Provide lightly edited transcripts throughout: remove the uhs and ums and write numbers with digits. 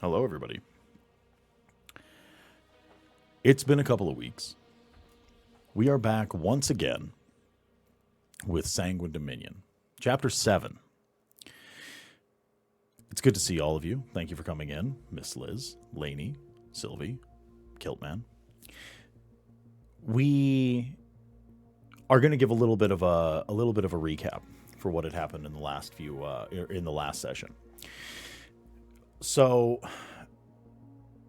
Hello, everybody. It's been a couple of weeks. We are back once again with Sanguine Dominion, Chapter 7. It's good to see all of you. Thank you for coming in, Miss Liz, Lainey, Sylvie, Kiltman. We are going to give a little bit of a recap for what had happened in the last session. So,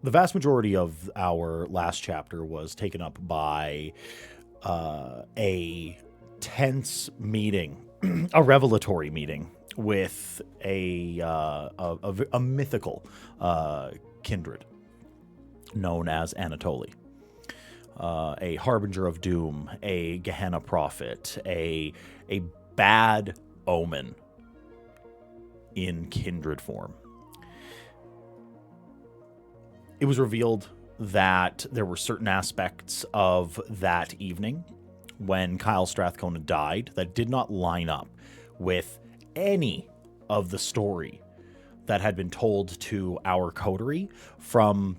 the vast majority of our last chapter was taken up by a tense meeting, a revelatory meeting with a mythical kindred known as Anatoly, a harbinger of doom, a Gehenna prophet, a bad omen in kindred form. It was revealed that there were certain aspects of that evening when Kyle Strathcona died that did not line up with any of the story that had been told to our coterie from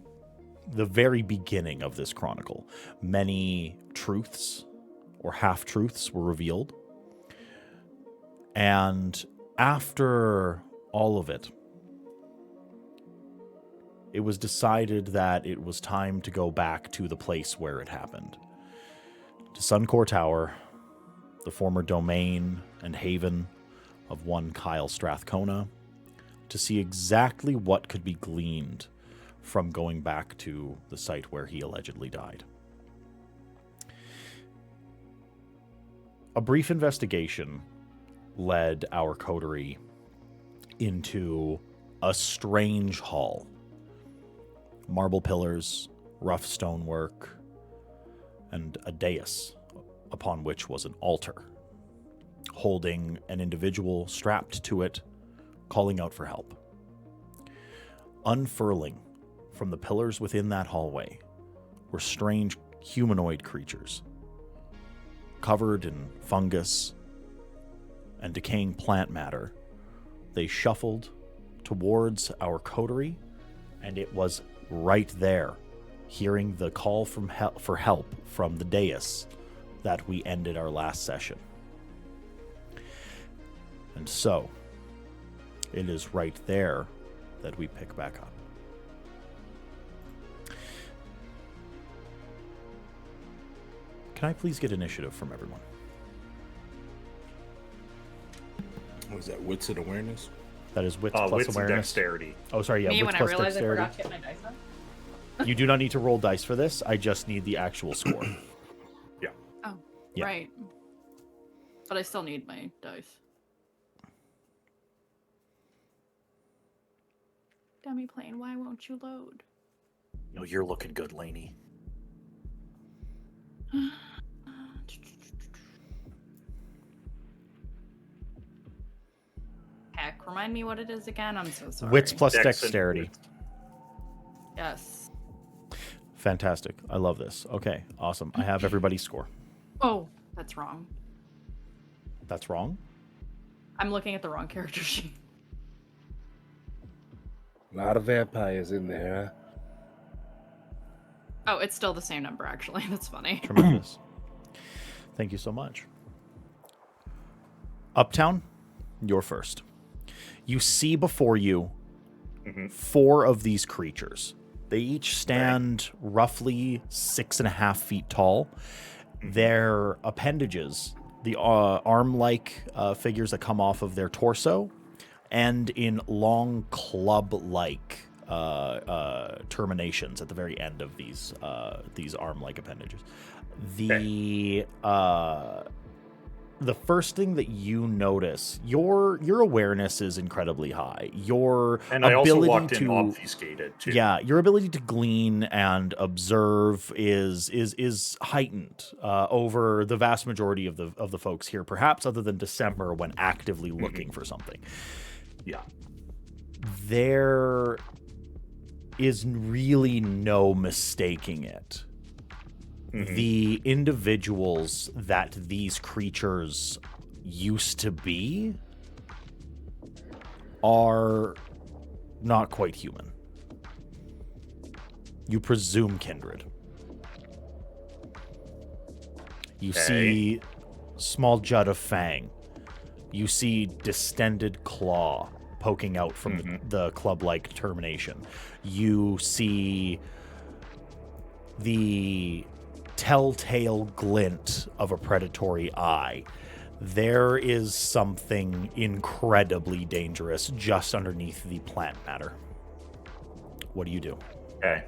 the very beginning of this chronicle. Many truths or half-truths were revealed. And after all of it, it was decided that it was time to go back to the place where it happened. To Suncore Tower, the former domain and haven of one Kyle Strathcona, to see exactly what could be gleaned from going back to the site where he allegedly died. A brief investigation led our coterie into a strange hall. Marble pillars, rough stonework, and a dais upon which was an altar, holding an individual strapped to it, calling out for help. Unfurling from the pillars within that hallway were strange humanoid creatures, covered in fungus and decaying plant matter. They shuffled towards our coterie, and it was right there, hearing the call for help from the dais, that we ended our last session. And so, it is right there that we pick back up. Can I please get initiative from everyone? What is that, wits and awareness? That is wits plus wits awareness. And dexterity. Oh, sorry, yeah, Me, wits when I plus realized dexterity. I forgot to get my dice on. You do not need to roll dice for this. I just need the actual score. Oh, Yeah. right. But I still need my dice. Dummy plane, why won't you load? No, you're looking good, Lainey. Heck, remind me what it is again? I'm so sorry. Wits plus Dex and dexterity. wits. Yes. Fantastic. I love this. Okay, awesome. I have everybody's score. Oh, that's wrong. That's wrong? I'm looking at the wrong character sheet. A lot of vampires in there, Oh, it's still the same number, actually. That's funny. Tremendous. Thank you so much. Uptown, you're first. You see before you 4 of these creatures. They each stand roughly 6.5 feet tall. Their appendages, the arm-like figures that come off of their torso, and in long club-like terminations at the very end of these arm-like appendages. The first thing that you notice, your awareness is incredibly high. Your And I also ability walked in to obfuscated too. yeah, your ability to glean and observe is heightened over the vast majority of the folks here, perhaps other than December when actively looking for something. Yeah. There is really no mistaking it. The individuals that these creatures used to be are not quite human. You presume Kindred. You see small jut of fang. You see distended claw poking out from the club-like termination. You see the telltale glint of a predatory eye. There is something incredibly dangerous just underneath the plant matter. What do you do? Okay.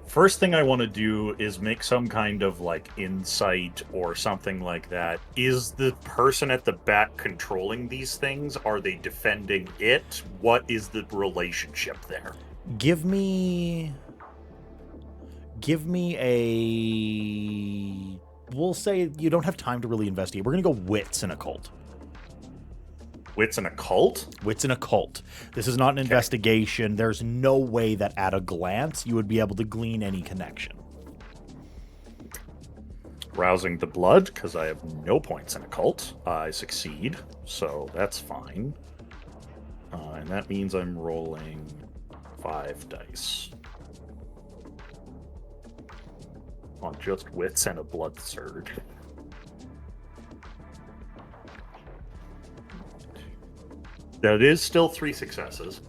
First thing I want to do is make some kind of like insight or something like that. Is the person at the back controlling these things? Are they defending it? What is the relationship there? Give me a... We'll say you don't have time to really investigate. We're going to go wits and occult. Wits and occult? Wits and occult. This is not an investigation. There's no way that at a glance you would be able to glean any connection. Rousing the blood, because I have no points in occult. I succeed, so that's fine. And that means I'm rolling 5 dice. On just wits and a blood surge. That is still 3 successes.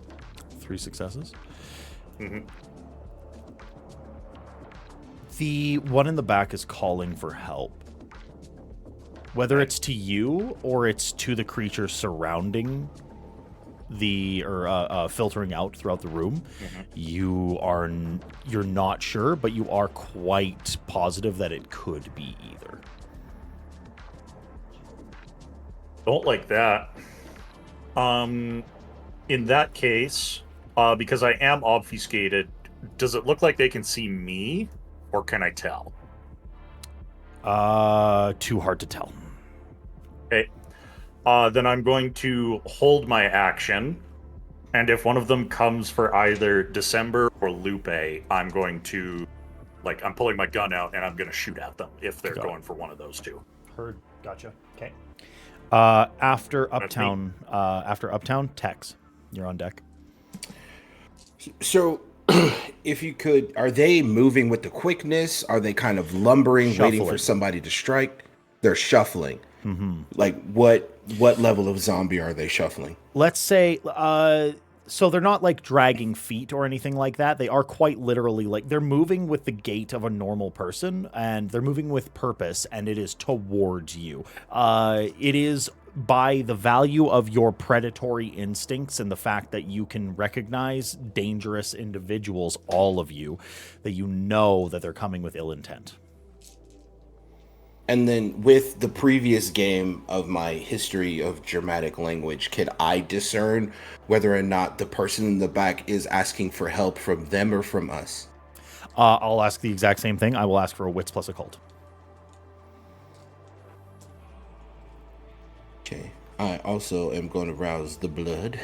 3 successes. Mm-hmm. The one in the back is calling for help. Whether it's to you or it's to the creature surrounding the filtering out throughout the room, you're not sure, but you are quite positive that it could be either. Don't like that. In that case, because I am obfuscated, does it look like they can see me, or can I tell? Too hard to tell. Okay. Then I'm going to hold my action, and if one of them comes for either December or Lupe, I'm going to, I'm pulling my gun out and I'm going to shoot at them if they're going for one of those two. Heard. Gotcha. Okay. After Uptown, Tex, you're on deck. So, if you could, are they moving with the quickness? Are they kind of lumbering, waiting for somebody to strike? They're shuffling. Mm-hmm. Like what level of zombie are they shuffling? Let's say, so they're not like dragging feet or anything like that. They are quite literally they're moving with the gait of a normal person, and they're moving with purpose, and it is towards you. It is by the value of your predatory instincts and the fact that you can recognize dangerous individuals, all of you, that you know that they're coming with ill intent. And then with the previous game of my history of dramatic language, can I discern whether or not the person in the back is asking for help from them or from us? I'll ask the exact same thing. I will ask for a wits plus occult. Okay. I also am going to rouse the blood.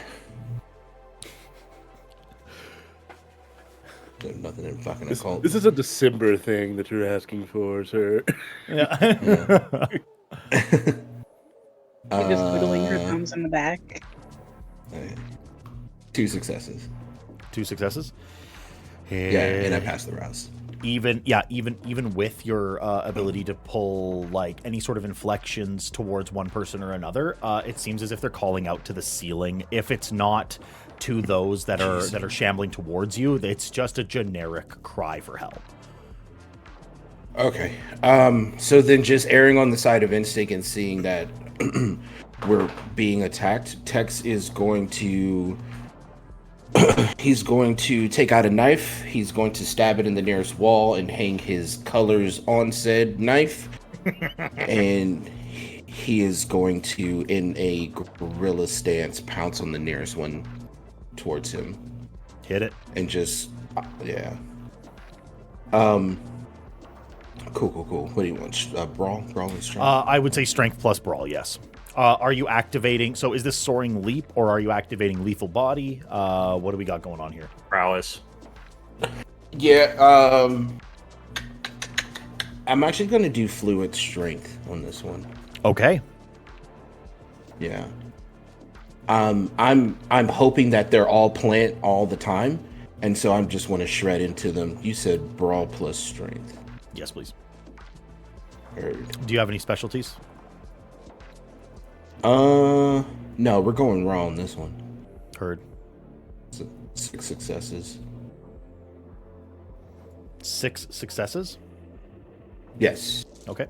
There's nothing in fucking occult. This is a December thing that you're asking for, sir. Yeah. You're just whittling her thumbs in the back. 2 successes. 2 successes. Yeah, and I passed the rouse. Even with your ability to pull any sort of inflections towards one person or another, it seems as if they're calling out to the ceiling. If it's not to those that are shambling towards you, it's just a generic cry for help. Okay. So then just erring on the side of instinct and seeing that we're being attacked, Tex is going to he's going to take out a knife. He's going to stab it in the nearest wall and hang his colors on said knife. And he is going to, in a gorilla stance, pounce on the nearest one towards him. Hit it. And just, yeah. Cool. What do you want? Brawl and strength? I would say strength plus brawl, yes. Are you activating... So is this soaring leap, or are you activating lethal body? What do we got going on here? Prowess. Yeah, I'm actually going to do fluid strength on this one. Okay. Yeah. I'm hoping that they're all plant all the time, and so I'm just want to shred into them. You said brawl plus strength. Yes, please. Heard. Do you have any specialties? No, we're going raw on this one. Heard. 6 successes. 6 successes? Yes. Okay.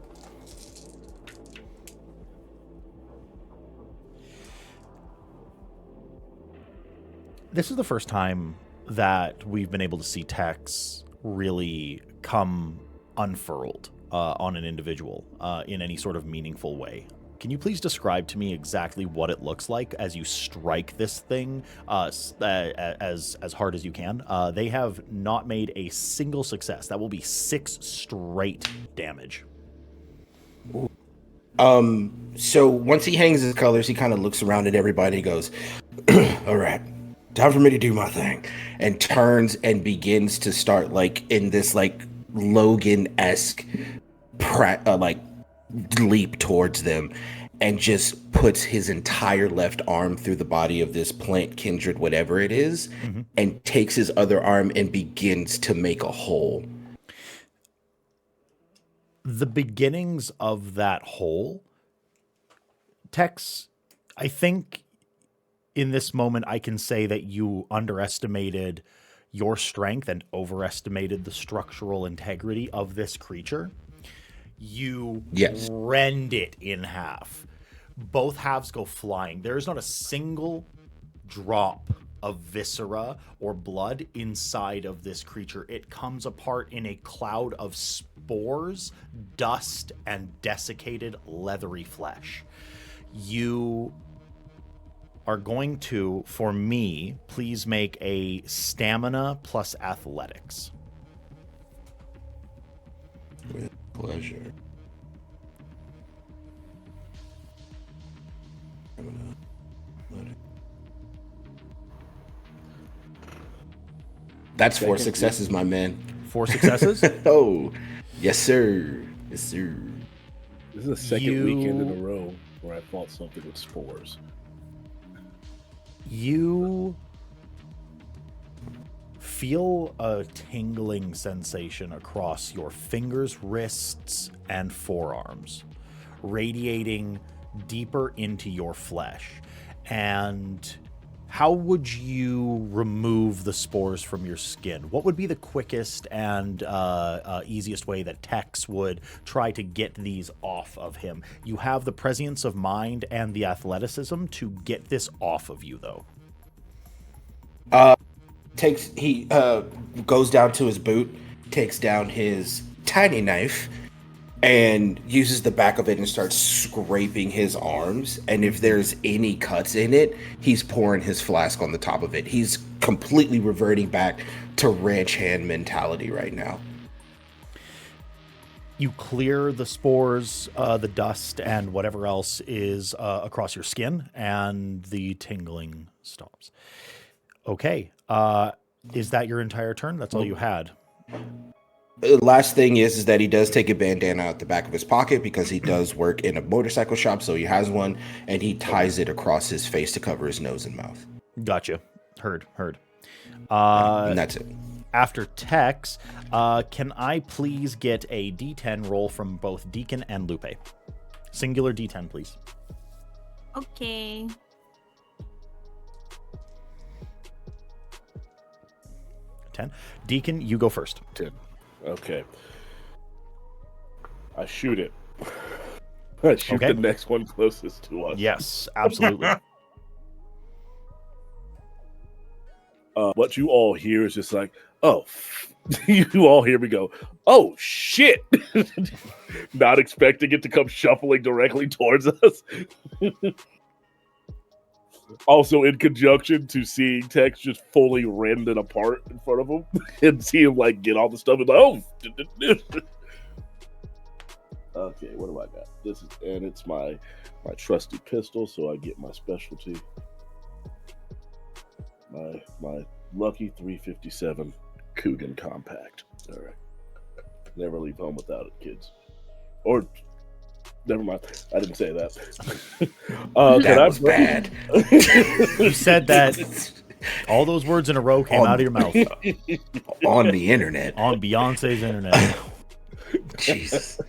This is the first time that we've been able to see Tex really come unfurled on an individual in any sort of meaningful way. Can you please describe to me exactly what it looks like as you strike this thing as hard as you can? They have not made a single success. That will be 6 straight damage. So once he hangs his colors, he kind of looks around at everybody and goes, all right, time for me to do my thing. And turns and begins to start like in this like Logan-esque like leap towards them, and just puts his entire left arm through the body of this plant kindred, whatever it is, and takes his other arm and begins to make a hole. The beginnings of that hole, Tex, I think in this moment I can say that you underestimated your strength and overestimated the structural integrity of this creature. You rend it in half. Both halves go flying. There is not a single drop of viscera or blood inside of this creature. It comes apart in a cloud of spores, dust, and desiccated leathery flesh. You are going to, for me, please make a stamina plus athletics. With pleasure. That's 4 successes, my man. 4 successes? Oh, yes, sir. Yes, sir. This is the second weekend in a row where I fought something with spores. You feel a tingling sensation across your fingers, wrists, and forearms, radiating deeper into your flesh. And how would you remove the spores from your skin? What would be the quickest and easiest way that Tex would try to get these off of him? You have the prescience of mind and the athleticism to get this off of you, though. He goes down to his boot, takes down his tiny knife, and uses the back of it and starts scraping his arms. And if there's any cuts in it, he's pouring his flask on the top of it. He's completely reverting back to ranch hand mentality right now. You clear the spores, the dust, and whatever else is across your skin, and the tingling stops. Okay. Is that your entire turn? That's all you had? The last thing is that he does take a bandana out the back of his pocket because he does work in a motorcycle shop, so he has one, and he ties it across his face to cover his nose and mouth. Gotcha. Heard. And that's it. After Tex, can I please get a D10 roll from both Deacon and Lupe? Singular D10, please. Okay. 10. Deacon, you go first. 10. Okay. I shoot it. I shoot Okay. the next one closest to us. Yes, absolutely. What you all hear is just like, oh, you all hear me go, oh, shit. Not expecting it to come shuffling directly towards us. Also, in conjunction to seeing Tex just fully rend it apart in front of him and see him like get all the stuff and like, oh, okay, what do I got? It's my trusty pistol, so I get my specialty. My lucky 357 Coogan Compact. All right, never leave home without it, kids. Or Never mind. I didn't say that. That was bad. You said that all those words in a row came out of your mouth On the internet. on Beyonce's internet. Jesus.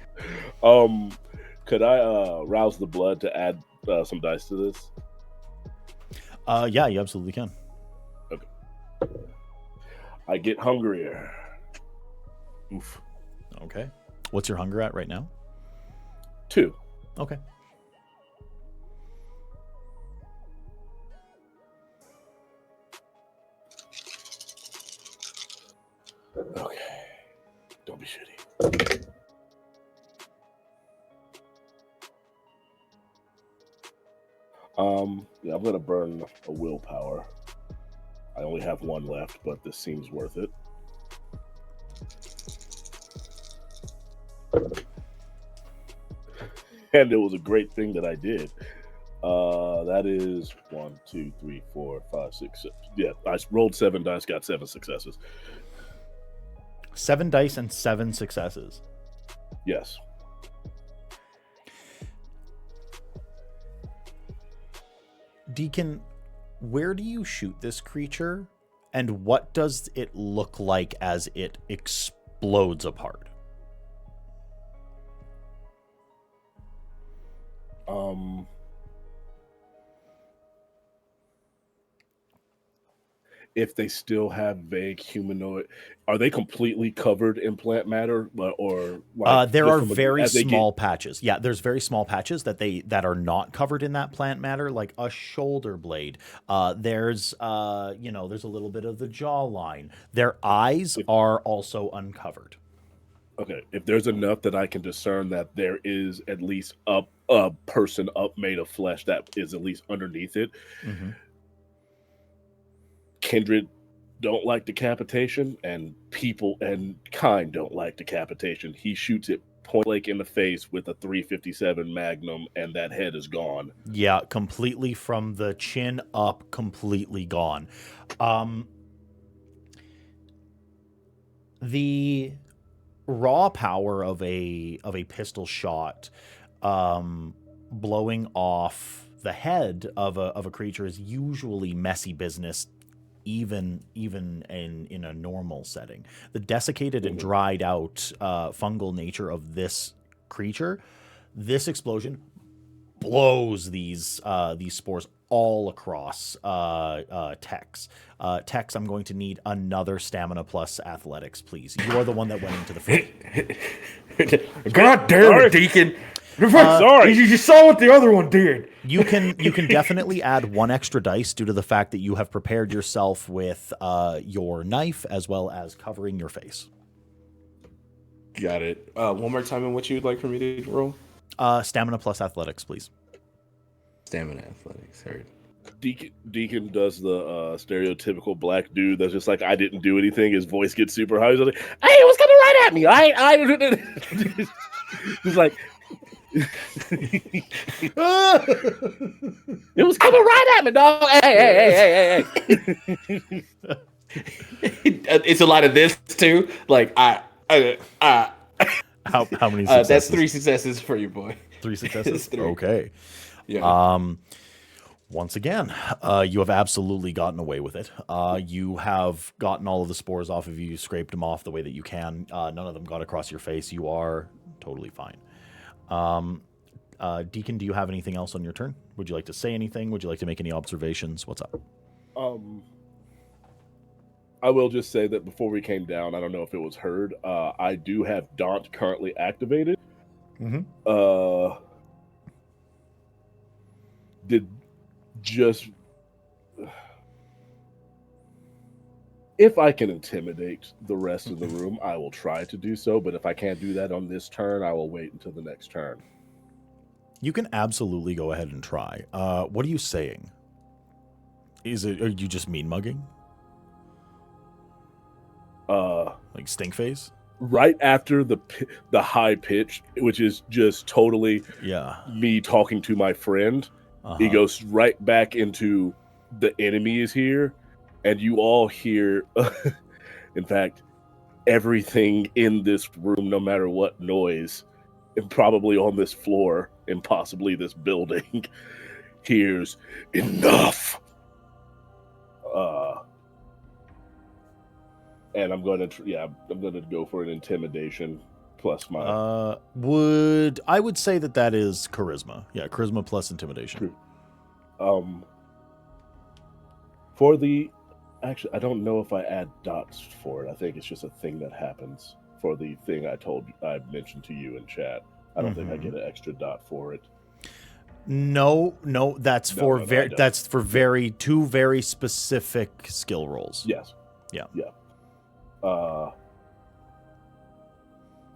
Could I rouse the blood to add some dice to this? Yeah, you absolutely can. I get hungrier. Oof. Okay. What's your hunger at right now? 2. Okay. Okay. Don't be shitty. Yeah, I'm gonna burn a willpower. I only have 1 left, but this seems worth it. And it was a great thing that I did. That is 1, 2, 3, 4, 5, 6, 7. Yeah, I rolled 7 dice, got 7 successes. 7 dice and 7 successes. Yes. Deacon, where do you shoot this creature, and what does it look like as it explodes apart? If they still have vague humanoid, are they completely covered in plant matter, or like there just are from very small patches. Yeah, there's very small patches that are not covered in that plant matter, like a shoulder blade. There's there's a little bit of the jawline. Their eyes are also uncovered. Okay, if there's enough that I can discern that there is at least a person up made of flesh that is at least underneath it. Mm-hmm. Kindred don't like decapitation, and people and kind don't like decapitation. He shoots it point blank in the face with a 357 Magnum, and that head is gone. Yeah, completely from the chin up, completely gone. The raw power of a pistol shot blowing off the head of a creature is usually messy business, even in a normal setting. The desiccated and dried out fungal nature of this creature, this explosion blows these spores all across Tex. Tex, I'm going to need another stamina plus athletics, please. You are the one that went into the fight. God damn it, Deacon. Sorry. You saw what the other one did. You can definitely add 1 extra dice due to the fact that you have prepared yourself with your knife as well as covering your face. Got it. One more time, and what you would like for me to roll? Stamina plus athletics, please. Stamina athletics. Heard. Deacon does the stereotypical black dude that's just like, I didn't do anything. His voice gets super high. He's like, hey, it was coming right at me. I He's like, it was coming right at me, dog. Hey. It's a lot of this too. Like How many successes? That's 3 successes for you, boy. 3 successes? 3. Okay. Yeah. Once again, you have absolutely gotten away with it. You have gotten all of the spores off of you. You scraped them off the way that you can. None of them got across your face. You are totally fine. Deacon, do you have anything else on your turn? Would you like to say anything? Would you like to make any observations? What's up? I will just say that before we came down, I don't know if it was heard, I do have Daunt currently activated. Mm-hmm. If I can intimidate the rest of the room, I will try to do so. But if I can't do that on this turn, I will wait until the next turn. You can absolutely go ahead and try. What are you saying? Are you just mean mugging? Like stink face? Right after the high pitch, which is just totally me talking to my friend, he goes right back into the enemy is here, and you all hear, in fact, everything in this room, no matter what noise, and probably on this floor and possibly this building, hears enough. And I'm going to, I'm going to go for an intimidation plus my. I would say that is charisma. Yeah, charisma plus intimidation. Actually, I don't know if I add dots for it. I think it's just a thing that happens for the thing I mentioned to you in chat. I don't think I get an extra dot for it. No, that's for two very specific skill rolls. Yes. Yeah.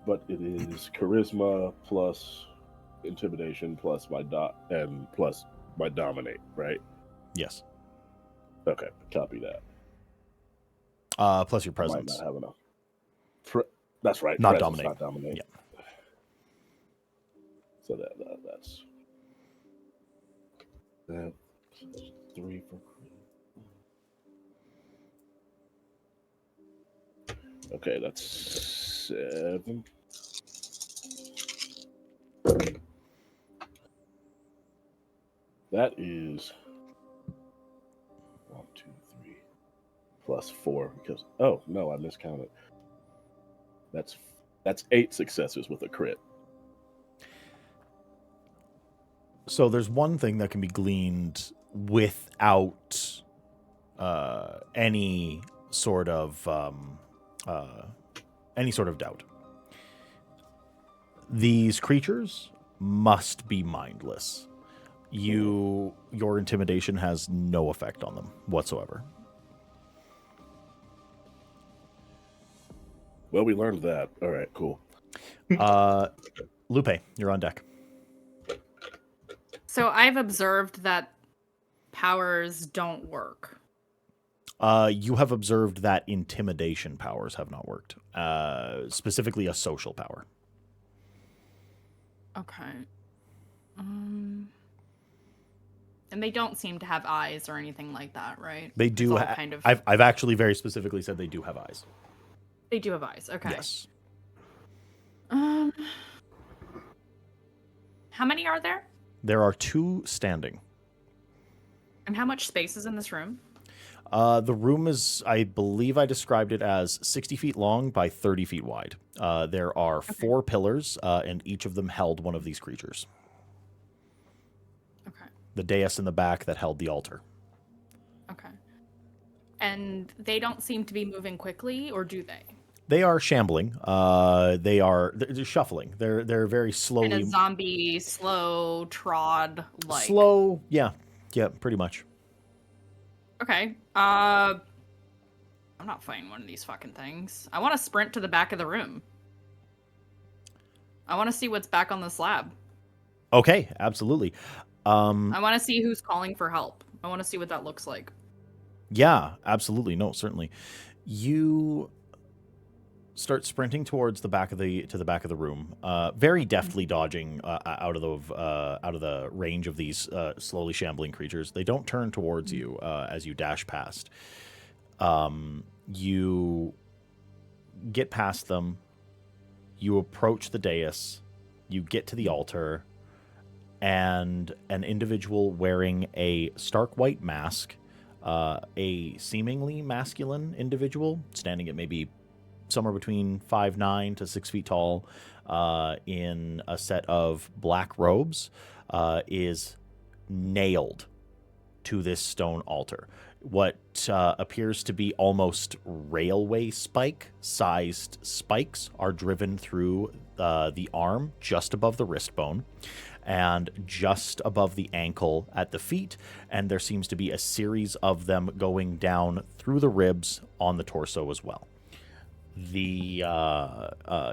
But it is charisma plus intimidation plus my dot and plus my dominate, right? Yes. Okay, copy that. Plus your presence. I might not have enough. That's right. Not presence, dominate. Not dominate. Yeah. So that's 3 for. Okay, that's 7. That is 1, 2, 3 plus 4 because I miscounted. That's 8 successes with a crit. So there's one thing that can be gleaned without any sort of doubt. These creatures must be mindless. Your intimidation has no effect on them whatsoever. Well, we learned that. All right, cool. Lupe, you're on deck. So I've observed that powers don't work. You have observed that intimidation powers have not worked. Specifically a social power. Okay. And they don't seem to have eyes or anything like that, right? They do. I've actually very specifically said they do have eyes. They do have eyes. Okay. Yes. How many are there? There are 2 standing. And how much space is in this room? The room is, I believe I described it as 60 feet long by 30 feet wide. There are 4 pillars, and each of them held one of these creatures. Okay. The dais in the back that held the altar. Okay. And they don't seem to be moving quickly, or do they? They are shambling. They're shuffling. They're very slowly. And a zombie, slow trod like. Slow, yeah, pretty much. Okay. I'm not fighting one of these fucking things. I want to sprint to the back of the room. I want to see what's back on the slab. Okay, absolutely. I want to see who's calling for help. I want to see what that looks like. Yeah, absolutely. No, certainly. You start sprinting towards the back of the room, very deftly dodging out of the range of these slowly shambling creatures. They don't turn towards you as you dash past. You get past them. You approach the dais. You get to the altar, and an individual wearing a stark white mask, a seemingly masculine individual standing at maybe somewhere between 5'9" to 6 feet tall, in a set of black robes, is nailed to this stone altar. What appears to be almost railway spike-sized spikes are driven through the arm just above the wrist bone and just above the ankle at the feet, and there seems to be a series of them going down through the ribs on the torso as well. The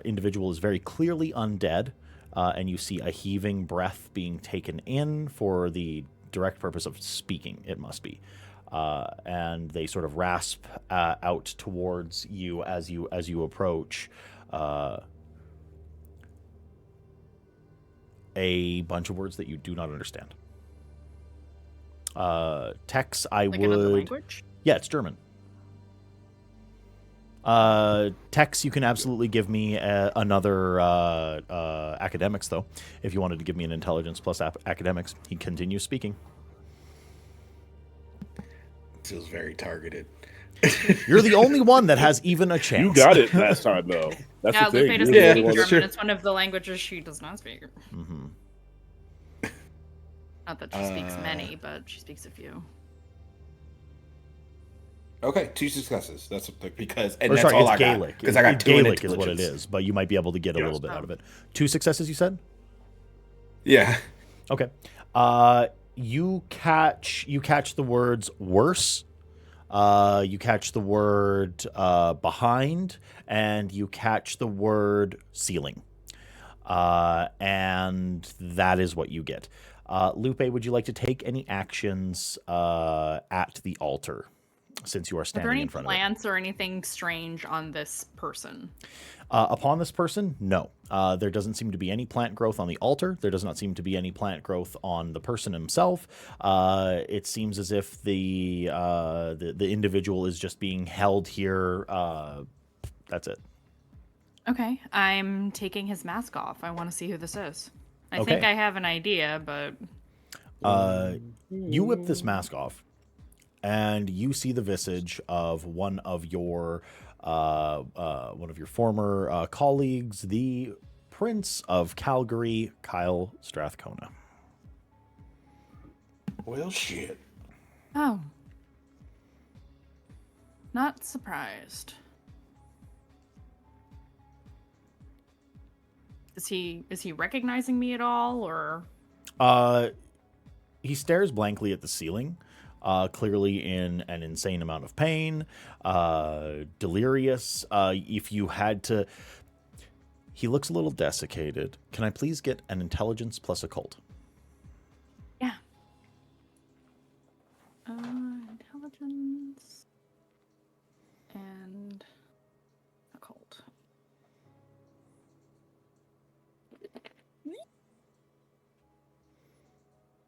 individual is very clearly undead, and you see a heaving breath being taken in for the direct purpose of speaking, it must be. And they sort of rasp out towards you as you approach. A bunch of words that you do not understand. Tex, I like would. Another language? Yeah, it's German. Tex, you can absolutely give me another academics, though, if you wanted to give me an intelligence plus academics. He continues speaking. Feels very targeted. You're the only one that has even a chance. You got it last time, though. That's Yeah, the thing. Lupe doesn't You're the speak only one that- German. It's one of the languages she does not speak. Mm-hmm. Not that she speaks many, but she speaks a few. Okay, 2 successes. That's because Or that's sorry, all it's I Gaelic. got. Because I got 2 in Gaelic is what it intelligence. is, but you might be able to get a little bit out of it. 2 successes, you said? Yeah. Okay. You catch the words worse. You catch the word behind, and you catch the word ceiling. And that is what you get. Lupe, would you like to take any actions at the altar, since you are standing in front of it? Are there any plants or anything strange on this person? Upon this person, no. There doesn't seem to be any plant growth on the altar. There does not seem to be any plant growth on the person himself. It seems as if the individual is just being held here. That's it. Okay, I'm taking his mask off. I want to see who this is. I Okay. think I have an idea, but... You whip this mask off, and you see the visage of one of your former colleagues, the Prince of Calgary, Kyle Strathcona. Well, shit. Oh. Not surprised. Is he recognizing me at all, or? He stares blankly at the ceiling, clearly in an insane amount of pain, delirious. If you had to... He looks a little desiccated. Can I please get an intelligence plus occult? Yeah. Intelligence and occult.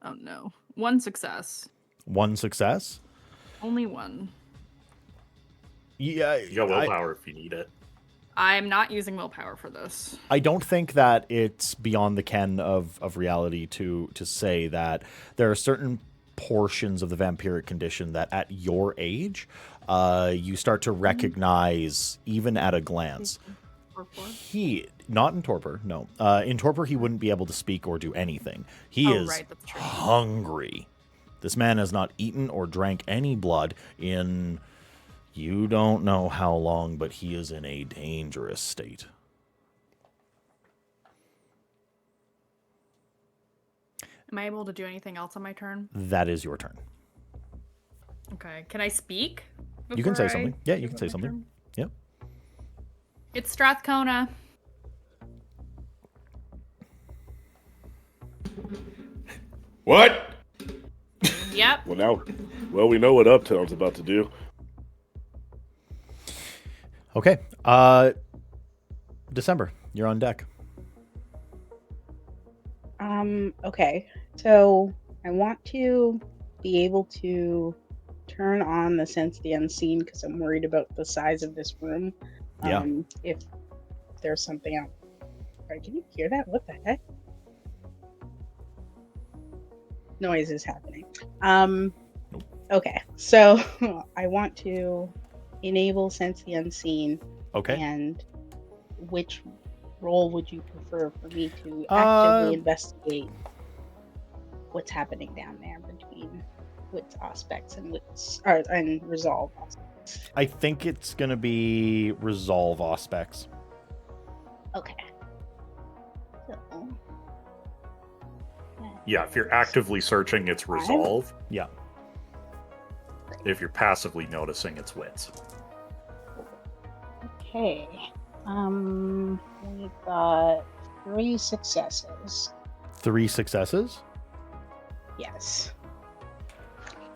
Oh no. 1 success. 1 success? Only 1. Yeah. You got willpower if you need it. I'm not using willpower for this. I don't think that it's beyond the ken of reality to say that there are certain portions of the vampiric condition that at your age, you start to recognize even at a glance. He, not in torpor, no. In torpor, he wouldn't be able to speak or do anything. He is right, that's true. hungry. This man has not eaten or drank any blood in you don't know how long, but he is in a dangerous state. Am I able to do anything else on my turn? That is your turn. Okay. Can I speak? You can say before I something. Yeah, you give can up say my something. turn? Yep. It's Strathcona. What? Yep. Well, we know what Uptown's about to do. Okay. December, you're on deck. Okay. So I want to be able to turn on the sense of the unseen because I'm worried about the size of this room. Yeah. If there's something out. Sorry, can you hear that? What the heck? Noise is happening. Okay. So I want to enable sense the unseen. Okay. And which role would you prefer for me to actively investigate what's happening down there between Wits aspects and and resolve aspects? I think it's going to be resolve aspects. Okay. So, Yeah, if you're actively searching, it's resolve. Yeah. If you're passively noticing, it's wits. okay. We've got 3 successes. 3 successes? Yes.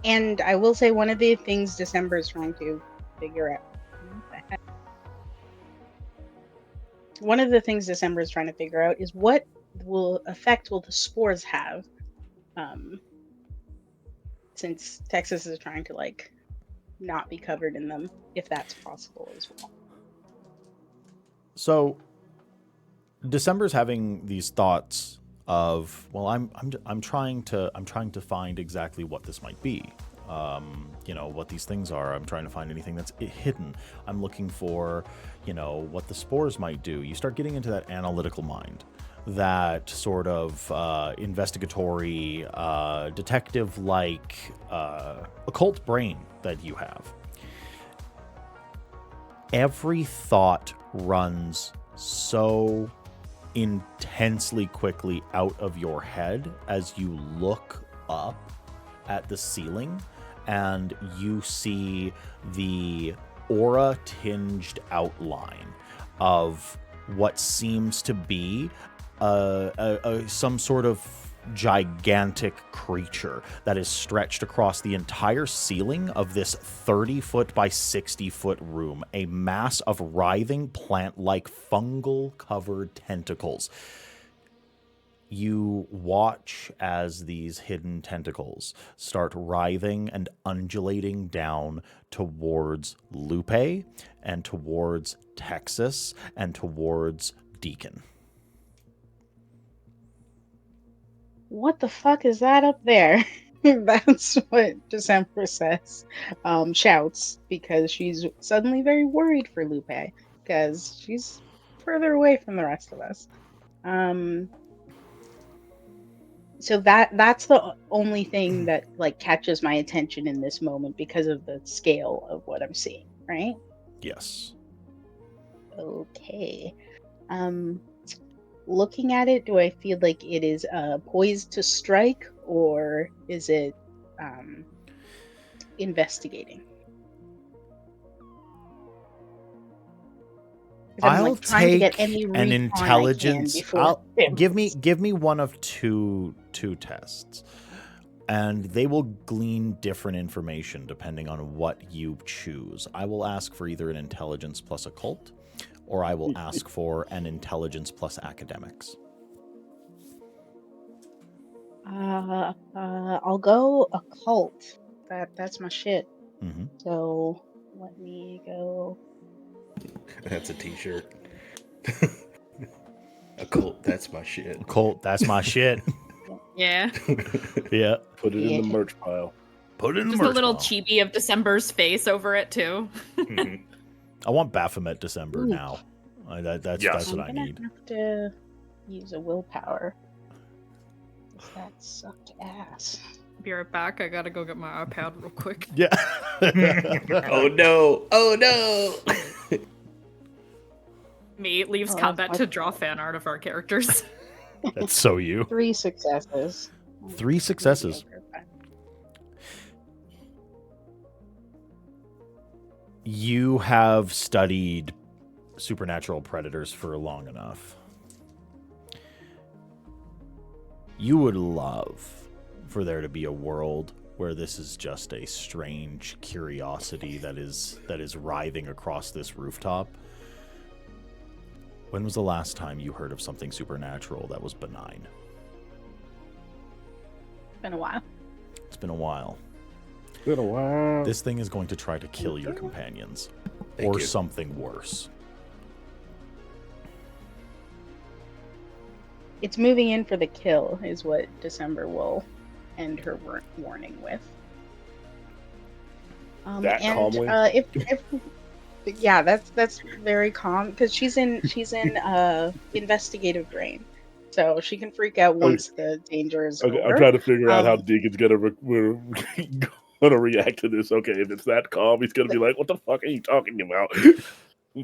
And I will say one of the things December is trying to figure out. One of the things December is trying to figure out is what effect will the spores have? Since Texas is trying to not be covered in them, if that's possible as well. So December's having these thoughts of, well, I'm trying to find exactly what this might be. What these things are. I'm trying to find anything that's hidden. I'm looking for, what the spores might do. You start getting into that analytical mind, that sort of investigatory, detective-like, occult brain that you have. Every thought runs so intensely quickly out of your head as you look up at the ceiling and you see the aura-tinged outline of what seems to be some sort of gigantic creature that is stretched across the entire ceiling of this 30-foot by 60-foot room, a mass of writhing plant-like fungal-covered tentacles. You watch as these hidden tentacles start writhing and undulating down towards Lupe and towards Texas and towards Deacon. What the fuck is that up there? That's what December says. Shouts, because she's suddenly very worried for Lupe, because she's further away from the rest of us. So that's the only thing that catches my attention in this moment because of the scale of what I'm seeing, right? Yes. Okay. Looking at it, do I feel like it is poised to strike, or is it investigating? I'll take an intelligence. Give me one of two tests, and they will glean different information depending on what you choose. I will ask for either an intelligence plus occult, or I will ask for an intelligence plus academics. I'll go occult. That's my shit. Mm-hmm. So let me go. That's a t-shirt. Occult, that's my shit. Occult, that's my shit. Yeah. Yeah. Put it in the merch pile. Put it in the Just merch a little pile. chibi of December's face over it too. Mhm. I want Baphomet December Ooh. now. That's what I need. I'm gonna have to use a willpower. That sucked ass. Be right back. I gotta go get my iPad real quick. Yeah. Oh no! Oh no! Me leaves Oh, combat that's to draw fan art of our characters. That's so you. 3 successes. 3 successes. You have studied supernatural predators for long enough. You would love for there to be a world where this is just a strange curiosity that is writhing across this rooftop. When was the last time you heard of something supernatural that was benign? Been a while. It's been a while. Been a while. This thing is going to try to kill your companions. Thank Or you. something worse. It's moving in for the kill, is what December will end her warning with. That calmly? Yeah, that's very calm because she's in investigative brain, so she can freak out once the danger is over. I'm trying to figure out how Deacon's gonna react to this. Okay, if it's that calm, he's gonna be like, "What the fuck are you talking about?" Okay.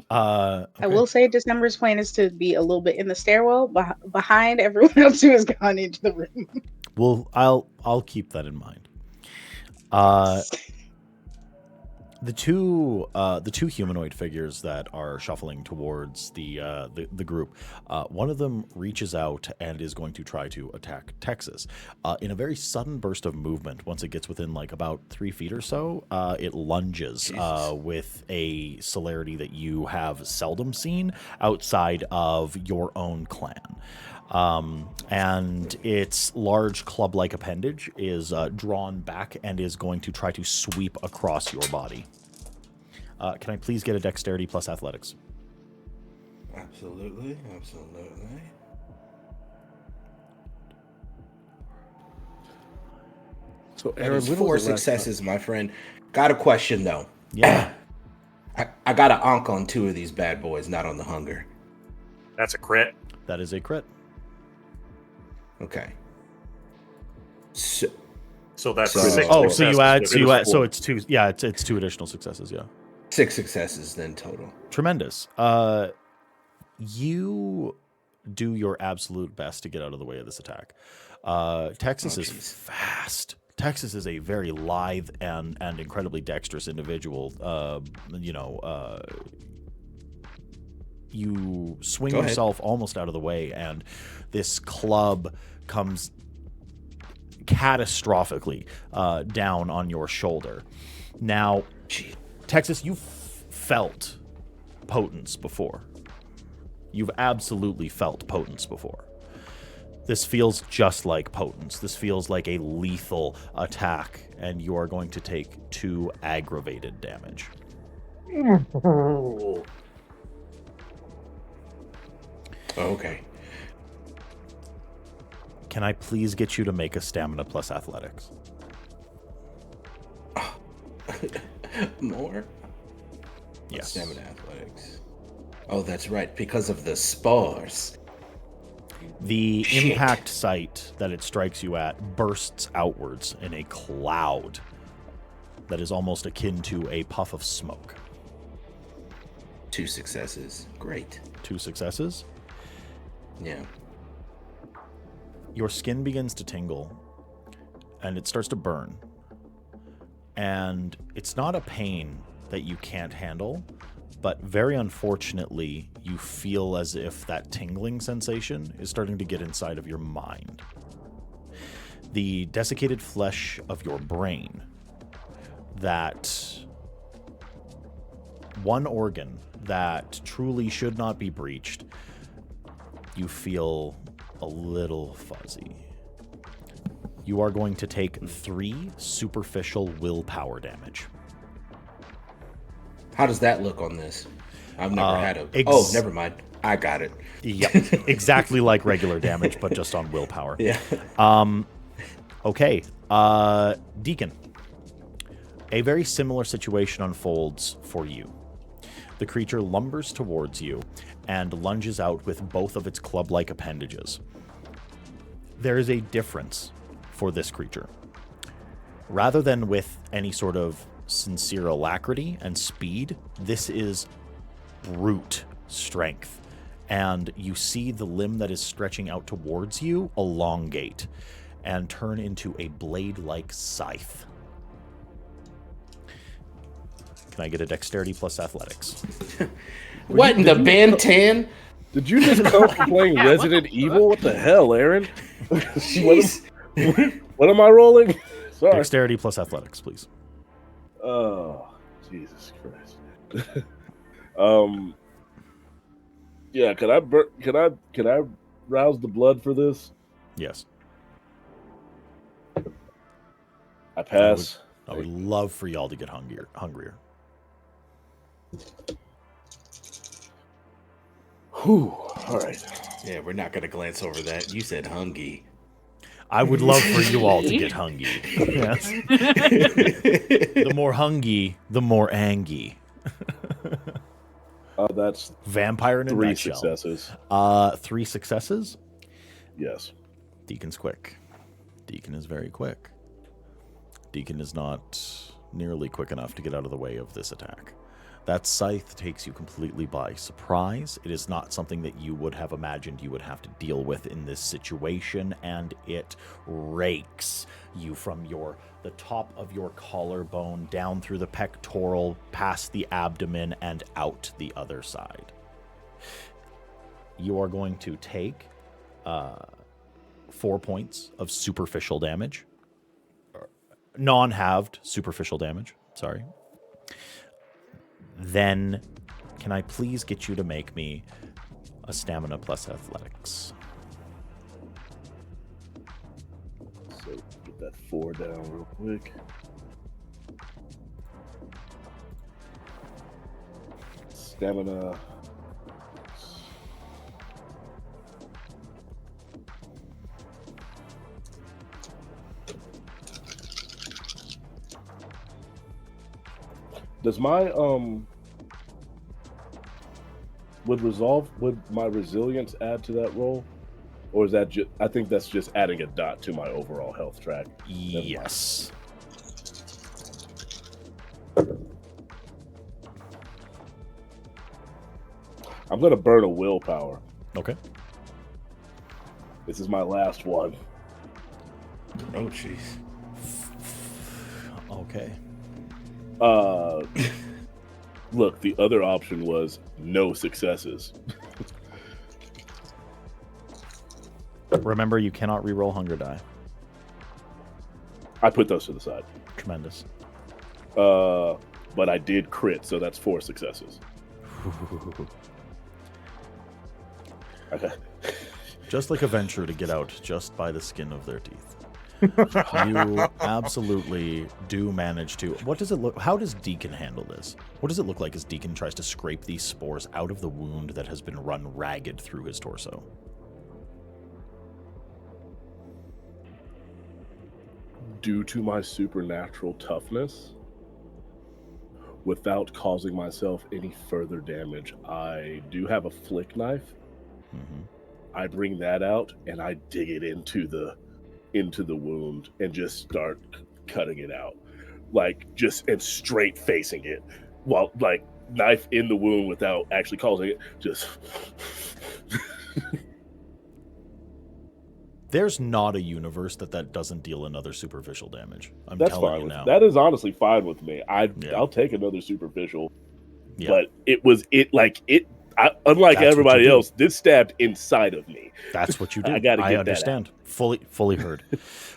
I will say December's plan is to be a little bit in the stairwell behind everyone else who has gone into the room. Well, I'll keep that in mind. The two humanoid figures that are shuffling towards the group, one of them reaches out and is going to try to attack Texas. In a very sudden burst of movement, once it gets within about 3 feet or so, it lunges with a celerity that you have seldom seen outside of your own clan. And its large club-like appendage is drawn back and is going to try to sweep across your body. Can I please get a dexterity plus athletics? Absolutely. So, That Aaron, is when was 4 the last successes, my friend. Got a question though. Yeah. I got an onk on 2 of these bad boys, not on the hunger. That's a crit. That is a crit. Okay. So that's So- 6 Oh, so successes you add, with so you the add, so four. it's 2. Yeah, it's 2 additional successes. Yeah. 6 successes then total. Tremendous. You do your absolute best to get out of the way of this attack. Texas is fast. Texas is a very lithe and incredibly dexterous individual. You swing Go ahead. yourself almost out of the way, and this club comes catastrophically down on your shoulder. Now, Texas, you've felt potence before. You've absolutely felt potence before. This feels just like potence. This feels like a lethal attack, and you are going to take 2 aggravated damage. Okay. Can I please get you to make a stamina plus athletics? More? Yes. Stamina athletics. Oh, that's right, because of the spores. The Shit. impact site that it strikes you at bursts outwards in a cloud that is almost akin to a puff of smoke. 2 successes. Great. 2 successes. Yeah. Your skin begins to tingle, and it starts to burn. And it's not a pain that you can't handle, but very unfortunately, you feel as if that tingling sensation is starting to get inside of your mind. The desiccated flesh of your brain, that one organ that truly should not be breached, you feel a little fuzzy. You are going to take 3 superficial willpower damage. How does that look on this? I've never had a... never mind. I got it. Yep, exactly like regular damage, but just on willpower. Yeah. Okay, Deacon. A very similar situation unfolds for you. The creature lumbers towards you and lunges out with both of its club-like appendages. There is a difference for this creature. Rather than with any sort of sincere alacrity and speed, this is brute strength. And you see the limb that is stretching out towards you elongate and turn into a blade-like scythe. Can I get a dexterity plus athletics? What in the Bantan? Did you just come from playing Resident Evil? What the hell, Aaron? What am I rolling? Sorry. Dexterity plus athletics, please. Oh, Jesus Christ. Yeah, can I rouse the blood for this? Yes. I pass. I would love for y'all to get hungrier. Whew. All right. Yeah, we're not going to glance over that. You said hungry. I would love for you all to get hungry. Yes. The more hungry, the more angry. That's Vampire in a 3 nutshell. successes. 3 successes? Yes. Deacon's quick. Deacon is very quick. Deacon is not nearly quick enough to get out of the way of this attack. That scythe takes you completely by surprise. It is not something that you would have imagined you would have to deal with in this situation, and it rakes you from the top of your collarbone down through the pectoral, past the abdomen, and out the other side. You are going to take 4 points of superficial damage. Non-halved superficial damage, sorry. Then, can I please get you to make me a stamina plus athletics? So get that 4 down real quick. Stamina. Does my would my resilience add to that roll, or is that just? I think that's just adding a dot to my overall health track. Yes. I'm gonna burn a willpower. Okay. This is my last one. Oh, jeez. Okay. Look, the other option was no successes. Remember, you cannot re-roll hunger die. I put those to the side. Tremendous. But I did crit, so that's 4 successes. Okay. Just like a venture to get out just by the skin of their teeth. You absolutely do manage to. What does it look? How does Deacon handle this? What does it look like as Deacon tries to scrape these spores out of the wound that has been run ragged through his torso? Due to my supernatural toughness, without causing myself any further damage, I do have a flick knife. Mm-hmm. I bring that out and I dig it into the wound and just start cutting it out, and straight facing it, while knife in the wound without actually causing it. Just there's not a universe that doesn't deal another superficial damage. That's telling fine you with now. that is honestly fine with me. I'll take another superficial, but unlike That's everybody else, this stabbed inside of me. That's what you do. I understand. Fully heard.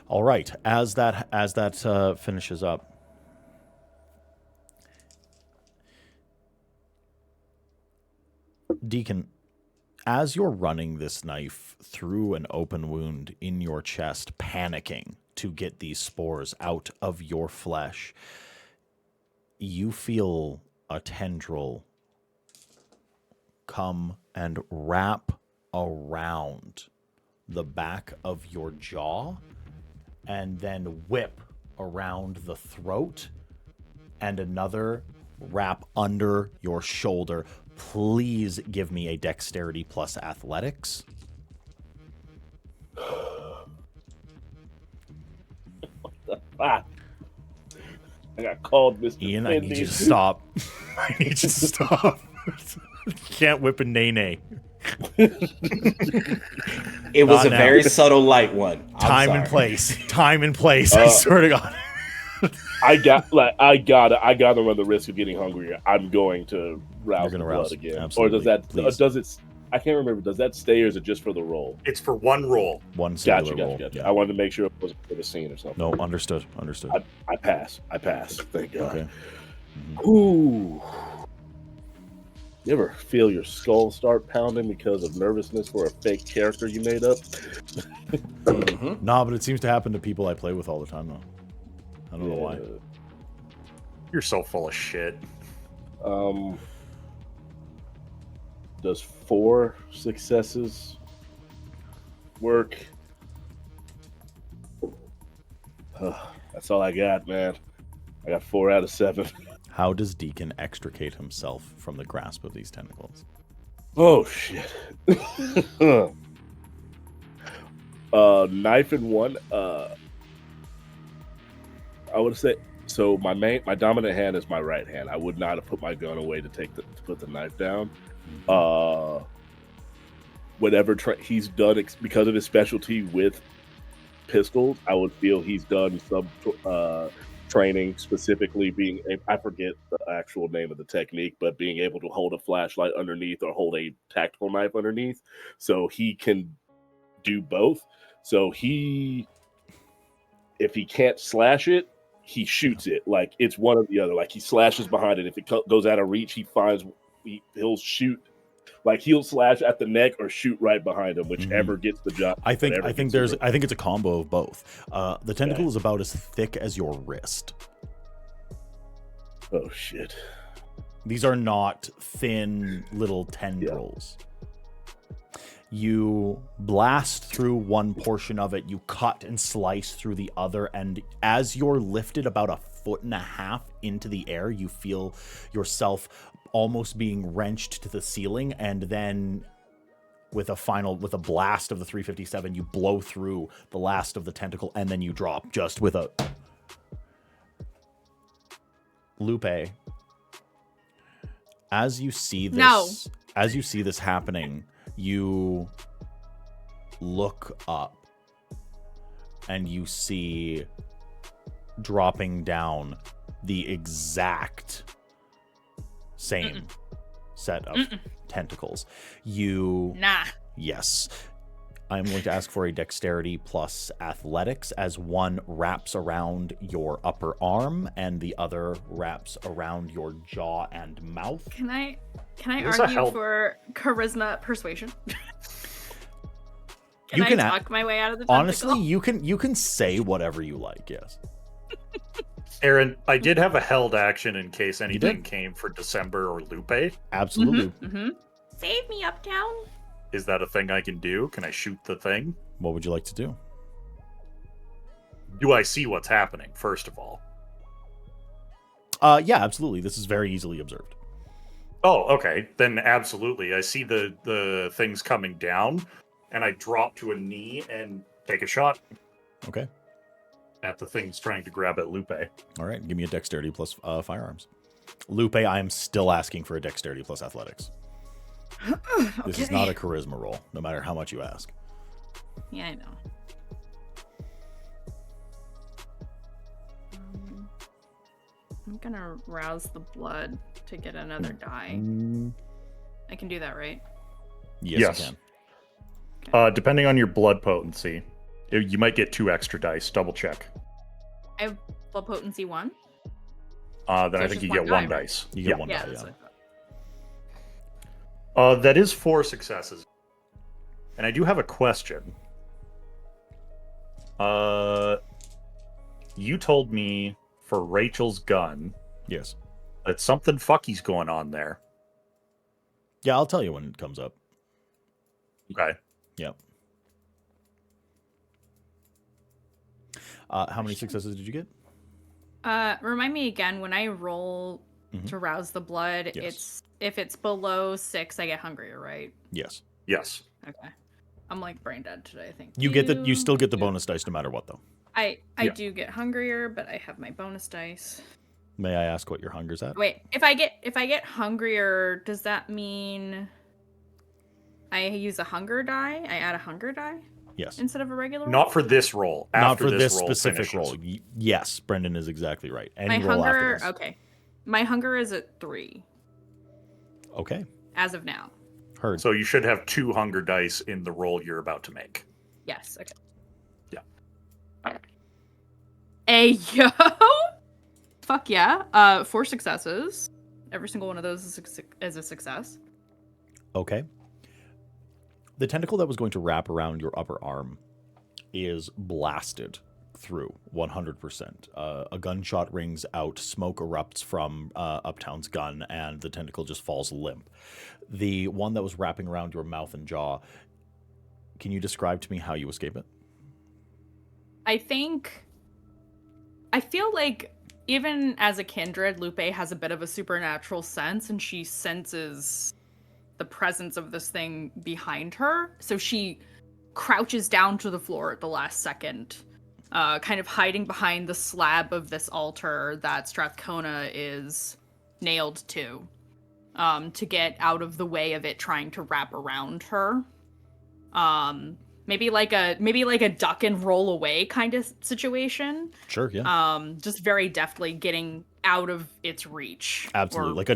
All right. As that finishes up, Deacon, as you're running this knife through an open wound in your chest, panicking to get these spores out of your flesh, you feel a tendril come and wrap around the back of your jaw and then whip around the throat, and another wrap under your shoulder. Please give me a dexterity plus athletics. I got called, Mr. Ian, I need you to stop. I need you to stop. You can't whip a nay-nay. It was a very subtle light one. Time and place. I swear to God. I gotta run the risk of getting hungrier. I'm going to rouse the blood again. Absolutely. Or does it? I can't remember. Does that stay, or is it just for the roll? It's for one roll. One singular roll. Gotcha. Yeah. I wanted to make sure it wasn't for the scene or something. No, understood. I pass. Thank God. Okay. Ooh. You ever feel your skull start pounding because of nervousness for a fake character you made up? Mm-hmm. Nah, but it seems to happen to people I play with all the time, though. I don't know why. You're so full of shit. Does 4 successes work? That's all I got, man. I got 4 out of 7. How does Deacon extricate himself from the grasp of these tentacles? Oh, shit. Knife in one. I would say so. My dominant hand is my right hand. I would not have put my gun away to put the knife down. Whatever he's done because of his specialty with pistols, I would feel he's done some training, specifically I forget the actual name of the technique, but being able to hold a flashlight underneath or hold a tactical knife underneath, so he can do both. So if he can't slash it, he shoots it. Like it's one or the other. Like he slashes behind it. If it goes out of reach, he'll shoot. Like he'll slash at the neck or shoot right behind him, whichever gets the job. I think it's a combo of both. The tentacle is about as thick as your wrist. Oh shit! These are not thin little tendrils. Yeah. You blast through one portion of it, you cut and slice through the other, and as you're lifted about a 1.5 feet into the air. You feel yourself almost being wrenched to the ceiling, and then with a blast of the 357, you blow through the last of the tentacle, and then you drop just with a... Lupe, as you see this happening, you look up and you see dropping down the exact same set of tentacles. Yes. I'm going to ask for a dexterity plus athletics, as one wraps around your upper arm and the other wraps around your jaw and mouth. Can I argue for charisma persuasion? Can I talk my way out of the tentacle? Honestly, you can say whatever you like, yes. Aaron, I did have a held action in case anything came for December or Lupe. Absolutely. Save me, Uptown. Is that a thing I can do? Can I shoot the thing? What would you like to do? Do I see what's happening, first of all? Yeah, absolutely. This is very easily observed. Oh, okay. Then absolutely. I see the things coming down, and I drop to a knee and take a shot. Okay. At the things trying to grab at Lupe. All right, give me a dexterity plus firearms. Lupe, I am still asking for a dexterity plus athletics. This is not a charisma roll, no matter how much you ask. Yeah, I know. I'm gonna rouse the blood to get another die. I can do that, right? Yes. You can. Okay. Depending on your blood potency, you might get 2 extra dice. Double check. I have blood potency 1. Then I think you get 1 dice. You get 1 die, yeah. That is 4 successes. And I do have a question. You told me for Rachel's gun. Yes. That something fucky's going on there. Yeah, I'll tell you when it comes up. Okay. Yep. How many successes did you get? Remind me again, when I roll to rouse the blood, if it's below 6, I get hungrier, right? Yes. Yes. Okay. I'm like brain dead today, I think. You still get the bonus dice no matter what, though. I do get hungrier, but I have my bonus dice. May I ask what your hunger's at? Wait, if I get hungrier, does that mean I use a hunger die? I add a hunger die? Yes. Instead of a regular roll? Not for this roll. Not for this specific roll. Yes, Brendan is exactly right. Any my roll hunger, after this. okay. My hunger is at 3. Okay. As of now. Heard. So you should have 2 hunger dice in the roll you're about to make. Yes, okay. Yeah. Hey, yo! Fuck yeah. 4 successes. Every single one of those is a success. Okay. The tentacle that was going to wrap around your upper arm is blasted through 100%. A gunshot rings out, smoke erupts from Uptown's gun, and the tentacle just falls limp. The one that was wrapping around your mouth and jaw, can you describe to me how you escape it? I feel like even as a kindred, Lupe has a bit of a supernatural sense, and she senses the presence of this thing behind her. So she crouches down to the floor at the last second, kind of hiding behind the slab of this altar that Strathcona is nailed to get out of the way of it trying to wrap around her. Maybe like a duck and roll away kind of situation. Sure, yeah. Just very deftly getting out of its reach. Absolutely, like a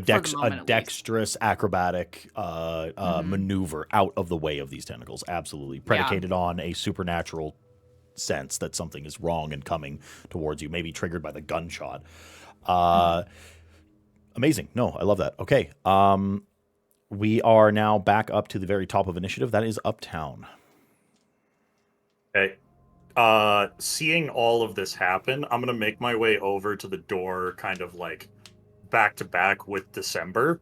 dexterous acrobatic maneuver out of the way of these tentacles. Absolutely, predicated on a supernatural sense that something is wrong and coming towards you, maybe triggered by the gunshot. Amazing. No, I love that. Okay, we are now back up to the very top of initiative. That is Uptown. Okay. Seeing all of this happen, I'm going to make my way over to the door, kind of like back to back with December.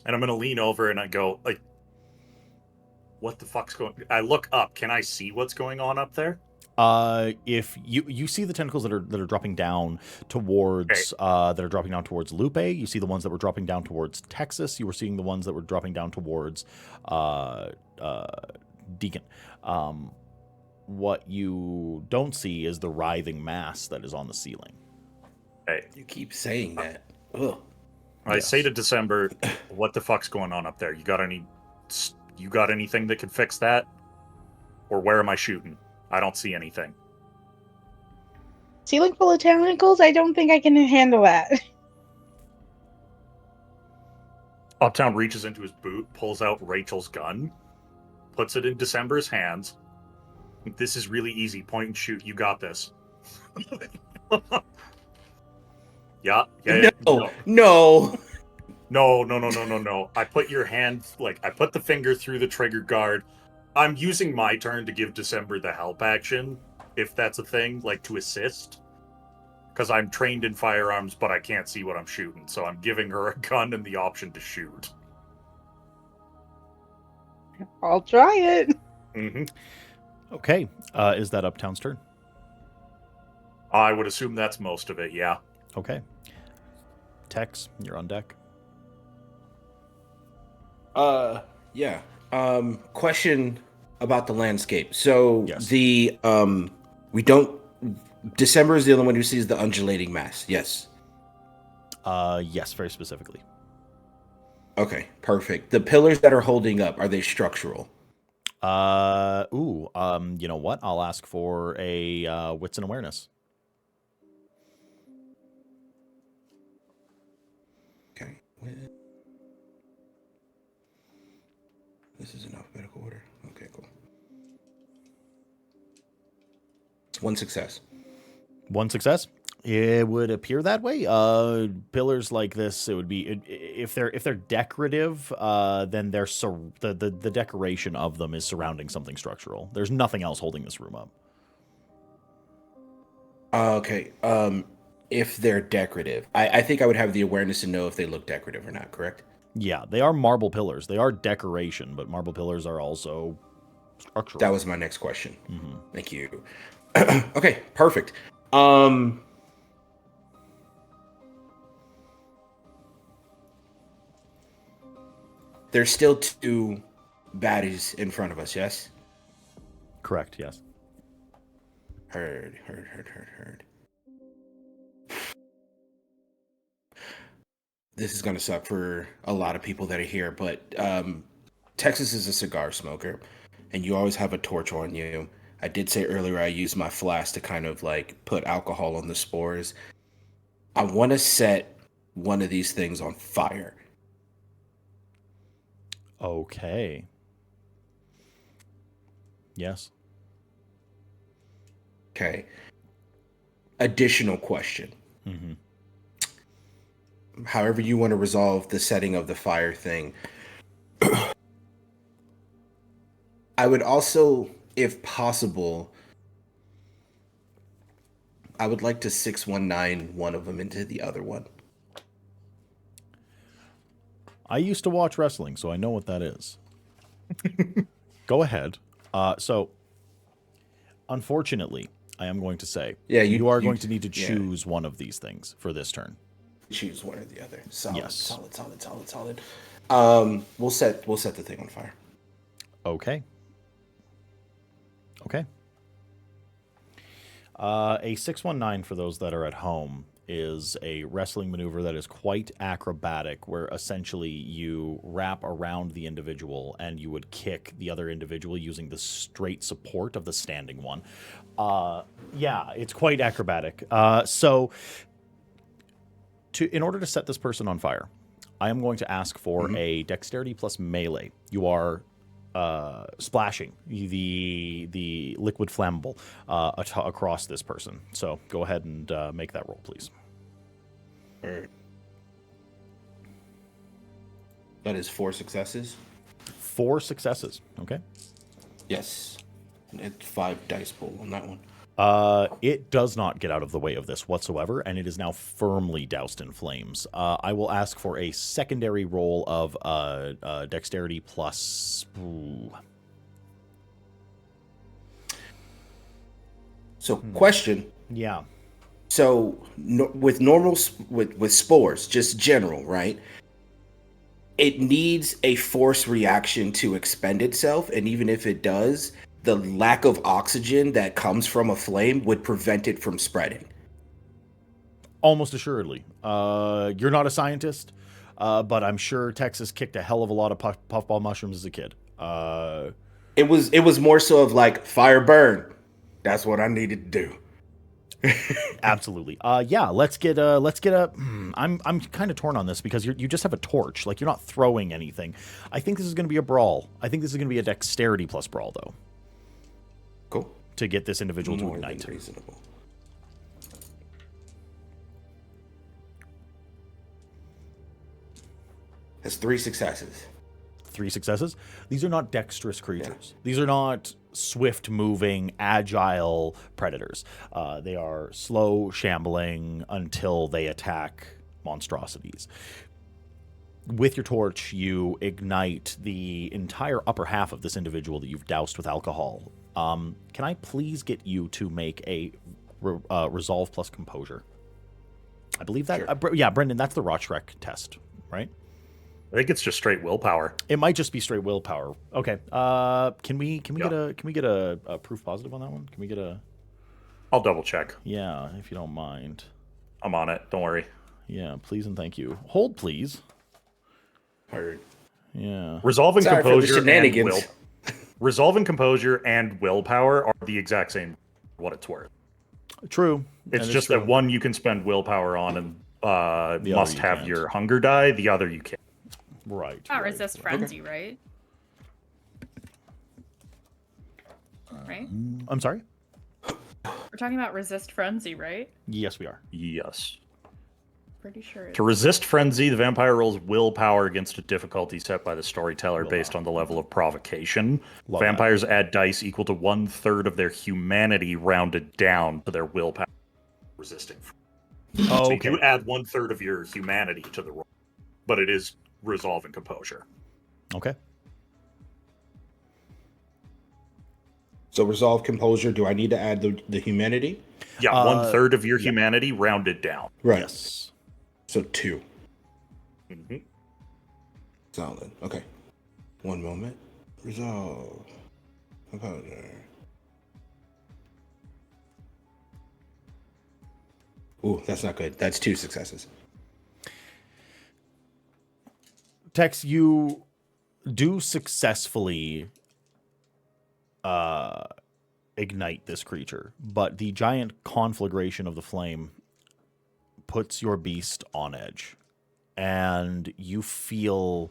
And I'm going to lean over and I go, like, what the fuck's going on? I look up. Can I see what's going on up there? If you see the tentacles that are dropping down towards Lupe, you see the ones that were dropping down towards Texas. You were seeing the ones that were dropping down towards Deacon. What you don't see is the writhing mass that is on the ceiling. Hey, you keep saying that. Ugh. I say to December, what the fuck's going on up there? You got anything that could fix that? Or where am I shooting? I don't see anything. Ceiling full of tentacles? I don't think I can handle that. Uptown reaches into his boot, pulls out Rachel's gun, puts it in December's hands. This is really easy. Point and shoot. You got this. Yeah. No. I put your hand, I put the finger through the trigger guard. I'm using my turn to give December the help action, if that's a thing, to assist. Because I'm trained in firearms, but I can't see what I'm shooting, so I'm giving her a gun and the option to shoot. I'll try it. Mm-hmm. Okay. Is that Uptown's turn? I would assume that's most of it, yeah. Okay. Tex, you're on deck. Yeah. Question about the landscape. So yes. December is the only one who sees the undulating mass. Yes. Yes, very specifically. Okay, perfect. The pillars that are holding up, are they structural? You know what? I'll ask for a wits and awareness. Okay. This is in alphabetical order. Okay, cool. One success. One success? It would appear that way. Pillars like this, it would be if they're decorative, then the decoration of them is surrounding something structural. There's nothing else holding this room up. Okay. If they're decorative, I think I would have the awareness to know if they look decorative or not. Correct? Yeah, they are marble pillars. They are decoration, but marble pillars are also structural. That was my next question. Mm-hmm. Thank you. Okay, perfect. There's still two baddies in front of us, yes? Correct, yes. Heard. This is going to suck for a lot of people that are here, but Texas is a cigar smoker, and you always have a torch on you. I did say earlier I use my flask to kind of put alcohol on the spores. I want to set one of these things on fire. Okay. Yes. Okay. Additional question. Mm-hmm. However you want to resolve the setting of the fire thing. I would also, if possible, I would like to 619 one of them into the other one. I used to watch wrestling, so I know what that is. Go ahead. So, unfortunately, I am going to say, you are going to need to choose one of these things for this turn. Choose one or the other. Solid, yes. Solid. We'll set the thing on fire. Okay. A 619 for those that are at home is a wrestling maneuver that is quite acrobatic, where essentially you wrap around the individual and you would kick the other individual using the straight support of the standing one. It's quite acrobatic. In order to set this person on fire, I am going to ask for a dexterity plus melee. You are splashing the liquid flammable across this person. So go ahead and make that roll, please. All right. That is 4 successes. 4 successes. Okay. Yes. It's 5 dice pool on that one. It does not get out of the way of this whatsoever, and it is now firmly doused in flames. I will ask for a secondary roll of dexterity plus... So, question. Yeah. So, with normal with spores, just general, right? It needs a force reaction to expend itself, and even if it does, the lack of oxygen that comes from a flame would prevent it from spreading. Almost assuredly. You're not a scientist, but I'm sure Texas kicked a hell of a lot of puffball mushrooms as a kid. It was more so of like fire burn. That's what I needed to do. Absolutely. Yeah, let's get a I'm kind of torn on this because you just have a torch. Like, you're not throwing anything. I think this is going to be a brawl. I think this is going to be a dexterity plus brawl, though. Cool. To get this individual More to ignite. than reasonable. Has 3 successes. 3 successes. These are not dexterous creatures. Yeah. These are not swift-moving, agile predators. They are slow, shambling until they attack monstrosities. With your torch, you ignite the entire upper half of this individual that you've doused with alcohol. Can I please get you to make a resolve plus composure? I believe that. Sure. Yeah, Brendan, that's the Rotschreck test, right? I think it's just straight willpower. It might just be straight willpower. Okay. Can we get a proof positive on that one? Can we get a? I'll double check. Yeah, if you don't mind. I'm on it. Don't worry. Yeah, please and thank you. Hold, please. Heard. Yeah. Resolving composure and will. Resolving composure and willpower are the exact same. What it's worth. True. It's just that one you can spend willpower on and must have your hunger die. The other you can't. Right. Resist frenzy, right? Right? I'm sorry? We're talking about resist frenzy, right? Yes, we are. Yes. Pretty sure. To resist frenzy, the vampire rolls willpower against a difficulty set by the storyteller based on the level of provocation. Vampires add dice equal to 1/3 of their humanity rounded down to their willpower resisting. Oh, so you do add 1/3 of your humanity to the roll, but it is resolve and composure. Okay. So resolve composure. Do I need to add the humanity? Yeah, 1/3 of your humanity rounded down. Right. Yes. So 2. Mm-hmm. Solid. Okay. One moment. Resolve composure. Ooh, that's not good. That's 2 successes. Tex, you do successfully ignite this creature, but the giant conflagration of the flame puts your beast on edge, and you feel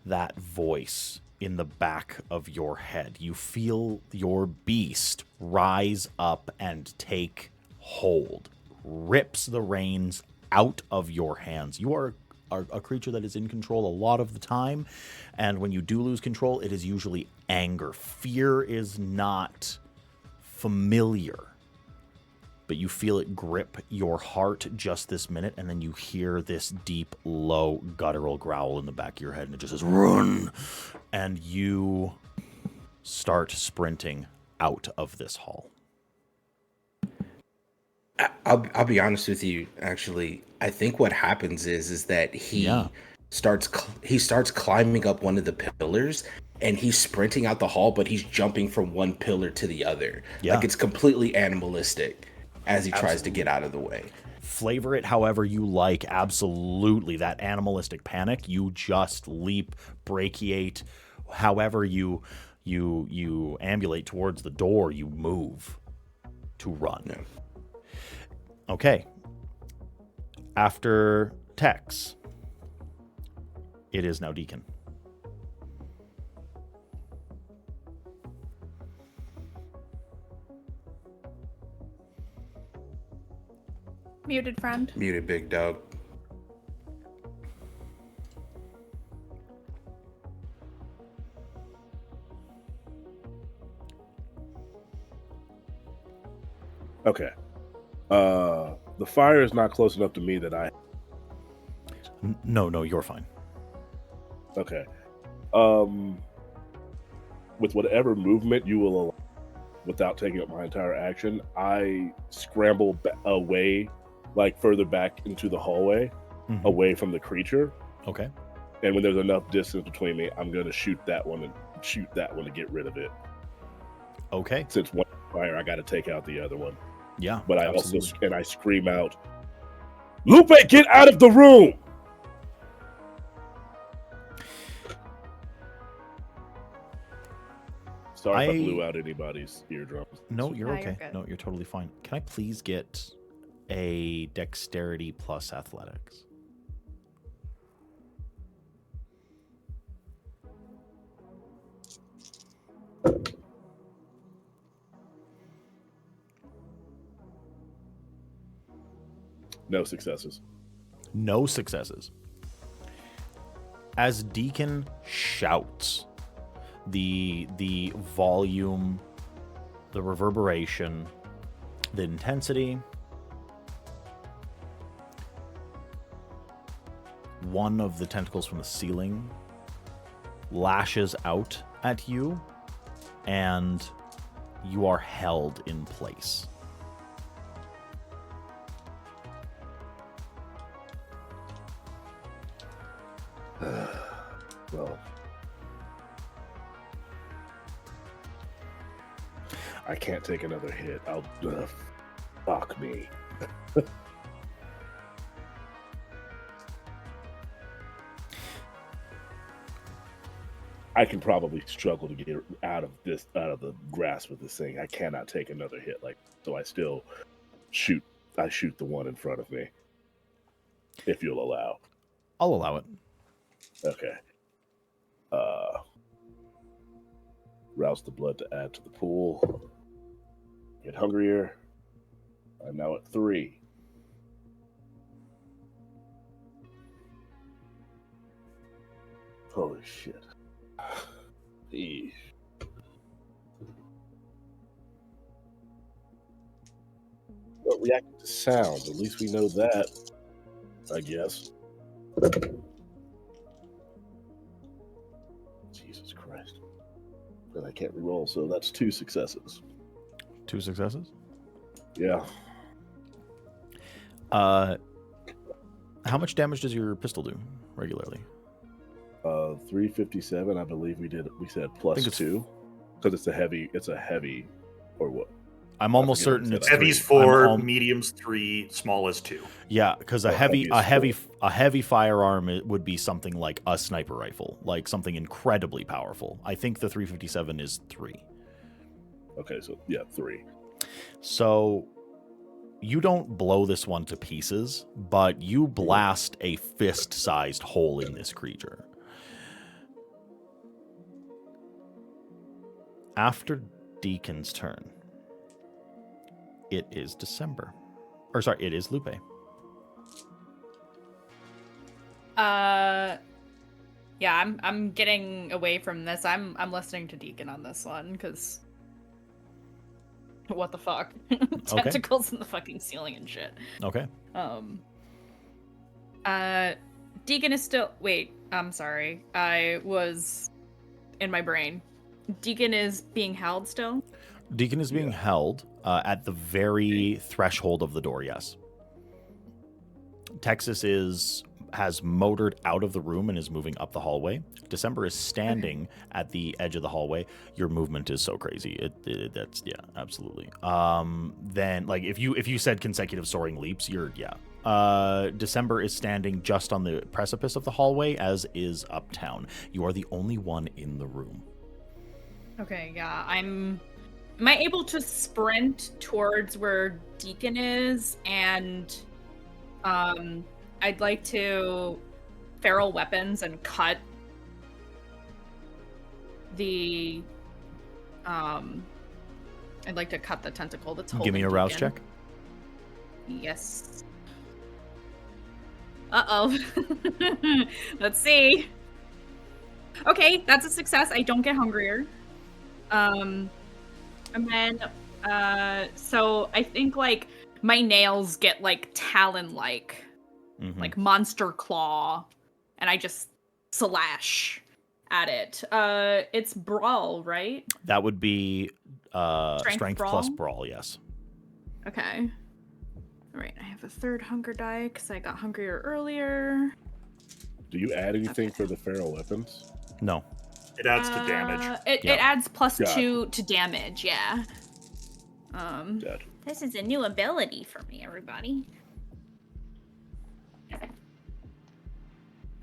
that voice in the back of your head. You feel your beast rise up and take hold, rips the reins out of your hands. You are a creature that is in control a lot of the time, and when you do lose control, it is usually anger. Fear is not familiar, but you feel it grip your heart just this minute, and then you hear this deep, low, guttural growl in the back of your head, and it just says, "Run!" And you start sprinting out of this hall. I'll be honest with you. Actually, I think what happens is that he starts climbing up one of the pillars, and he's sprinting out the hall, but he's jumping from one pillar to the other. Yeah. Like, it's completely animalistic as he tries to get out of the way. Flavor it however you like. Absolutely, that animalistic panic. You just leap, brachiate, however you ambulate towards the door. You move to run. Yeah. Okay. After Tex, it is now Deacon. Muted friend. Muted, big dog. Okay. The fire is not close enough to me that I. No, you're fine. Okay. With whatever movement you will allow, without taking up my entire action, I scramble away, like further back into the hallway, away from the creature. Okay. And when there's enough distance between me, I'm going to shoot that one to get rid of it. Okay. Since one fire, I got to take out the other one. Yeah. But I absolutely. also I scream out, "Lupe, get out of the room!" Sorry if I blew out anybody's eardrums. No, you're No, okay. you're good. No, you're totally fine. Can I please get a dexterity plus athletics? No successes. No successes. As Deacon shouts, the volume, the reverberation, the intensity, one of the tentacles from the ceiling lashes out at you, and you are held in place. Well, I can't take another hit. Fuck me. I can probably struggle to get out of the grasp of this thing. I cannot take another hit, so I still shoot. I shoot the one in front of me, if you'll allow. I'll allow it. Okay. Rouse the blood to add to the pool. Get hungrier. I'm now at 3. Holy shit. Eesh. Well, reacting to sound. At least we know that, I guess. Jesus Christ. But I can't reroll, so that's 2 successes. 2 successes? Yeah. How much damage does your pistol do regularly? 357, I believe we said plus 2. Because it's a heavy, or what? I'm almost certain it's heavy's 4, medium's 3, small is 2. Yeah, because a heavy firearm would be something like a sniper rifle, like something incredibly powerful. I think the 357 is 3. Okay, so yeah, 3. So you don't blow this one to pieces, but you blast a fist-sized hole in this creature. After Deacon's turn, it is December. It is Lupe. Yeah, I'm getting away from this. I'm listening to Deacon on this one, because what the fuck? Tentacles in the fucking ceiling and shit. Okay. Deacon is still... Wait, I'm sorry. I was in my brain. Deacon is being held still? Deacon is being held at the very threshold of the door, yes. Texas has motored out of the room and is moving up the hallway. December is standing at the edge of the hallway. Your movement is so crazy. That's absolutely. Then if you said consecutive soaring leaps, December is standing just on the precipice of the hallway, as is Uptown. You are the only one in the room. Okay, yeah. Am I able to sprint towards where Deacon is? And I'd like to feral weapons and cut the I'd like to cut the tentacle that's holding Give me a rouse check. Yes. Uh-oh. Let's see. Okay, that's a success. I don't get hungrier. And then, so I think, my nails get, talon-like, like monster claw, and I just slash at it. It's brawl, right? That would be strength brawl? plus brawl, yes. Okay. All right, I have a third hunger die because I got hungrier earlier. Do you add anything for the feral weapons? No. It adds to damage. It adds +2 to damage, yeah. Dead. This is a new ability for me, everybody.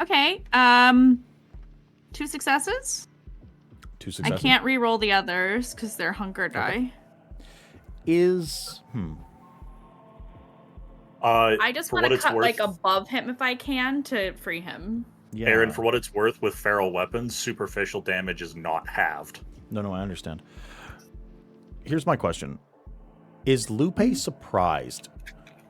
Okay, 2 successes. 2 successes. I can't re-roll the others because they're hunger die. I just want to cut like above him if I can to free him. Yeah. Aaron, for what it's worth, with feral weapons, superficial damage is not halved. No, I understand. Here's my question. Is Lupe surprised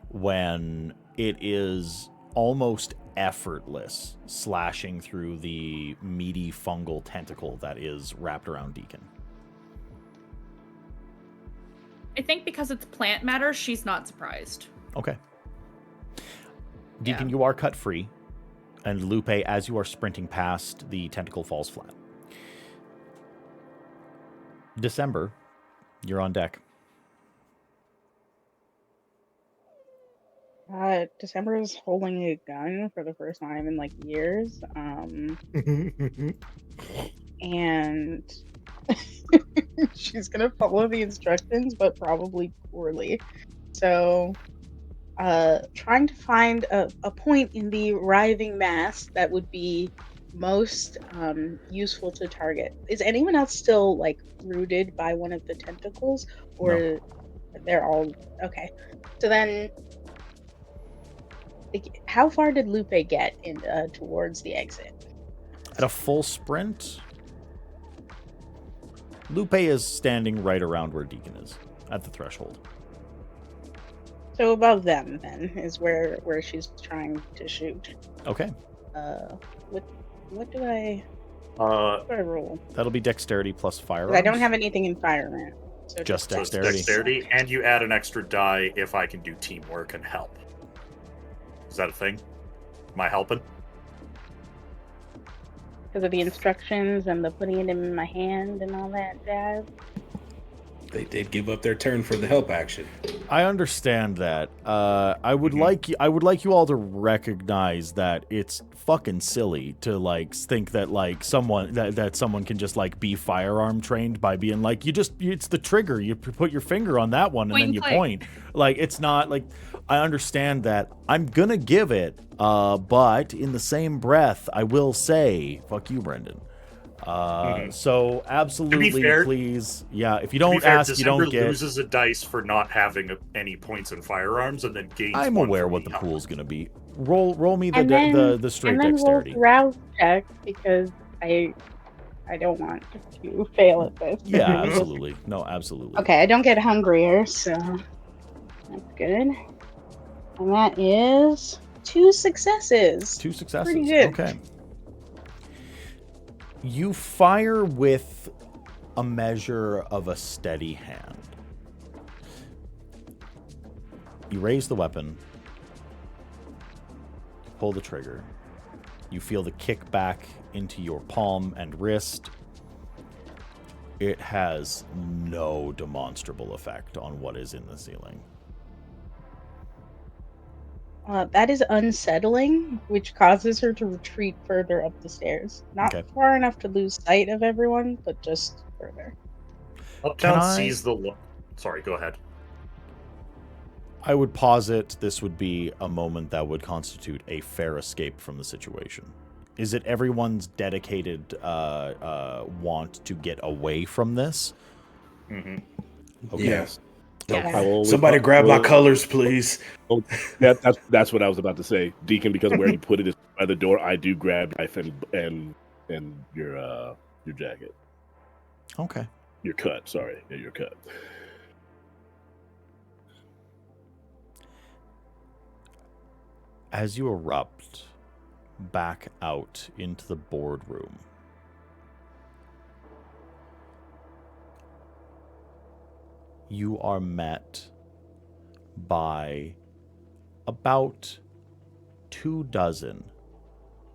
when it is almost effortless slashing through the meaty fungal tentacle that is wrapped around Deacon? I think because it's plant matter, she's not surprised. Okay. Deacon, you are cut free, and Lupe, as you are sprinting past, the tentacle falls flat. December, you're on deck. December is holding a gun for the first time in like years. And she's gonna follow the instructions, but probably poorly. So, trying to find a point in the writhing mass that would be most useful to target. Is anyone else still like rooted by one of the tentacles, or No. They're all okay? So then, like, how far did Lupe get in towards the exit? At a full sprint, Lupe is standing right around where Deacon is, at the threshold. So above them, then, is where she's trying to shoot. Okay. What do I roll? That'll be dexterity plus firearms. I don't have anything in firearm. So Just So it's dexterity. dexterity, and you add an extra die if I can do teamwork and help. Is that a thing? Am I helping? Because of the instructions and the putting it in my hand and all that jazz. They did give up their turn for the help action. I understand that. I would like you all to recognize that it's fucking silly to like think that like someone can just like be firearm trained by being like it's the trigger, you put your finger on that one and then you point. Like it's not like, I understand that. I'm gonna give it, but in the same breath, I will say, fuck you, Brendan. So absolutely, fair, please, yeah. If you don't ask, December you don't get. Loses a dice for not having any points in firearms, and then gains. I'm one aware for what me the helping. pool's gonna be. Roll me the straight and then dexterity. roll rouse check because I don't want to fail at this. Yeah, absolutely. No, absolutely. Okay, I don't get hungrier, so that's good. And that is 2 successes. 2 successes. Pretty good. Okay. You fire with a measure of a steady hand. You raise the weapon. You pull the trigger. You feel the kick back into your palm and wrist. It has no demonstrable effect on what is in the ceiling. That is unsettling, which causes her to retreat further up the stairs. Not far enough to lose sight of everyone, but just further. Uptown sees the look. Sorry, go ahead. I would posit this would be a moment that would constitute a fair escape from the situation. Is it everyone's dedicated want to get away from this? Mm-hmm. Okay. Yes. Yeah. Somebody grab my colors, please. Oh, that's what I was about to say, Deacon. Because where you put it is by the door. I do grab knife and your jacket. Okay. Your cut. Sorry, yeah, your cut. As you erupt back out into the boardroom, you are met by about 24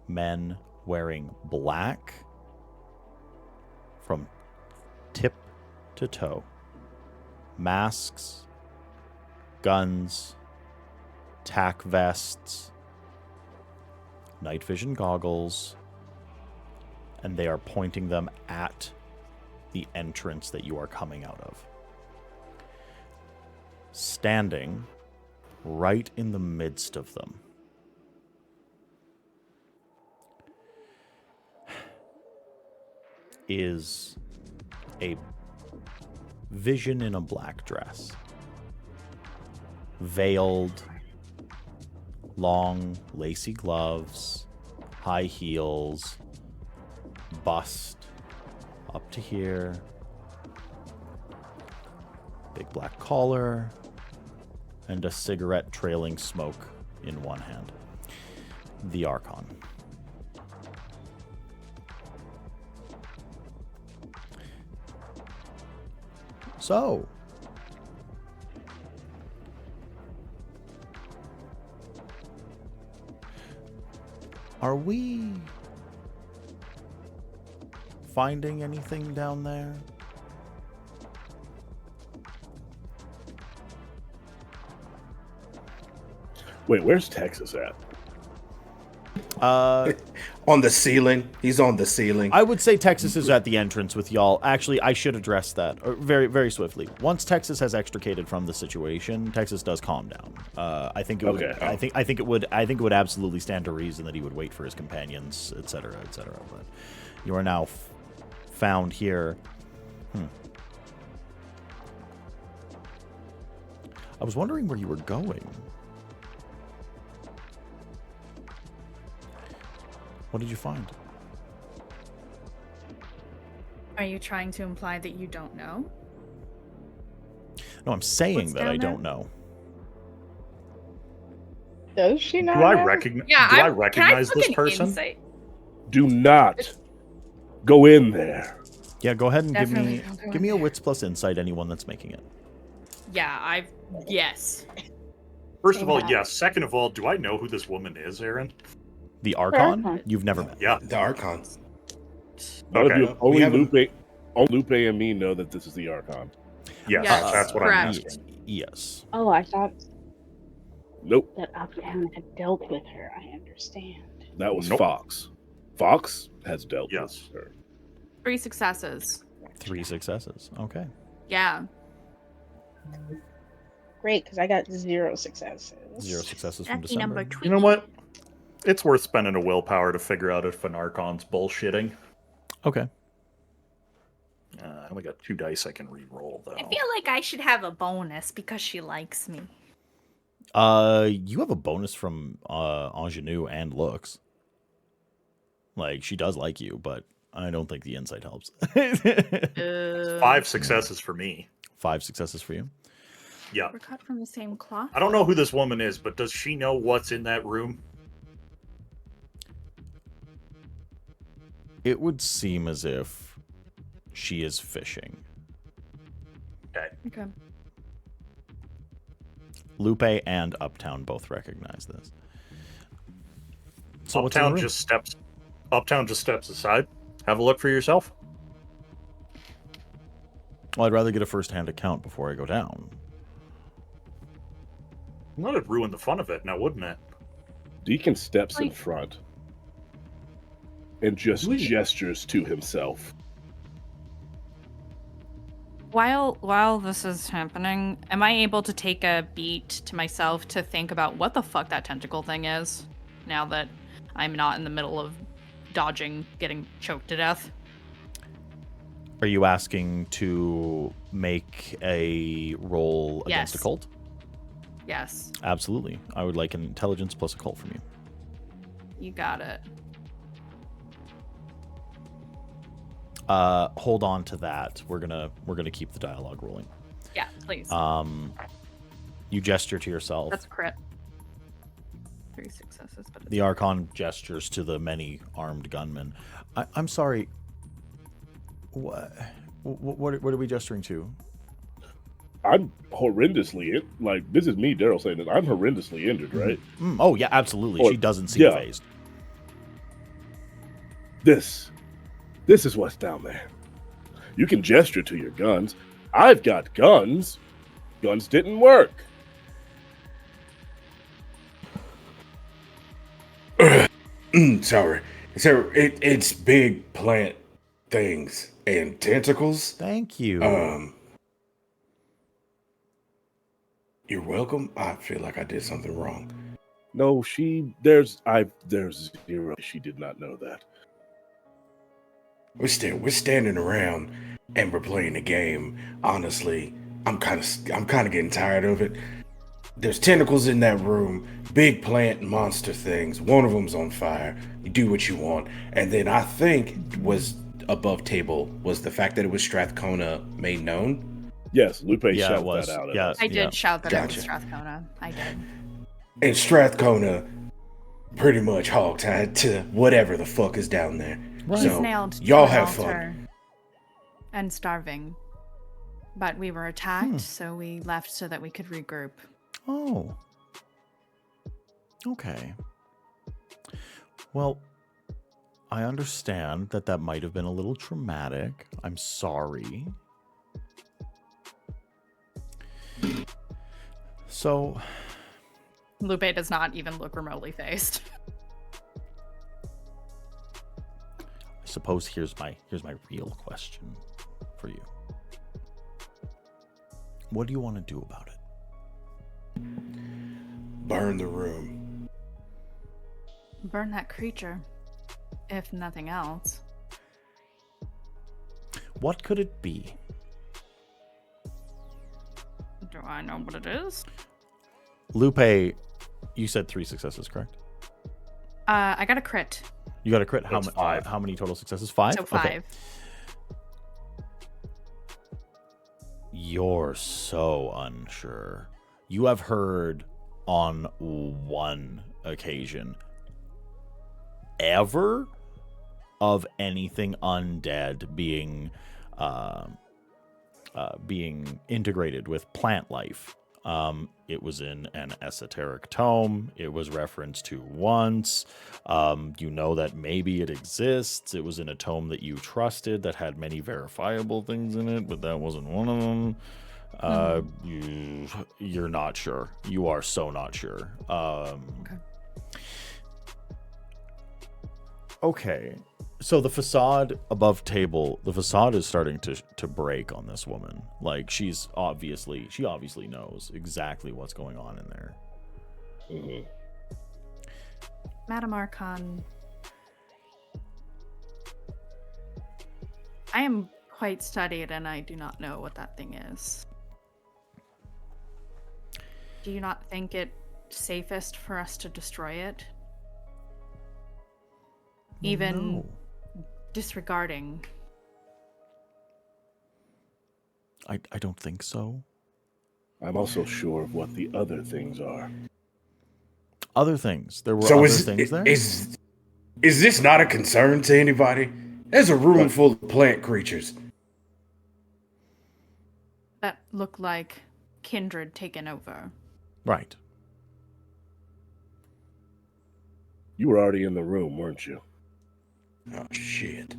men wearing black from tip to toe. Masks, guns, tack vests, night vision goggles, and they are pointing them at the entrance that you are coming out of. Standing right in the midst of them is a vision in a black dress. Veiled, long, lacy gloves, high heels, bust up to here, big black collar, and a cigarette trailing smoke in one hand. The Archon. So, are we finding anything down there? Wait, where's Texas at? On the ceiling. He's on the ceiling. I would say Texas is at the entrance with y'all. Actually, I should address that very, very swiftly. Once Texas has extricated from the situation, Texas does calm down. I think it would. Okay. I think it would absolutely stand to reason that he would wait for his companions, etc., etc. But you are now found here. I was wondering where you were going. What did you find? Are you trying to imply that you don't know? No, I'm saying What's that I down don't know. Does she not? Do I recognize this person? Insight? Do not go in there. Yeah, go ahead and Definitely give me a wits plus insight. Anyone that's making it. Yeah, yes. First of all, yes. Second of all, do I know who this woman is, Aaron? The Archon? You've never met. Yeah, the Archon. Okay. Only Lupe and me know that this is the Archon. Yes, that's what I'm asking. Yes. Oh, I thought Nope. that Uptown had dealt with her. I understand. That was Fox. Fox has dealt Yes. with her. 3 successes. 3 successes. Okay. Yeah. Great, because I got 0 successes. 0 successes from Lucky December. number 20. You know what? It's worth spending a willpower to figure out if an Archon's bullshitting. Okay. I only got 2 dice I can re-roll, though. I feel like I should have a bonus because she likes me. You have a bonus from Ingenue and looks. Like, she does like you, but I don't think the insight helps. 5 successes for me. 5 successes for you? Yeah. We're cut from the same cloth. I don't know who this woman is, but does she know what's in that room? It would seem as if she is fishing. Okay. Lupe and Uptown both recognize this. So Uptown just steps aside. Have a look for yourself. Well, I'd rather get a first-hand account before I go down. Well, that'd ruin the fun of it now, wouldn't it? Deacon steps in front and just gestures to himself. While this is happening, am I able to take a beat to myself to think about what the fuck that tentacle thing is? Now that I'm not in the middle of dodging, getting choked to death. Are you asking to make a roll against Yes. occult? Yes, Absolutely. I would like an intelligence plus occult from you. you got it. Hold on to that. We're gonna keep the dialogue rolling. Yeah, please. You gesture to yourself. That's a crit. 3 successes, but it's The Archon gestures to the many armed gunmen. I'm sorry. What are we gesturing to? I'm horrendously this is me, Daryl, saying that I'm horrendously injured, right? Oh yeah, absolutely. Or- she doesn't seem yeah. phased. This is what's down there. You can gesture to your guns. I've got guns. Guns didn't work. Sorry. So it's big plant things and tentacles. Thank you. You're welcome. I feel like I did something wrong. No, there's zero. She did not know that. We're standing around and we're playing a game. Honestly, I'm kind of getting tired of it. There's tentacles in that room, big plant monster things. One of them's on fire. You do what you want. And then I think was above table was the fact that it was Strathcona made known. Yes, Lupe shouted that out. Yeah, I did shout that Gotcha. it was Strathcona. I did. And Strathcona pretty much hogtied to whatever the fuck is down there. Right. He's So, nailed to y'all an have altar fun. and starving. But we were attacked, so we left so that we could regroup. Oh. Okay. Well, I understand that might have been a little traumatic. I'm sorry. So, Lupe does not even look remotely phased. I suppose here's my real question for you. What do you want to do about it? Burn the room. Burn that creature, if nothing else. What could it be? Do I know what it is? Lupe, you said 3 successes, correct? I got a crit. You got a crit. That's 5. How many total successes? 5? So 5. Okay. You're so unsure. You have heard on one occasion ever of anything undead being integrated with plant life. It was in an esoteric tome. It was referenced to once. You know that maybe it exists. It was in a tome that you trusted that had many verifiable things in it, but that wasn't one of them. You're not sure. You are so not sure. Okay. So the facade above table, the facade is starting to break on this woman. Like she obviously knows exactly what's going on in there. Mm-hmm. Madam Archon, I am quite studied and I do not know what that thing is. Do you not think it safest for us to destroy it? Even No. disregarding. I don't think so. I'm also sure of what the other things are. Other things. There were So other is things there. is this not a concern to anybody? There's a room full of plant creatures. That look like Kindred taken over. Right. You were already in the room, weren't you? Oh shit.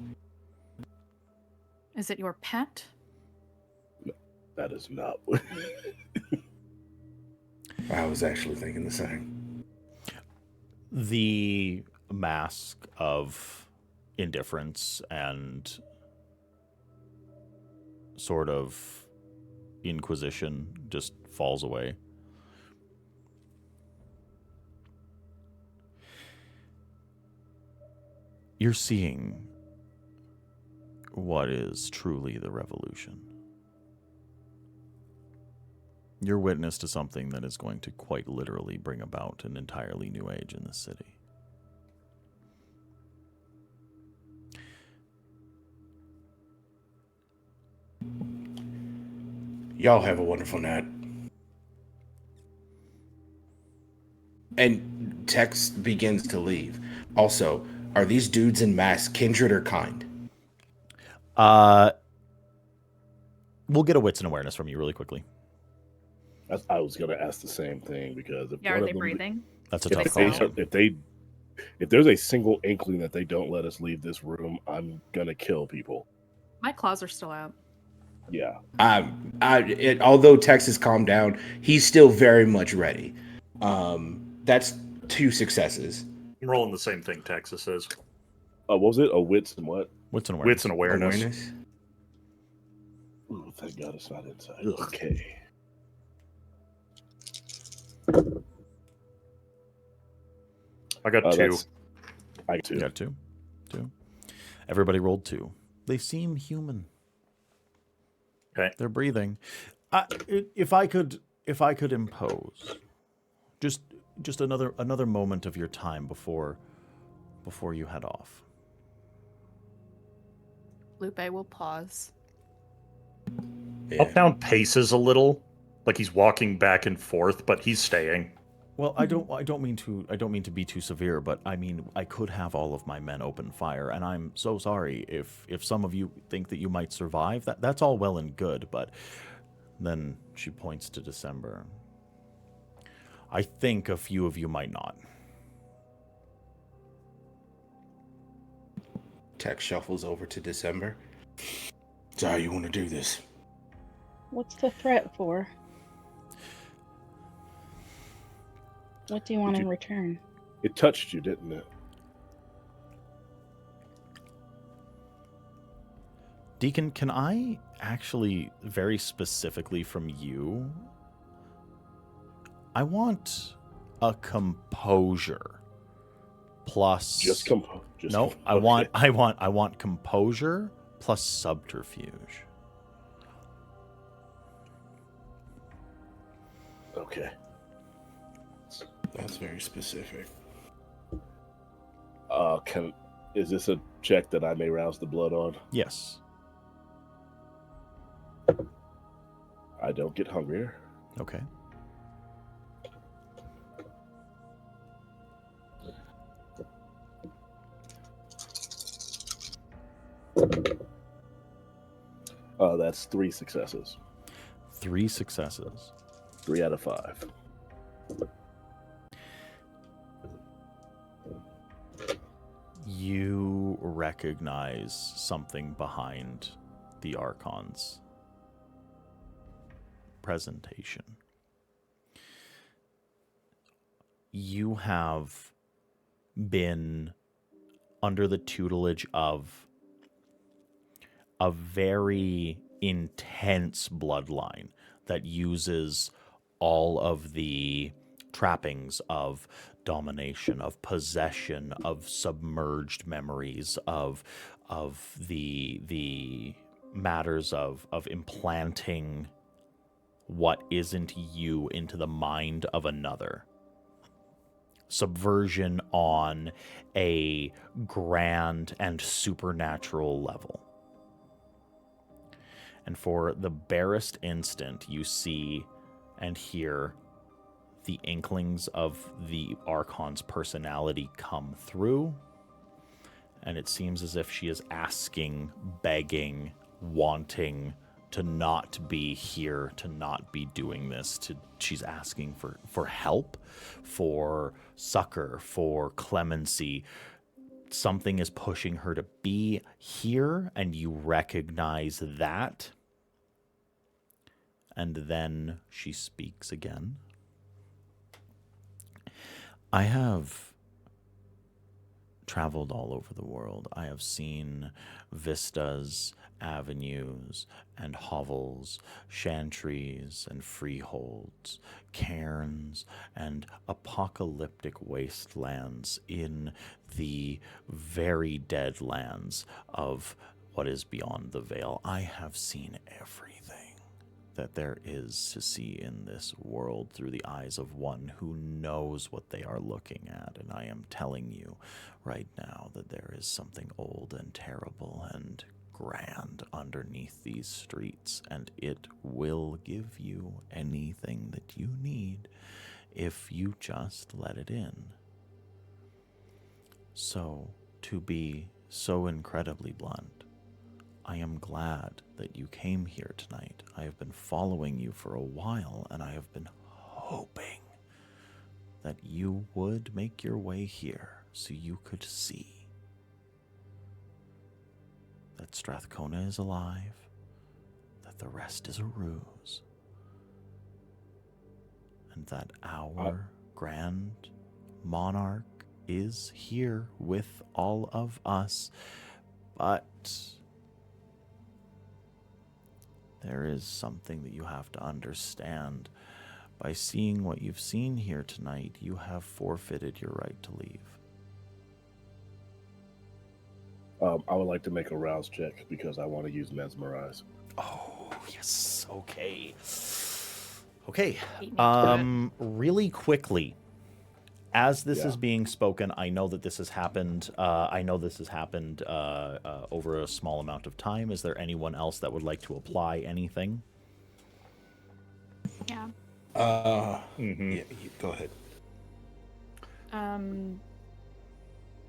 Is it your pet? That is not. I was actually thinking the same. The mask of indifference and sort of inquisition just falls away. You're seeing what is truly the revolution. You're witness to something that is going to quite literally bring about an entirely new age in this city. Y'all have a wonderful night. And Tex begins to leave. Also, are these dudes in masks kindred or kind? We'll get a wits and awareness from you really quickly. I was going to ask the same thing because if Yeah, one are of they them, breathing? That's a if tough they, call. if there's a single inkling that they don't let us leave this room, I'm gonna kill people. My claws are still out. Yeah. Although Tex has calmed down, he's still very much ready. That's 2 successes. I'm rolling the same thing Texas says. What was it? Wits and what? Wits and awareness. Wits and awareness. Ooh, thank God it's not inside. Okay. I got 2. I got 2. You got 2. 2. Everybody rolled 2. They seem human. Okay. They're breathing. If I could impose just another moment of your time before you head off. Lupe will pause. Yeah. Uptown paces a little, like he's walking back and forth, but he's staying. Well, I don't mean to be too severe, but I mean I could have all of my men open fire, and I'm so sorry if some of you think that you might survive. That's all well and good, but then she points to December. I think a few of you might not. Tex shuffles over to December. So how you want to do this? What's the threat for? What do you want in return? It touched you, didn't it? Deacon, can I actually very specifically from you? I want a composure plus. Just composure. No, okay. I want composure plus subterfuge. Okay. That's very specific. Is this a check that I may rouse the blood on? Yes. I don't get hungrier. Okay. That's 3 successes. 3 successes. 3 out of 5. You recognize something behind the Archon's presentation. You have been under the tutelage of a very intense bloodline that uses all of the trappings of domination, of possession, of submerged memories, of the matters of implanting what isn't you into the mind of another. Subversion on a grand and supernatural level. And for the barest instant, you see and hear the inklings of the Archon's personality come through. And it seems as if she is asking, begging, wanting to not be here, to not be doing this. She's asking for help, for succor, for clemency. Something is pushing her to be here, and you recognize that. And then she speaks again. I have traveled all over the world. I have seen vistas, avenues, and hovels, chantries and freeholds, cairns and apocalyptic wastelands in the very dead lands of what is beyond the veil. I have seen everything that there is to see in this world through the eyes of one who knows what they are looking at. And I am telling you right now that there is something old and terrible and grand underneath these streets, and it will give you anything that you need if you just let it in. So, to be so incredibly blunt, I am glad that you came here tonight. I have been following you for a while, and I have been hoping that you would make your way here so you could see. that Strathcona is alive, that the rest is a ruse, and that our grand monarch is here with all of us. But there is something that you have to understand. By seeing what you've seen here tonight, you have forfeited your right to leave. I would like to make a rouse check because I want to use mesmerize. Oh, yes. Okay. Okay. Beat me to it. Really quickly, as this is being spoken, I know that this has happened. Over a small amount of time. Is there anyone else that would like to apply anything? Yeah. Yeah, go ahead.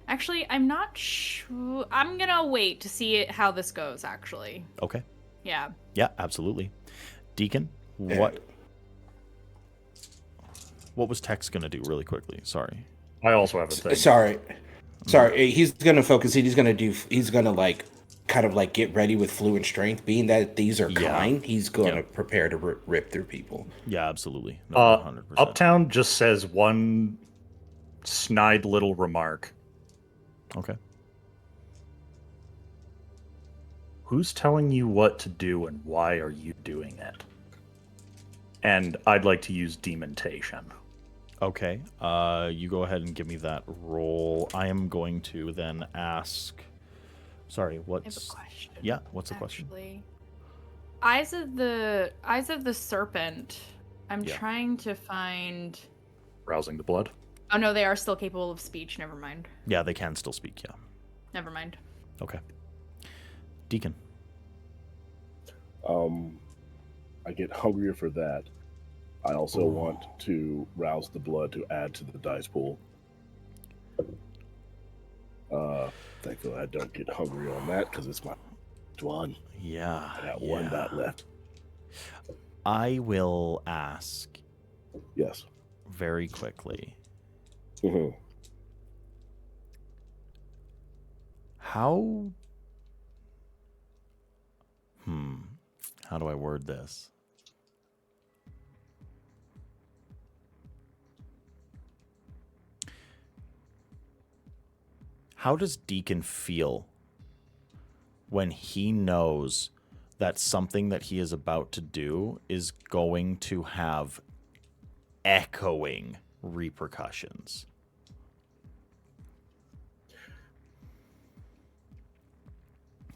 Actually, I'm not sure. I'm gonna wait to see how this goes, actually. Okay. Yeah. Yeah, absolutely. Deacon, what was Tex going to do really quickly? Sorry. I also have a thing. Sorry. He's gonna focus. He's gonna like kind of like get ready with fluent strength. Being that these are kind, he's gonna prepare to rip through people. Yeah, absolutely. No, 100%. Uptown just says one snide little remark. Okay. Who's telling you what to do and why are you doing it? And I'd like to use demontation. Okay. You go ahead and give me that roll. I am going to then ask. Sorry, what's? I have a question. Yeah, what's the question? Eyes of the serpent. I'm trying to find. Rousing the blood. Oh no, they are still capable of speech. Never mind. Yeah, they can still speak. Yeah. Never mind. Okay. Deacon. I get hungrier for that. I also want to rouse the blood to add to the dice pool. Thankfully, I don't get hungry on that because it's my one. Yeah. I got one dot left. I will ask. Yes. Very quickly. Mm-hmm. How do I word this? How does Deacon feel when he knows that something that he is about to do is going to have echoing repercussions?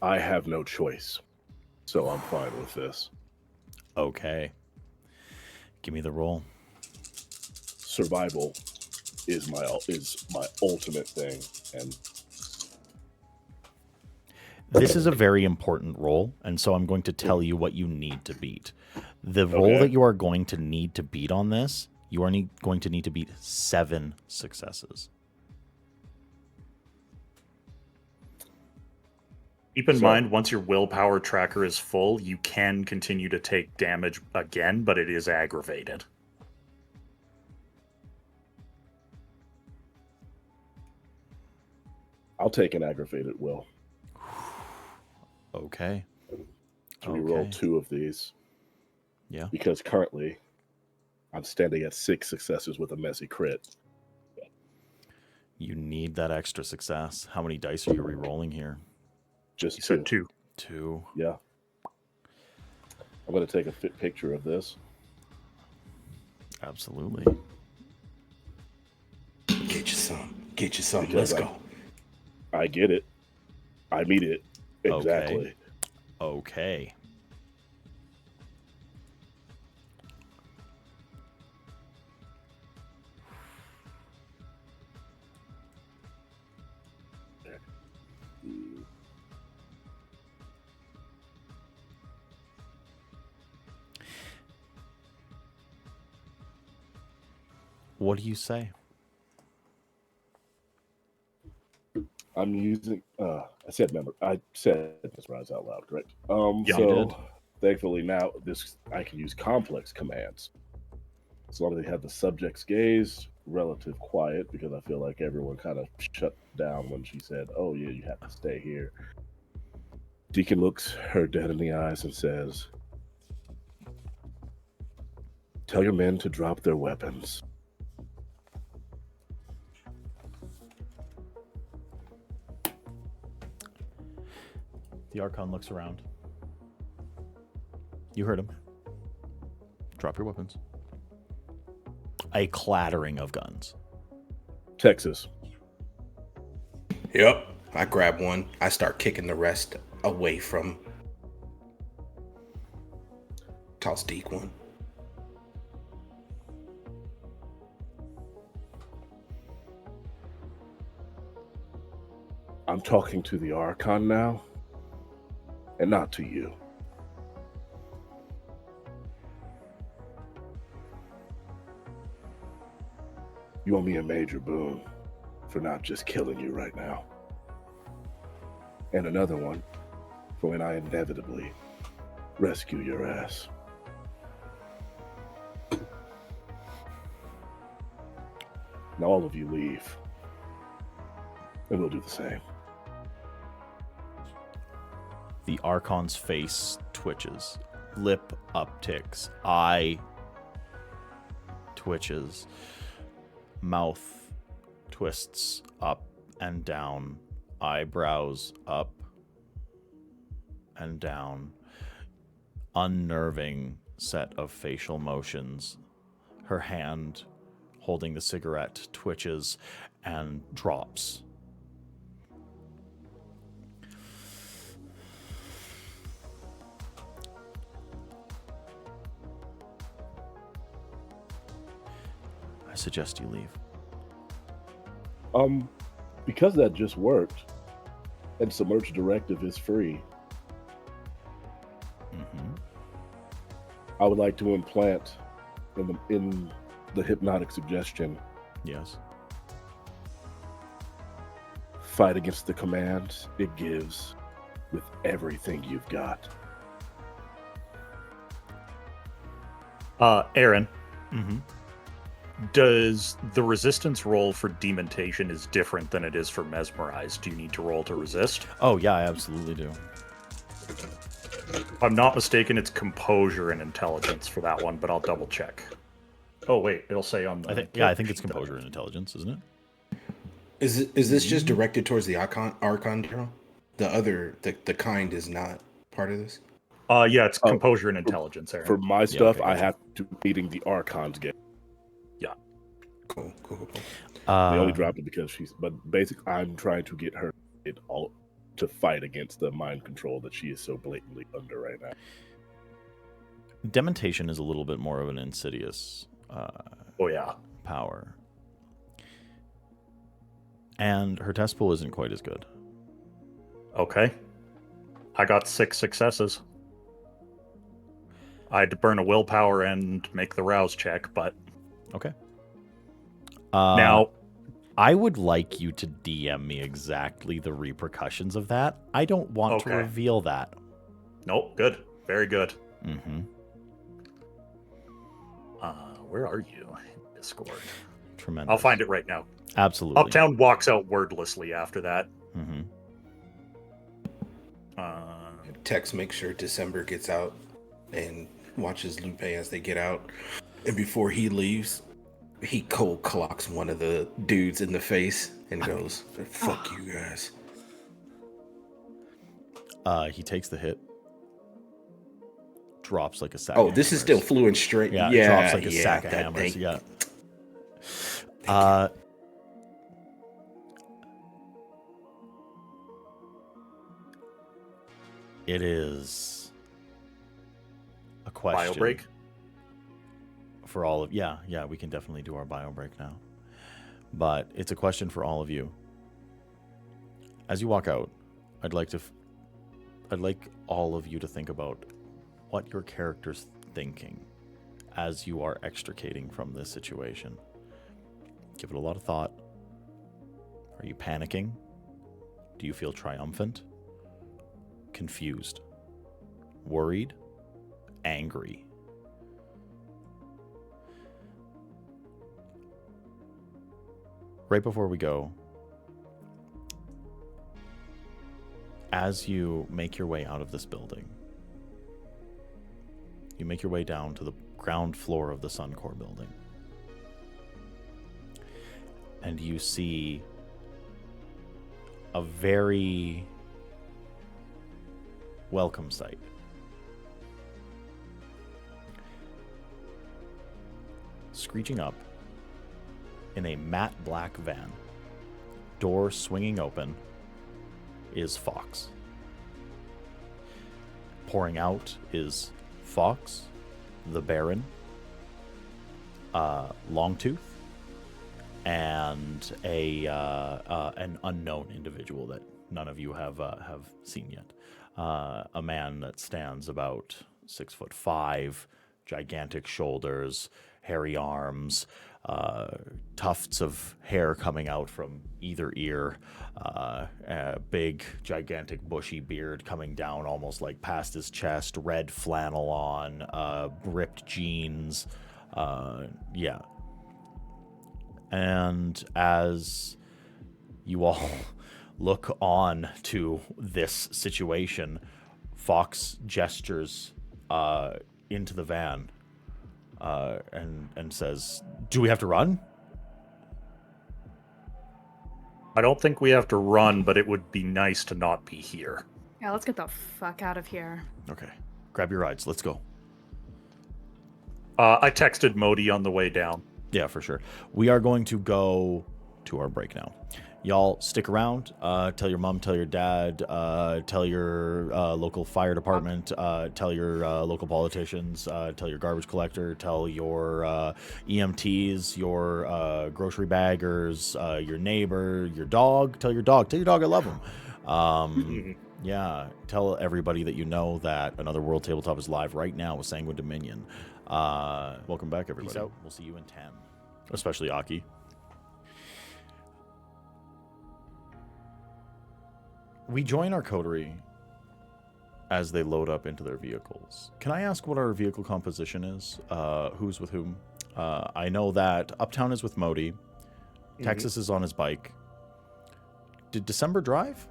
I have no choice, so I'm fine with this. Okay. Give me the roll. Survival is my ultimate thing, and this is a very important roll, and so I'm going to tell you what you need to beat. The roll that you are going to need to beat on this, you are going to need to beat 7 successes. Keep in mind, once your willpower tracker is full, you can continue to take damage again, but it is aggravated. I'll take an aggravated will. Okay. So we roll 2 of these. Yeah. Because currently, I'm standing at 6 successes with a messy crit. You need that extra success. How many dice are you re-rolling here? Just you said 2. 2. Yeah. I'm going to take a picture of this. Absolutely. Get you some. Get you some. Let's go. I get it. I meet it. Exactly. Okay. What do you say? I'm using. I said mesmerize out loud, correct? Yeah, so you did. Thankfully now I can use complex commands. As long as they have the subject's gaze, relative quiet, because I feel like everyone kind of shut down when she said, "Oh yeah, you have to stay here." Deacon looks her dead in the eyes and says, "Tell your men to drop their weapons." The Archon looks around. You heard him. Drop your weapons. A clattering of guns. Texas. Yep. I grab one. I start kicking the rest away from. Toss Deke one. I'm talking to the Archon now, and not to you. You owe me a major boon for not just killing you right now. And another one for when I inevitably rescue your ass. Now all of you leave, and we'll do the same. The Archon's face twitches. Lip upticks. Eye twitches. Mouth twists up and down. Eyebrows up and down. Unnerving set of facial motions. Her hand holding the cigarette twitches and drops. I suggest you leave. Because that just worked, and Submerge Directive is free, I would like to implant in the hypnotic suggestion. Yes. Fight against the command it gives with everything you've got. Aaron. Does the resistance roll for dementation is different than it is for mesmerize? Do you need to roll to resist? Oh, yeah, I absolutely do. If I'm not mistaken, it's composure and intelligence for that one, but I'll double check. Oh, wait, it'll say on the... I think it's composure and intelligence, isn't it? Is this just directed towards the Archon, Daryl? The kind is not part of this? Yeah, it's composure and intelligence, Aaron. For my stuff, okay, I have to be beating the Archon's game. Yeah. Cool. They only dropped it because but basically I'm trying to get her to fight against the mind control that she is so blatantly under right now. Dementation is a little bit more of an insidious power. And her test pool isn't quite as good. Okay. I got 6 successes. I had to burn a willpower and make the rouse check, but... Okay. Now... I would like you to DM me exactly the repercussions of that. I don't want to reveal that. Nope, good. Very good. Where are you? Discord. Tremendous. I'll find it right now. Absolutely. Uptown walks out wordlessly after that. Tex makes sure December gets out and watches Lupe as they get out. And before he leaves, he cold clocks one of the dudes in the face and goes, "Fuck you guys." He takes the hit. Drops like a sack. Oh, of this hammers. is still fluent straight. Yeah, yeah, drops like a sack of hammers. Yeah. It is a question. Bio break? For all of we can definitely do our bio break now. But it's a question for all of you. As you walk out, I'd like all of you to think about what your character's thinking as you are extricating from this situation. Give it a lot of thought. Are you panicking? Do you feel triumphant? Confused? Worried? Angry? Right before we go, As you make your way out of this building, you make your way down to the ground floor of the Suncore building. And you see a very welcome sight. Screeching up in a matte black van, door swinging open, is Fox. Pouring out is Fox, the Baron, Longtooth, and an unknown individual that none of you have seen yet. A man that stands about 6'5", gigantic shoulders, hairy arms, tufts of hair coming out from either ear, a big, gigantic, bushy beard coming down almost like past his chest, red flannel on, ripped jeans. Yeah. And as you all look on to this situation, Fox gestures into the van and says, "Do we have to run?" I don't think we have to run, but it would be nice to not be here. Yeah, let's get the fuck out of here. Okay. Grab your rides. Let's go. I texted Modi on the way down. Yeah, for sure. We are going to go to our break now. Y'all stick around. Tell your mom, tell your dad, tell your local fire department, tell your local politicians, tell your garbage collector, tell your EMTs, your grocery baggers, your neighbor, your dog. Tell your dog I love him. Yeah, tell everybody that you know that Another World Tabletop is live right now with Sanguine Dominion. Welcome back, everybody. Peace out. We'll see you in 10. Especially Aki. We join our coterie as they load up into their vehicles. Can I ask what our vehicle composition is? Who's with whom? I know that Uptown is with Modi. Texas is on his bike. Did December drive?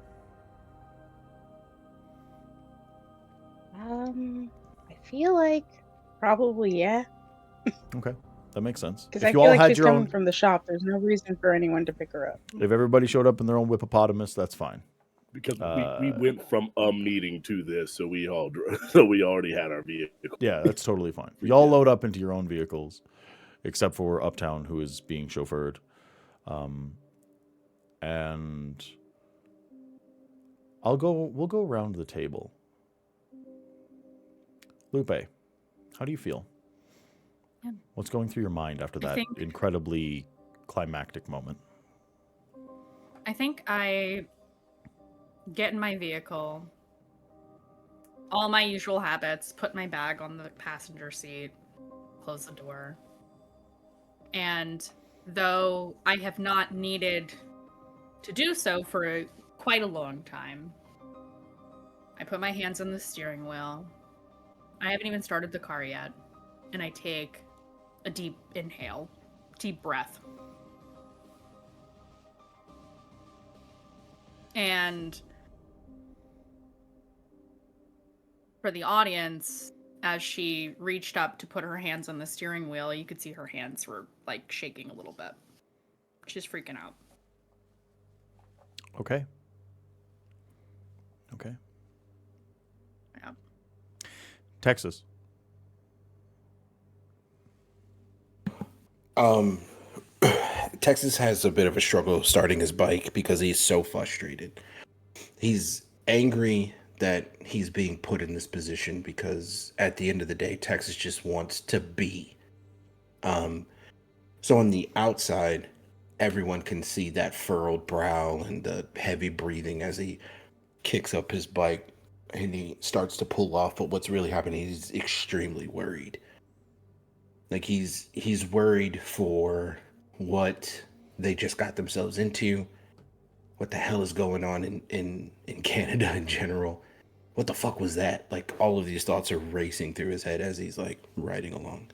I feel like probably, yeah. Okay, that makes sense. Because I feel like she's coming from the shop. There's no reason for anyone to pick her up. If everybody showed up in their own whippopotamus, that's fine. Because we went from meeting to this, so we already had our vehicle. Yeah, that's totally fine. Y'all load up into your own vehicles, except for Uptown, who is being chauffeured. And we'll go around the table. Lupe, how do you feel? Yeah. What's going through your mind after that incredibly climactic moment? I think I get in my vehicle, all my usual habits, put my bag on the passenger seat, close the door. And though I have not needed to do so for quite a long time, I put my hands on the steering wheel. I haven't even started the car yet. And I take a deep inhale, deep breath. And for the audience, as she reached up to put her hands on the steering wheel, you could see her hands were like shaking a little bit. She's freaking out. Okay. Yeah. Texas. Texas has a bit of a struggle starting his bike because he's so frustrated. He's angry that he's being put in this position because at the end of the day, Texas just wants to be. So on the outside, everyone can see that furrowed brow and the heavy breathing as he kicks up his bike and he starts to pull off. But what's really happening, he's extremely worried. Like he's worried for what they just got themselves into, what the hell is going on in Canada in general. What the fuck was that? Like all of these thoughts are racing through his head as he's like riding along.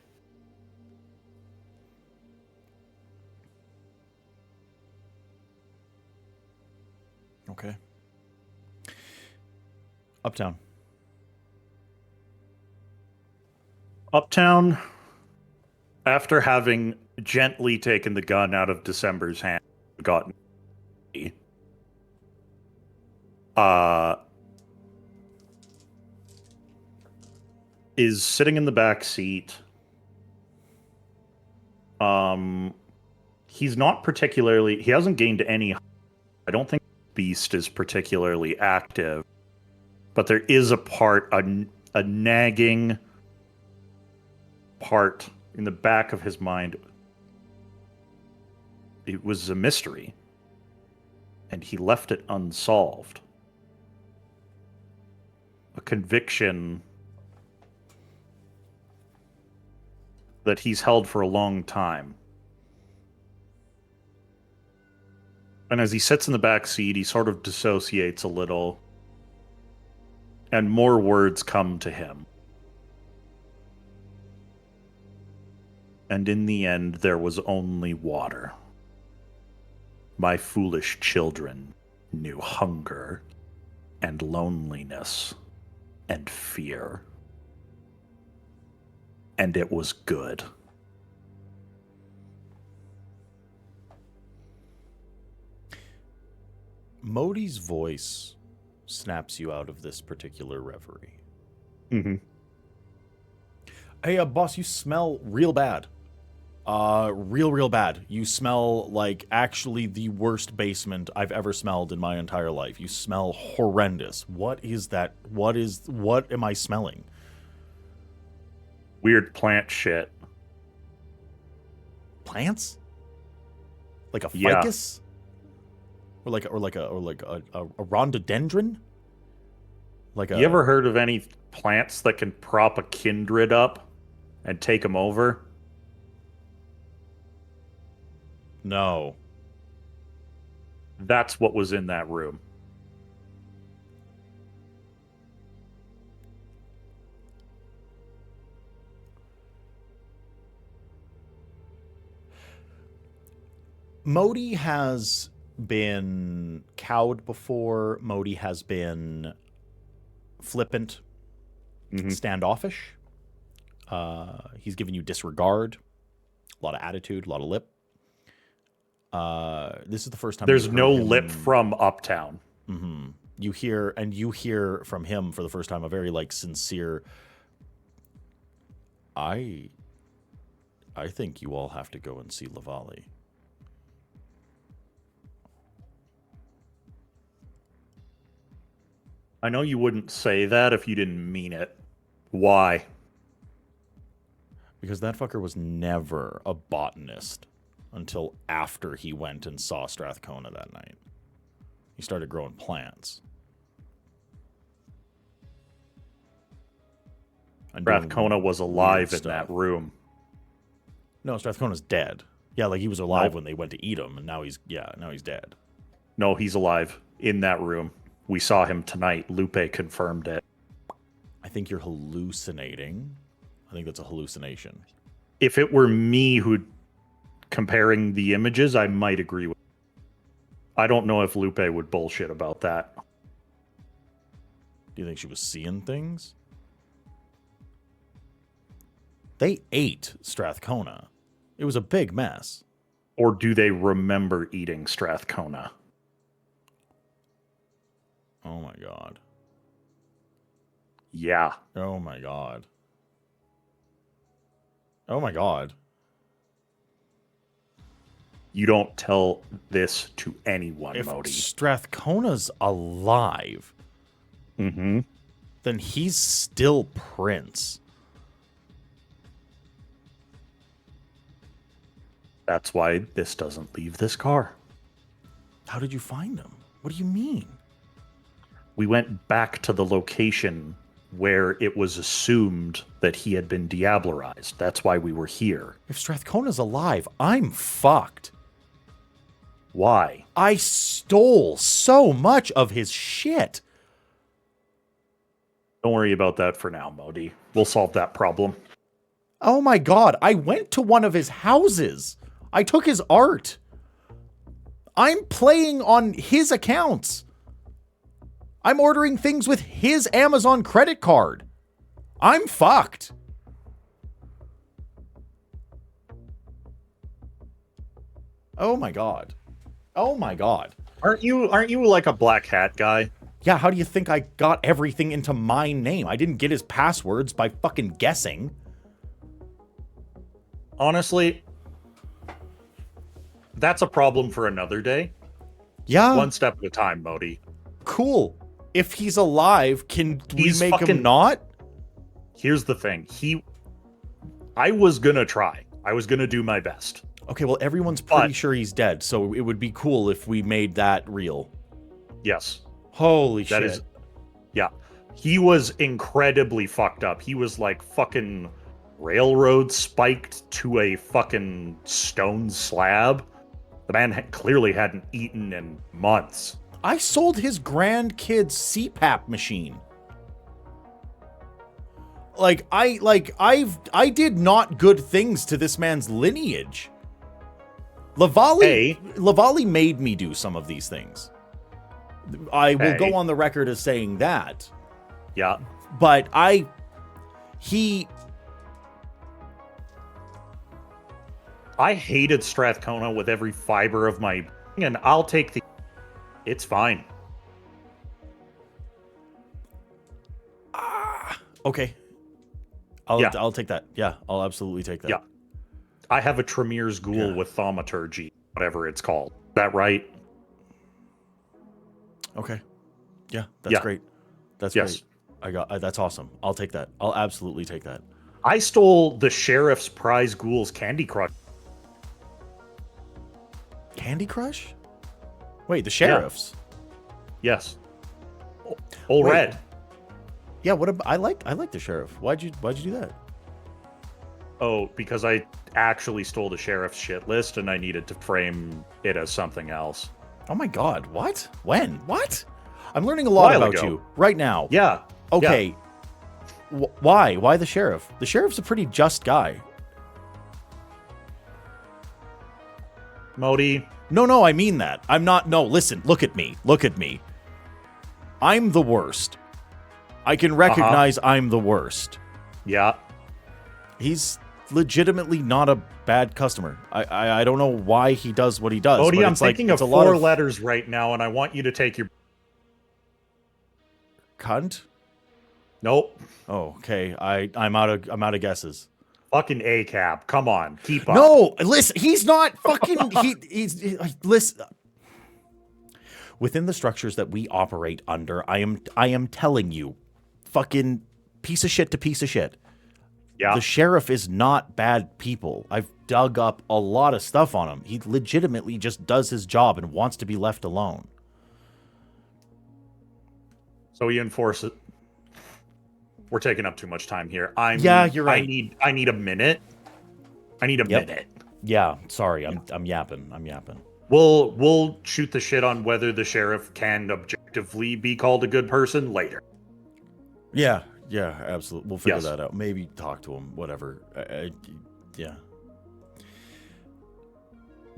Okay. Uptown. Uptown, after having gently taken the gun out of December's hand, gotten is sitting in the back seat. He's not particularly, he hasn't gained any. I don't think Beast is particularly active, but there is a nagging part in the back of his mind. It was a mystery, and he left it unsolved. A conviction that he's held for a long time. And as he sits in the back seat, he sort of dissociates a little, and more words come to him. And in the end, there was only water. My foolish children knew hunger and loneliness and fear. And it was good. Modi's voice snaps you out of this particular reverie. Mm-hmm. Hey, boss, you smell real bad. Real bad. You smell like actually the worst basement I've ever smelled in my entire life. You smell horrendous. What is that? What am I smelling? Weird plant shit. Plants? Like a ficus? Or like a rhododendron? You ever heard of any plants that can prop a kindred up and take them over? No. That's what was in that room. Modi has been cowed before. Modi has been flippant, standoffish. He's given you disregard, a lot of attitude, a lot of lip. This is the first time there's no lip from Uptown. Mm-hmm. You hear from him for the first time a very sincere. I think you all have to go and see Lavali. I know you wouldn't say that if you didn't mean it. Why? Because that fucker was never a botanist until after he went and saw Strathcona that night. He started growing plants. Strathcona was alive in that room. No, Strathcona's dead. Yeah, he was alive when they went to eat him, and now he's dead. No, he's alive in that room. We saw him tonight. Lupe confirmed it. I think you're hallucinating. I think that's a hallucination. If it were me who comparing the images, I might agree with. I don't know if Lupe would bullshit about that. Do you think she was seeing things? They ate Strathcona. It was a big mess. Or do they remember eating Strathcona? Oh my god. Yeah. Oh my god. Oh my god. You don't tell this to anyone, Modi. If Strathcona's alive, then he's still Prince. That's why this doesn't leave this car. How did you find him? What do you mean? We went back to the location where it was assumed that he had been diablerized. That's why we were here. If Strathcona's alive, I'm fucked. Why? I stole so much of his shit. Don't worry about that for now, Modi. We'll solve that problem. Oh my god, I went to one of his houses. I took his art. I'm playing on his accounts. I'm ordering things with his Amazon credit card. I'm fucked. Oh my god. Oh my god. Aren't you like a black hat guy? Yeah, how do you think I got everything into my name? I didn't get his passwords by fucking guessing. Honestly, that's a problem for another day. Yeah. One step at a time, Modi. Cool. If he's alive, can we make him not? Here's the thing. I was gonna try. I was gonna do my best. Okay, well, everyone's pretty sure he's dead, so it would be cool if we made that real. Yes. Holy shit. Yeah. He was incredibly fucked up. He was like fucking railroad spiked to a fucking stone slab. The man clearly hadn't eaten in months. I sold his grandkid's CPAP machine. I did not good things to this man's lineage. Lavali made me do some of these things. I will go on the record as saying that. Yeah. But I hated Strathcona with every fiber of my being, and I'll take the... It's fine. Okay. I'll take that. Yeah, I'll absolutely take that. Yeah. I have a Tremere's Ghoul with thaumaturgy, whatever it's called. Is that right? Okay. Yeah, that's great. That's great. That's awesome. I'll take that. I'll absolutely take that. I stole the Sheriff's Prize Ghoul's Candy Crush. Candy Crush? Wait, the Sheriff's? Yeah. Yes. Old Red. Yeah, what about, I like the Sheriff. Why'd you do that? Oh, because I actually stole the Sheriff's shit list and I needed to frame it as something else. Oh my god, what? When? What? I'm learning a lot about you right now. Yeah. Okay. Yeah. Why? Why the Sheriff? The Sheriff's a pretty just guy. Modi. No, I mean that. I'm not. No, listen, look at me. Look at me. I'm the worst. I can recognize I'm the worst. Yeah. He's legitimately not a bad customer. I don't know why he does what he does. Modi, I'm thinking of 4 letters right now, and I want you to take your... Cunt? Nope. Oh, okay. I'm out of guesses. Fucking ACAB. Come on, keep up. No, listen. He's not fucking. He's listen. Within the structures that we operate under, I am telling you, fucking piece of shit to piece of shit. Yeah. The Sheriff is not bad people. I've dug up a lot of stuff on him. He legitimately just does his job and wants to be left alone. So he enforces. We're taking up too much time here. You're right. I need a minute. I need a minute. Yeah, sorry. I'm yapping. We'll shoot the shit on whether the Sheriff can objectively be called a good person later. Yeah, absolutely. We'll figure that out. Maybe talk to him, whatever. Yeah.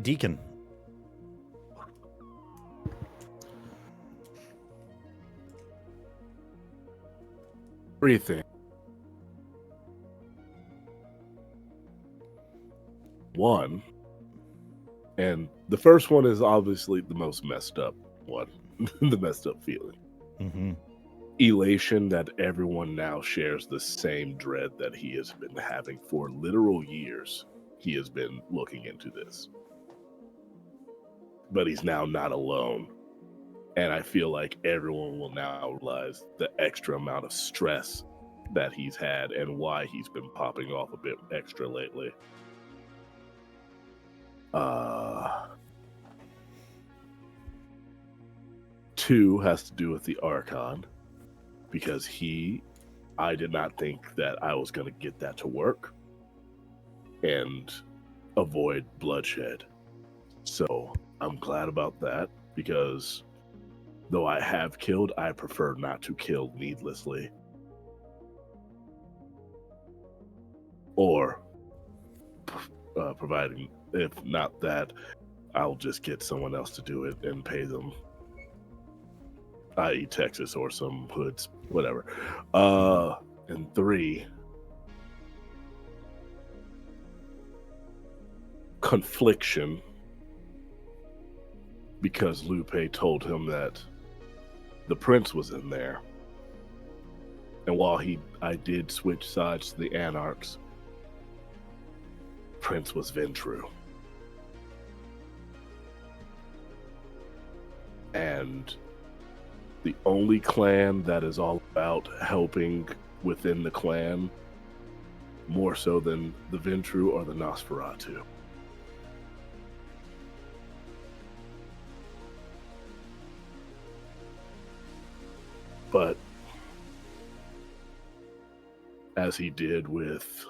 Deacon. What do you think? One, and the first one is obviously the most messed up one, the messed up feeling. Mm-hmm. Elation that everyone now shares the same dread that he has been having for literal years. He has been looking into this. But he's now not alone. And I feel like everyone will now realize the extra amount of stress that he's had and why he's been popping off a bit extra lately. Two has to do with the Archon, because I did not think that I was going to get that to work and avoid bloodshed. So I'm glad about that, because though I have killed, I prefer not to kill needlessly. Or providing, if not that, I'll just get someone else to do it and pay them i.e. Texas or some hoods, whatever. And 3, confliction, because Lupe told him that the prince was in there. And while I did switch sides to the Anarchs, Prince was Ventru. And the only clan that is all about helping within the clan, more so than the Ventru or the Nosferatu. But as he did with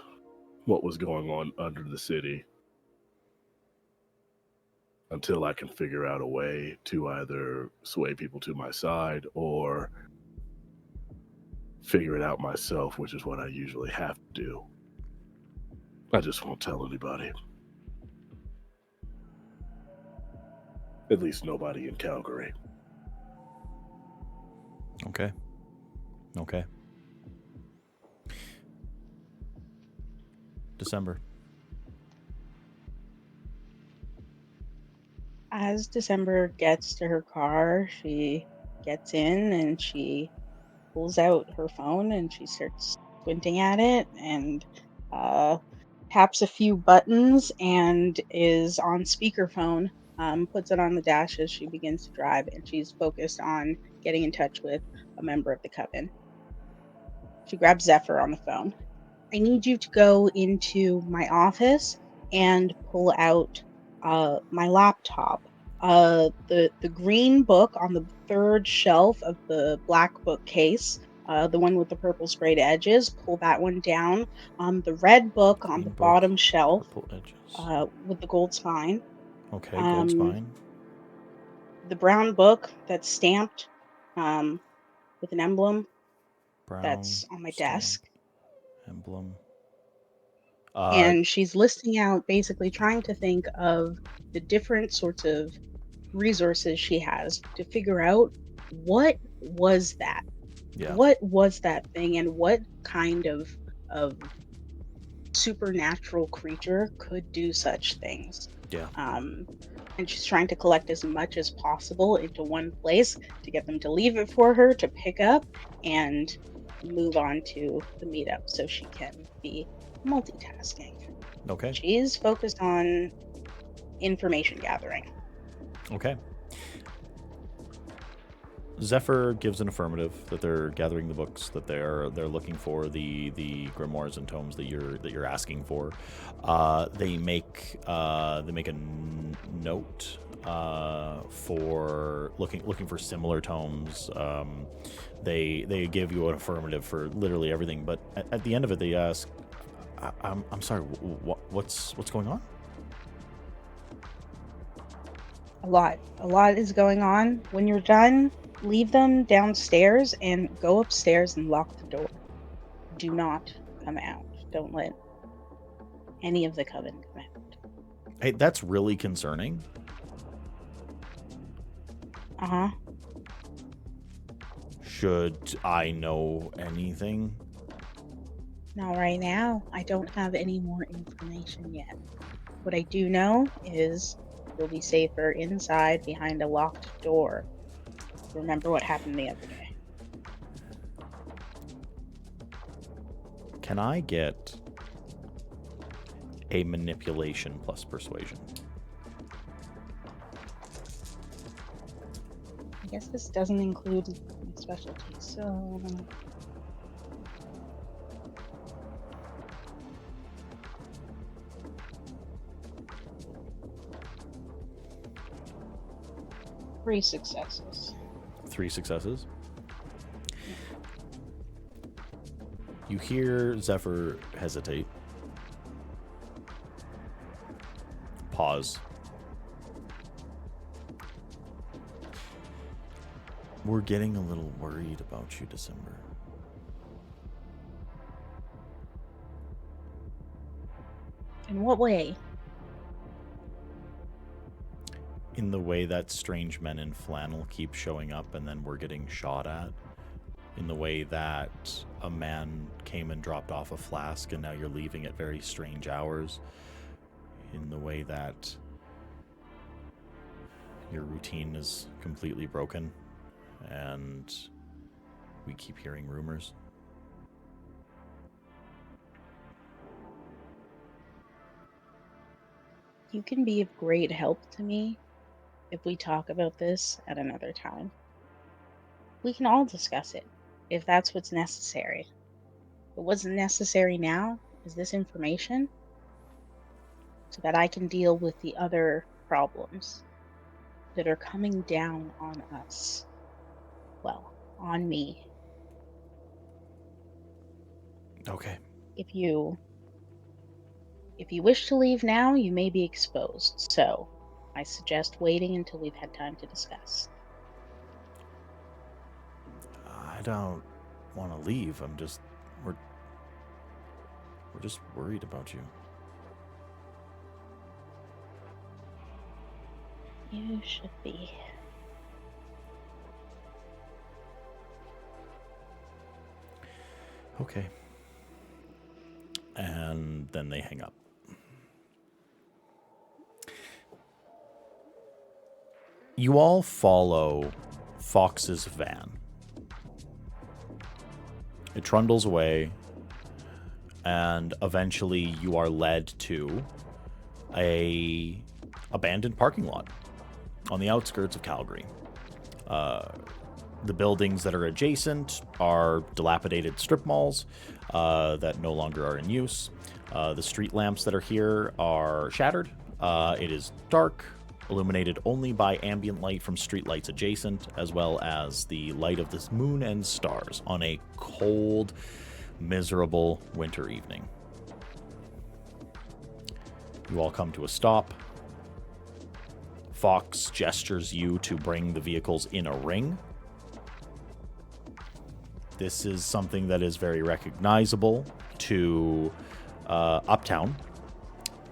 what was going on under the city, until I can figure out a way to either sway people to my side or figure it out myself, which is what I usually have to do. I just won't tell anybody. At least nobody in Calgary. Okay. December. As December gets to her car, she gets in and she pulls out her phone and she starts squinting at it and taps a few buttons and is on speakerphone. Puts it on the dash as she begins to drive, and she's focused on getting in touch with a member of the coven. She grabs Zephyr on the phone. I need you to go into my office and pull out my laptop. The green book on the third shelf of the black bookcase, the one with the purple sprayed edges, pull that one down. The red book on the Green book, bottom shelf purple edges. with the gold spine. Okay, gold spine. The brown book that's stamped with an emblem Brown. that's on my stamp, desk. Emblem. And she's listing out, basically trying to think of the different sorts of resources she has to figure out what was that? Yeah. What was that thing, and what kind of supernatural creature could do such things? Yeah. And she's trying to collect as much as possible into one place to get them to leave it for her to pick up and move on to the meetup so she can be multitasking. Okay. She's focused on information gathering. Okay. Zephyr gives an affirmative that they're gathering the books, that they're looking for the grimoires and tomes that you're asking for. They make a note for looking for similar tomes. They give you an affirmative for literally everything, but at the end of it, they ask, "I'm sorry, what's going on?" A lot is going on. When you're done, leave them downstairs and go upstairs and lock the door. Do not come out. Don't let any of the coven come out. Hey, that's really concerning. Uh-huh. Should I know anything? Not right now. I don't have any more information yet. What I do know is you'll be safer inside behind a locked door. Remember what happened the other day. Can I get a manipulation plus persuasion? I guess this doesn't include specialties, so... 3 successes. 3 successes. You hear Zephyr hesitate. Pause. We're getting a little worried about you, December. In what way? In the way that strange men in flannel keep showing up and then we're getting shot at. In the way that a man came and dropped off a flask and now you're leaving at very strange hours. In the way that your routine is completely broken and we keep hearing rumors. You can be of great help to me if we talk about this at another time. We can all discuss it, if that's what's necessary. But what's necessary now is this information so that I can deal with the other problems that are coming down on us. Well, on me. Okay. If you wish to leave now, you may be exposed, so I suggest waiting until we've had time to discuss. I don't want to leave. We're just worried about you. You should be. Okay. And then they hang up. You all follow Fox's van. It trundles away, and eventually you are led to a abandoned parking lot on the outskirts of Calgary. The buildings that are adjacent are dilapidated strip malls that no longer are in use. The street lamps that are here are shattered. It is dark, illuminated only by ambient light from streetlights adjacent, as well as the light of the moon and stars on a cold, miserable winter evening. You all come to a stop. Fox gestures you to bring the vehicles in a ring. This is something that is very recognizable to Uptown,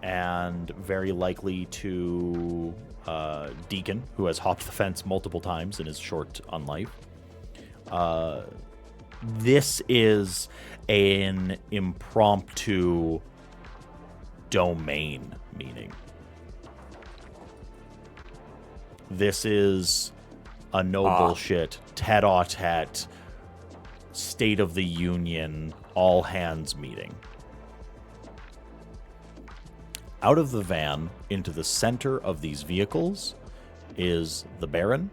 and very likely to Deacon, who has hopped the fence multiple times in his short on life. This is an impromptu domain meeting. This is a no bullshit, tete-a-tete, State of the Union, all hands meeting. Out of the van, into the center of these vehicles, is the Baron.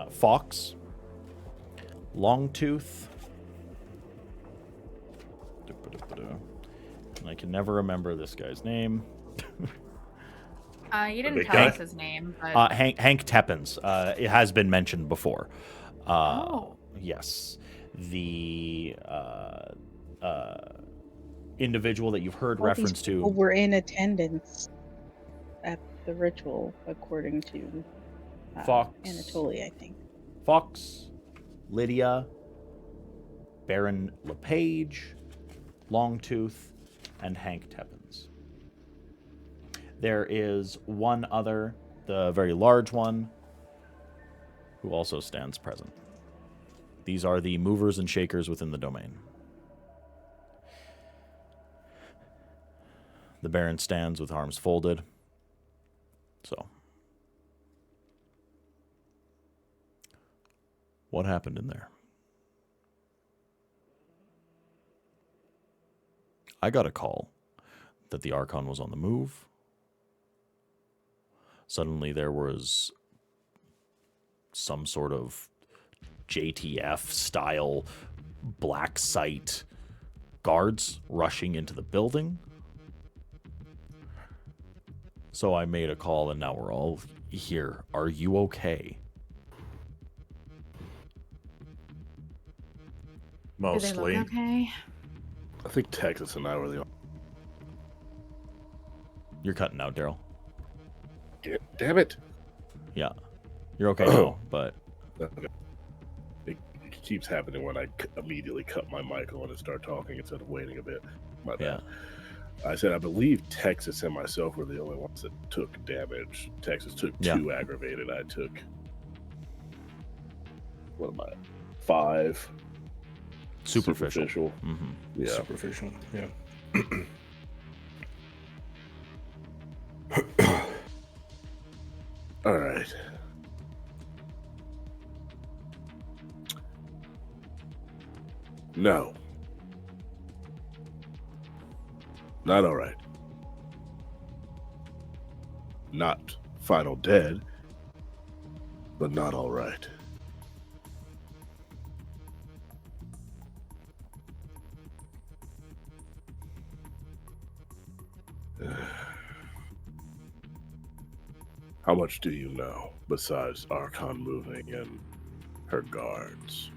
Fox, Longtooth, and I can never remember this guy's name. You didn't tell us his name, but... Hank Teppens. It has been mentioned before. Yes. The individual that you've heard reference to. People were in attendance at the ritual, according to Fox, Anatoly, I think. Fox, Lydia, Baron LePage, Longtooth, and Hank Teppens. There is one other, the very large one, who also stands present. These are the movers and shakers within the domain. The Baron stands with arms folded. So, what happened in there? I got a call that the Archon was on the move. Suddenly there was some sort of JTF-style black site guards rushing into the building. So I made a call, and now we're all here. Are you okay? Mostly. Do they look okay? I think Texas and I were the only... You're cutting out, Daryl. Damn it. Yeah. You're okay now, but... Okay. It keeps happening when I immediately cut my mic on and start talking instead of waiting a bit. My bad. I said, I believe Texas and myself were the only ones that took damage. Texas took 2 aggravated. I took, what am I, 5? Superficial. Mm-hmm. Yeah. Superficial, yeah. All right. No. Not all right. Not final dead, but not all right. How much do you know besides Archon moving and her guards?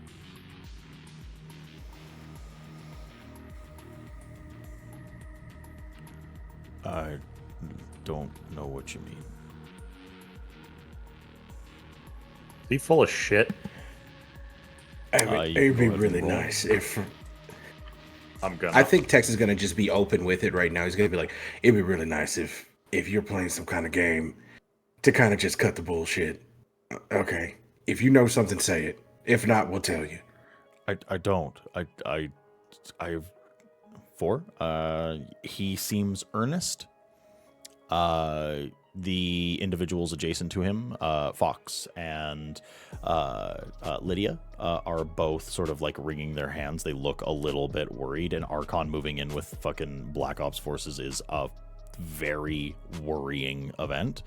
I don't know what you mean. Is he full of shit? I mean, it'd be really nice if... I think Tex is gonna just be open with it right now. He's gonna be like, it'd be really nice if you're playing some kind of game to kind of just cut the bullshit. Okay, if you know something, say it. If not, we'll tell you. I don't. I have 4. He seems earnest. The individuals adjacent to him, Fox and Lydia, are both sort of like wringing their hands. They look a little bit worried, and Archon moving in with fucking Black Ops forces is a very worrying event.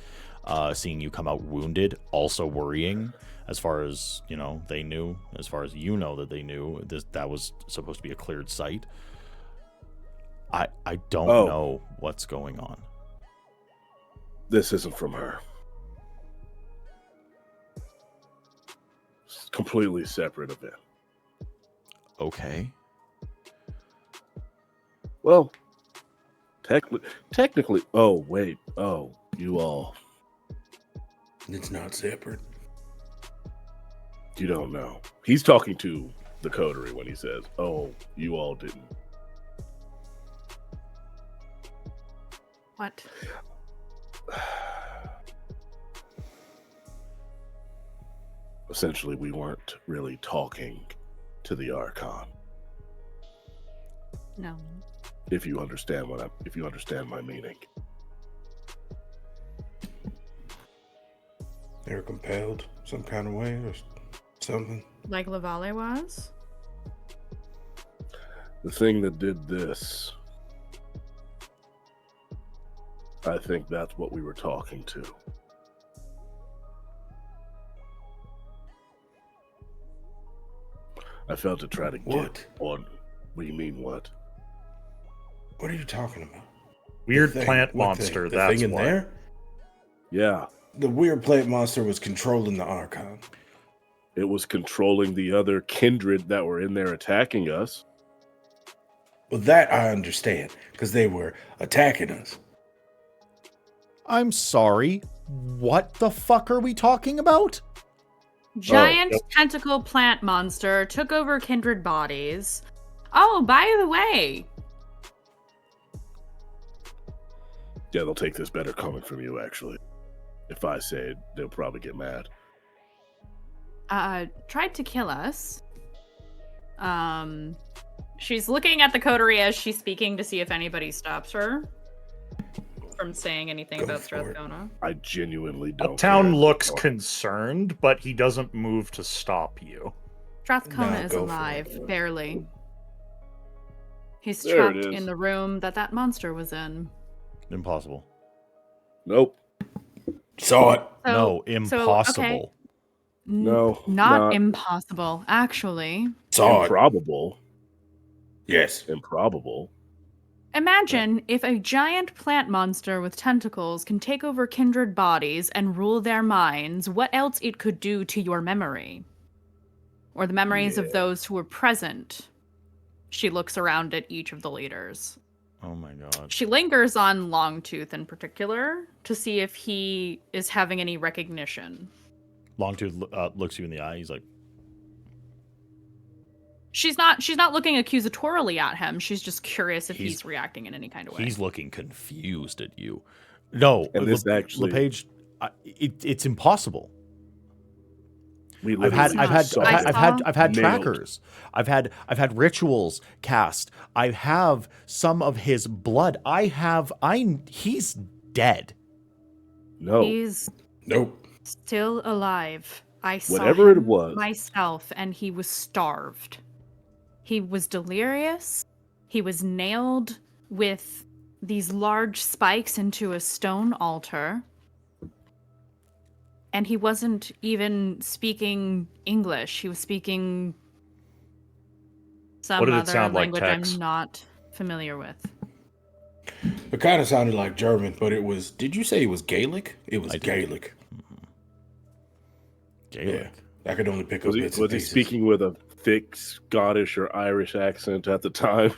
Seeing you come out wounded, also worrying. As far as they knew. As far as you know that they knew, that was supposed to be a cleared site. I don't know what's going on. This isn't from her. It's a completely separate event. Okay. Well, technically. Oh, wait. Oh, you all. It's not separate. You don't know. He's talking to the Coterie when he says, oh, you all didn't. What? Essentially, we weren't really talking to the Archon. No. If you understand my meaning. They were compelled some kind of way or something. Like Lavalle was? The thing that did this, I think that's what we were talking to. I felt to try to get on. What do you mean, what? What are you talking about? Weird plant monster, that's thing in what. there? Yeah. The weird plant monster was controlling the Archon. It was controlling the other kindred that were in there attacking us. Well, that I understand, because they were attacking us. I'm sorry. What the fuck are we talking about? Giant tentacle plant monster took over kindred bodies. Oh, by the way. Yeah, they'll take this better coming from you, actually. If I say it, they'll probably get mad. Tried to kill us. She's looking at the coterie as she's speaking to see if anybody stops her from saying anything about Strathcona. I genuinely don't. Uptown looks concerned, but he doesn't move to stop you. Strathcona is alive, barely. He's There trapped it is. in the room that monster was in. Impossible. Nope. Saw it. No, impossible. Okay. No, not impossible, actually. Saw improbable. Yes. Improbable. Imagine if a giant plant monster with tentacles can take over kindred bodies and rule their minds, what else it could do to your memory? Or the memories of those who were present. She looks around at each of the leaders. Oh my god. She lingers on Longtooth in particular to see if he is having any recognition. Longtooth looks you in the eye. He's like, she's not looking accusatorily at him. She's just curious if he's reacting in any kind of way. He's looking confused at you. No, and this actually, LePage, it's impossible. I've had trackers. I've had rituals cast. I have some of his blood. He's dead. No. He's still alive. I saw whatever him it was myself, and he was starved. He was delirious. He was nailed with these large spikes into a stone altar. And he wasn't even speaking English. He was speaking some other language I'm not familiar with. It kind of sounded like German, but it was... Did you say it was Gaelic? It was Gaelic. Mm-hmm. Gaelic. Yeah, I could only pick up bits and Was he speaking with a thick Scottish or Irish accent at the time?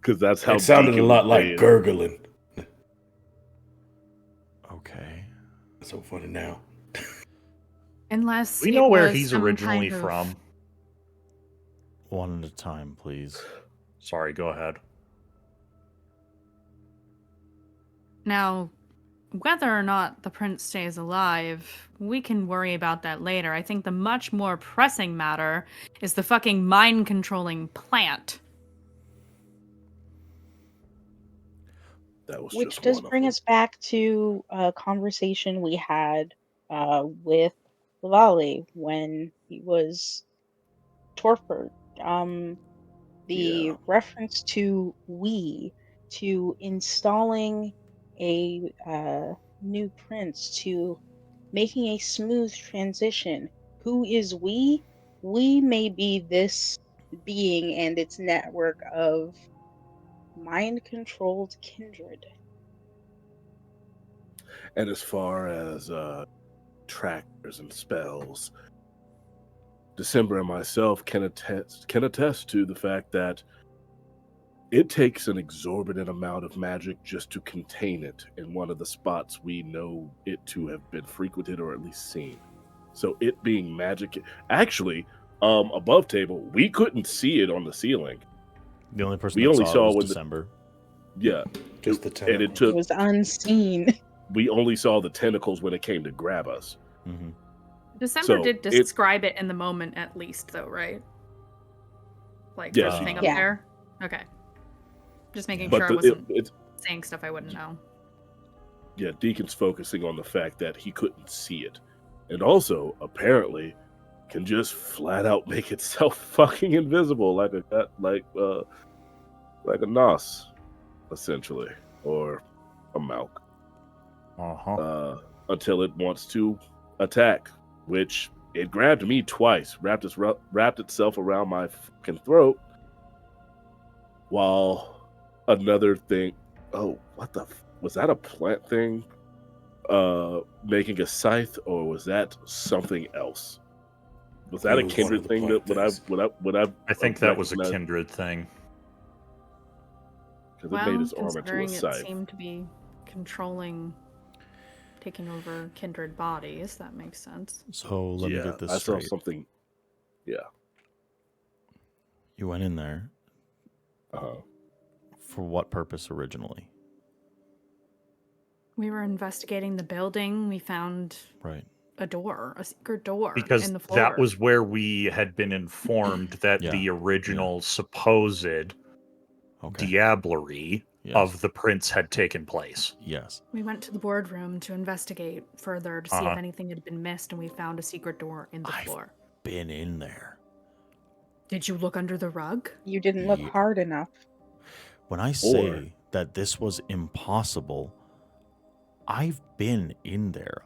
Because that's how... It sounded a lot like gurgling. Okay. So funny now. Unless we know where he's originally from. One at a time, please. Sorry, go ahead. Now, whether or not the prince stays alive, we can worry about that later. I think the much more pressing matter is the fucking mind-controlling plant. Which does bring us back to a conversation we had with Lavali when he was tortured. The reference to to installing a new prince, to making a smooth transition. Who is we? We may be this being and its network of mind-controlled kindred. And as far as trackers and spells, December and myself can attest to the fact that it takes an exorbitant amount of magic just to contain it in one of the spots we know it to have been frequented or at least seen. So it being magic, actually, above table, we couldn't see it on the ceiling. The only person we saw was December. Just the tentacles. It was unseen. We only saw the tentacles when it came to grab us. Mm-hmm. December did describe it in the moment, at least, though, right? Like, there's a thing up there? Okay. Just making sure I wasn't saying stuff I wouldn't know. Yeah, Deacon's focusing on the fact that he couldn't see it. And also, apparently, can just flat out make itself fucking invisible like a nos, essentially. Or a Malk. Until it wants to attack, which it grabbed me twice, wrapped itself around my fucking throat, while another thing, was that a plant thing making a scythe, or was that something else? Was that a kindred thing? I think that was a kindred thing. Because it made his arm into a scythe. It seemed to be taking over kindred bodies. That makes sense. So let me get this straight. I saw something. Yeah. You went in there. For what purpose originally? We were investigating the building. We found a secret door because in the floor. That was where we had been informed that the original supposed diablerie of the prince had taken place. Yes. We went to the boardroom to investigate further to see if anything had been missed, and we found a secret door in the floor. Been in there. Did you look under the rug? You didn't look hard enough. When I say that this was impossible, I've been in there.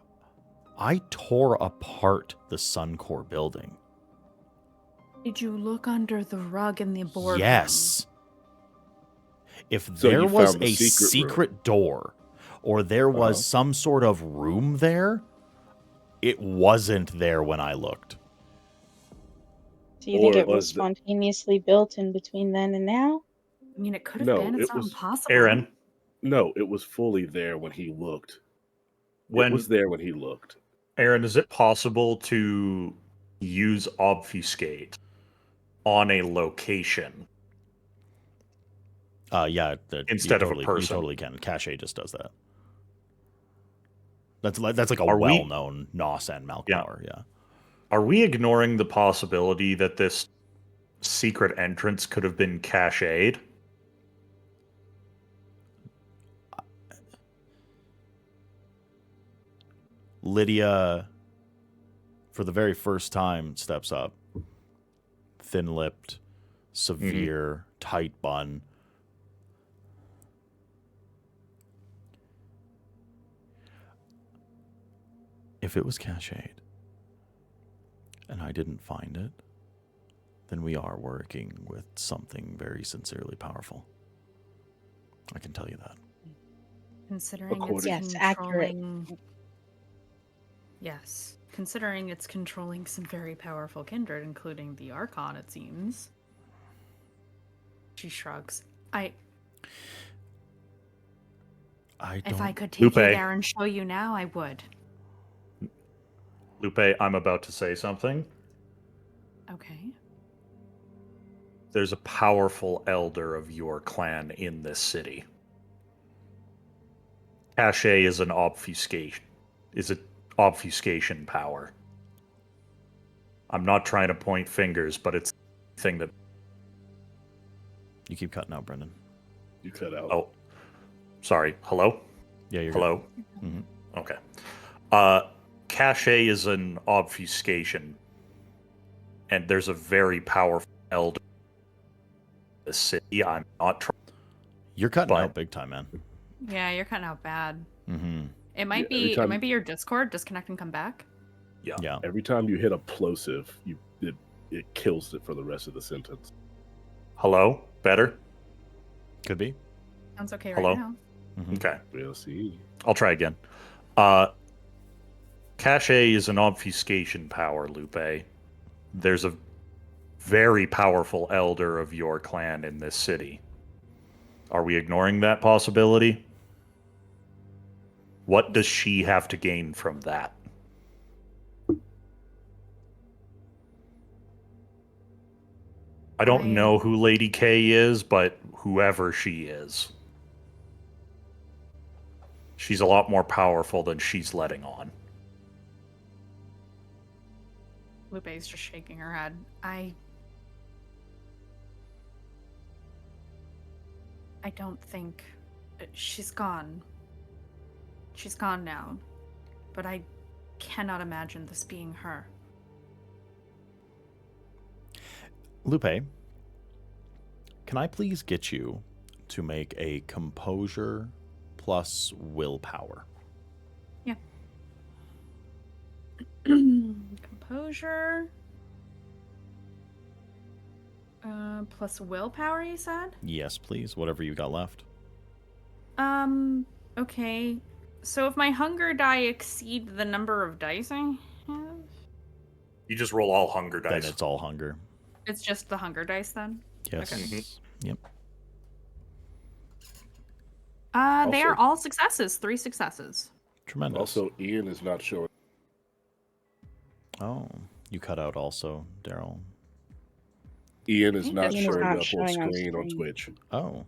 I tore apart the Suncore building. Did you look under the rug in the boardroom? Yes. If there was a secret door, or there was some sort of room there, it wasn't there when I looked. Do you think it was spontaneously built in between then and now? I mean, it could have been. It's not impossible. Aaron. No, it was fully there when he looked. It was there when he looked. Aaron, is it possible to use obfuscate on a location. Yeah. Instead of a person. You totally can. Cache just does that. That's like a Are we- well-known NOS and Malk Yeah. power, yeah. Are we ignoring the possibility that this secret entrance could have been cached? Lydia, for the very first time, steps up. Thin-lipped, severe, tight bun. If it was cached, and I didn't find it, then we are working with something very sincerely powerful. I can tell you that. Considering According- it's Yes, accurate. controlling... Yes. Considering it's controlling some very powerful kindred, including the Archon, it seems. She shrugs. I don't... If I could take you Lupe. there and show you now, I would. Lupe, I'm about to say something. Okay. There's a powerful elder of your clan in this city. Cache is an obfuscation. Is an obfuscation power. I'm not trying to point fingers, but it's the thing that. You keep cutting out, Brendan. You cut out. Oh, sorry. Hello. Yeah, you're Hello. Mm-hmm. Okay. Cache is an obfuscation, and there's a very powerful elder in the city. I'm not trying. You're cutting But- out big time, man. Yeah, you're cutting out bad. Mm-hmm. It might Yeah, every be time- it might be your Discord. Disconnect and come back. Yeah. Every time you hit a plosive, it kills it for the rest of the sentence. Hello. Better. Could be. Sounds okay Hello? right now. Mm-hmm. Okay. We'll see. I'll try again. Cache is an obfuscation power, Lupe. There's a very powerful elder of your clan in this city. Are we ignoring that possibility? What does she have to gain from that? I don't know who Lady K is, but whoever she is. She's a lot more powerful than she's letting on. Lupe's just shaking her head. I don't think she's gone. She's gone now. But I cannot imagine this being her. Lupe, can I please get you to make a composure plus willpower? Yeah. Composure. Plus willpower, you said? Yes, please. Whatever you got left. Okay. So if my hunger die exceed the number of dice I have? You just roll all hunger dice. Then it's all hunger. It's just the hunger dice then? Yes. Okay. Yep. They Also- are all successes. 3 successes. Tremendous. Also, Ian is not showing. Oh, you cut out also, Daryl. Ian is not Ian is showing not up showing on on screen on screen. Twitch. Oh,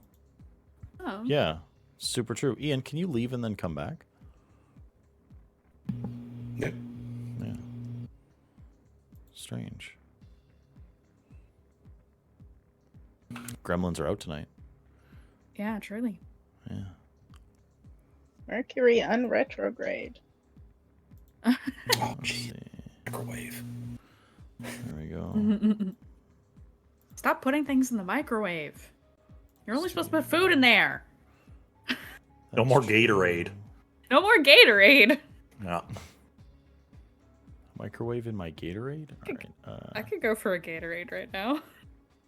Oh. yeah. Super true. Ian, can you leave and then come back? Yeah. Yeah. Strange. Gremlins are out tonight. Yeah, truly. Yeah. Mercury unretrograde. Oh, Let's jeez. see. Microwave. There we go. Stop putting things in the microwave. You're only supposed to put food in there. No more Gatorade. No more Gatorade. Yeah. Microwave in my Gatorade? All right. I could go for a Gatorade right now.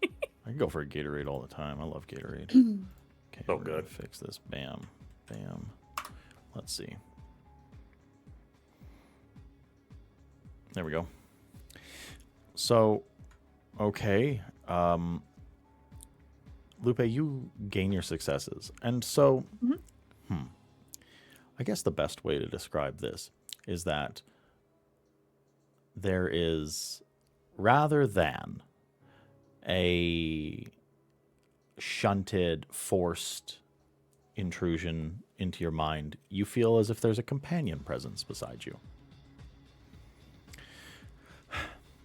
I can go for a Gatorade all the time. I love Gatorade. Okay, So we're gonna good. fix this. Bam. Bam. Let's see. There we go. So, okay. Lupe, you gain your successes. And so, I guess the best way to describe this is that there is, rather than a shunted, forced intrusion into your mind, you feel as if there's a companion presence beside you.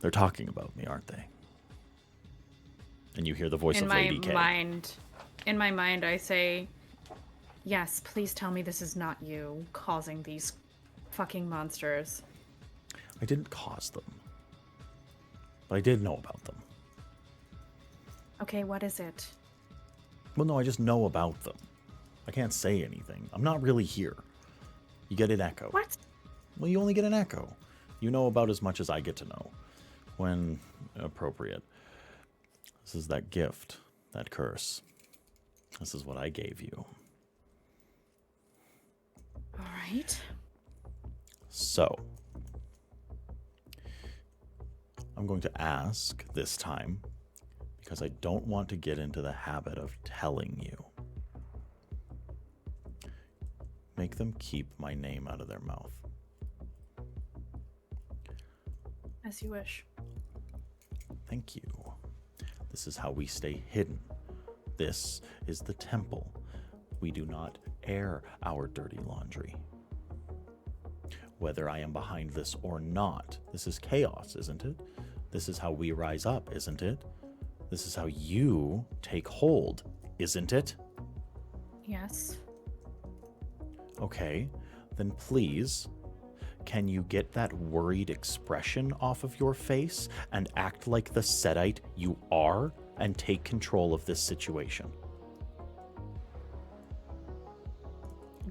They're talking about me, aren't they? And you hear the voice of Lady K. In my mind, I say, yes, please tell me this is not you causing these fucking monsters. I didn't cause them, but I did know about them. Okay, what is it? Well, no, I just know about them. I can't say anything. I'm not really here. You get an echo. What? Well, you only get an echo. You know about as much as I get to know, when appropriate. This is that gift, that curse. This is what I gave you. All right. So, I'm going to ask this time, because I don't want to get into the habit of telling you. Make them keep my name out of their mouth. As you wish. Thank you. This is how we stay hidden. This is the temple. We do not air our dirty laundry. Whether I am behind this or not, this is chaos, isn't it? This is how we rise up, isn't it? This is how you take hold, isn't it? Yes. Okay, then please, can you get that worried expression off of your face and act like the Sedite you are and take control of this situation?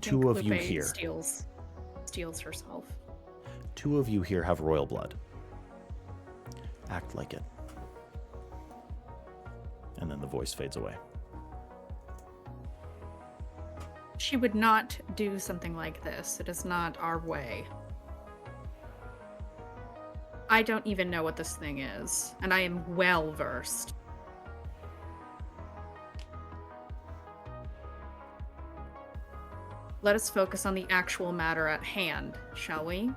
Two of you here. Steals herself. Two of you here have royal blood. Act like it. And then the voice fades away. She would not do something like this. It is not our way. I don't even know what this thing is, and I am well versed. Let us focus on the actual matter at hand, shall we?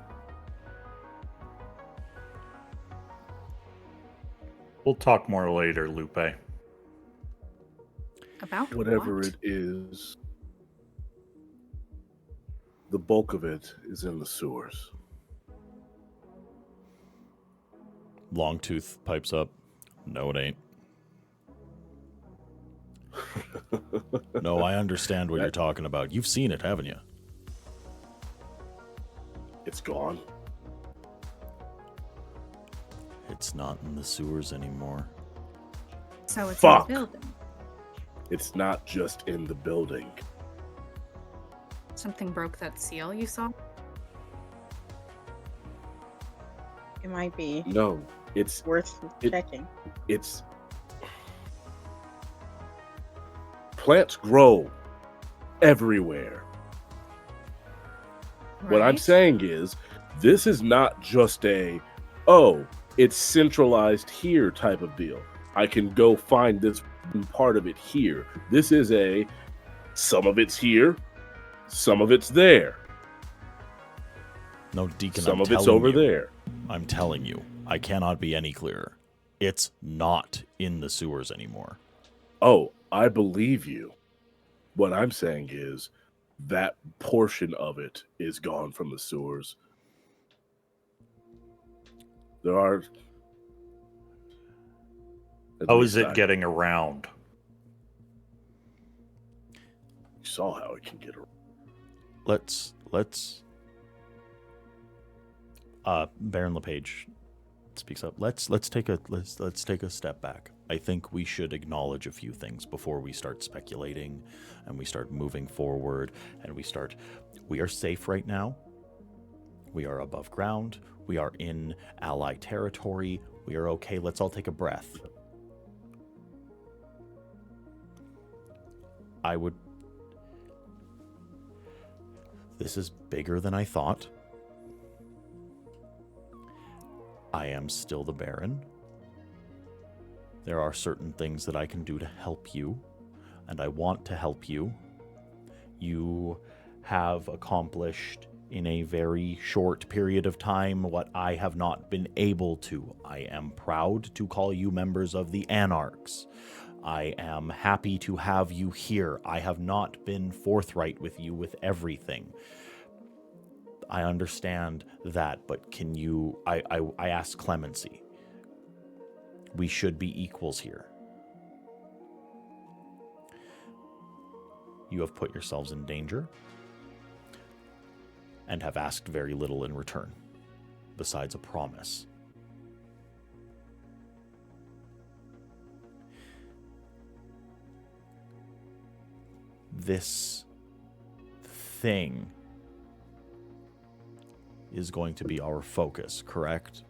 We'll talk more later, Lupe. About whatever what? it is, the bulk of it is in the sewers. Longtooth pipes up. No, it ain't. No, I understand what you're talking about. You've seen it, haven't you? It's gone. It's not in the sewers anymore. So it's Fuck. in the building. It's not just in the building. Something broke that seal you saw? It might be No, it's worth it- checking. it's plants grow everywhere. What I'm Right? saying is, this is not just a, oh, it's centralized here type of deal. I can go find this part of it here. This is a, some of it's here, some of it's there, No, Deacon, some I'm of it's telling over you. there. I'm telling you. I cannot be any clearer. It's not in the sewers anymore. Oh, I believe you. What I'm saying is, that portion of it is gone from the sewers. There are. How is it getting around? You saw how it can get around. Let's Baron LePage speaks up. Let's take a step back. I think we should acknowledge a few things before we start speculating and we start moving forward and we are safe right now. We are above ground. We are in ally territory. We are okay. Let's all take a breath. This is bigger than I thought. I am still the Baron. There are certain things that I can do to help you, and I want to help you. You have accomplished in a very short period of time what I have not been able to. I am proud to call you members of the Anarchs. I am happy to have you here. I have not been forthright with you with everything. I understand that, but can you... I ask clemency. We should be equals here. You have put yourselves in danger and have asked very little in return, besides a promise. This thing is going to be our focus, correct?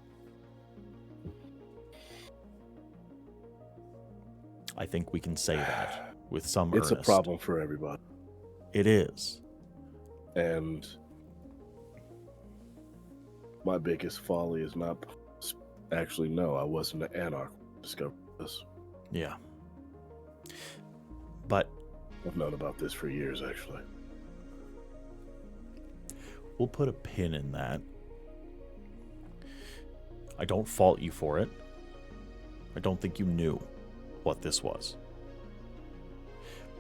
I think we can say that with some It's earnest. a problem for everybody. It is. And my biggest folly is not actually, no, I wasn't an Anarch. Discovered this. Yeah. But I've known about this for years, actually. we'll put a pin in that. I don't fault you for it. I don't think you knew what this was.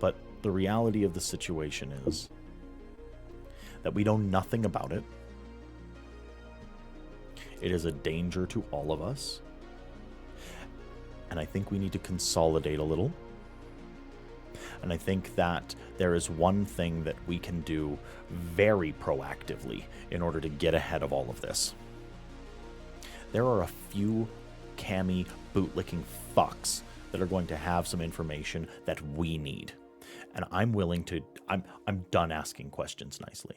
But the reality of the situation is that we know nothing about it. It is a danger to all of us. And I think we need to consolidate a little. And I think that there is one thing that we can do very proactively in order to get ahead of all of this. There are a few cammy, bootlicking fucks that are going to have some information that we need. And I'm willing to... I'm done asking questions nicely.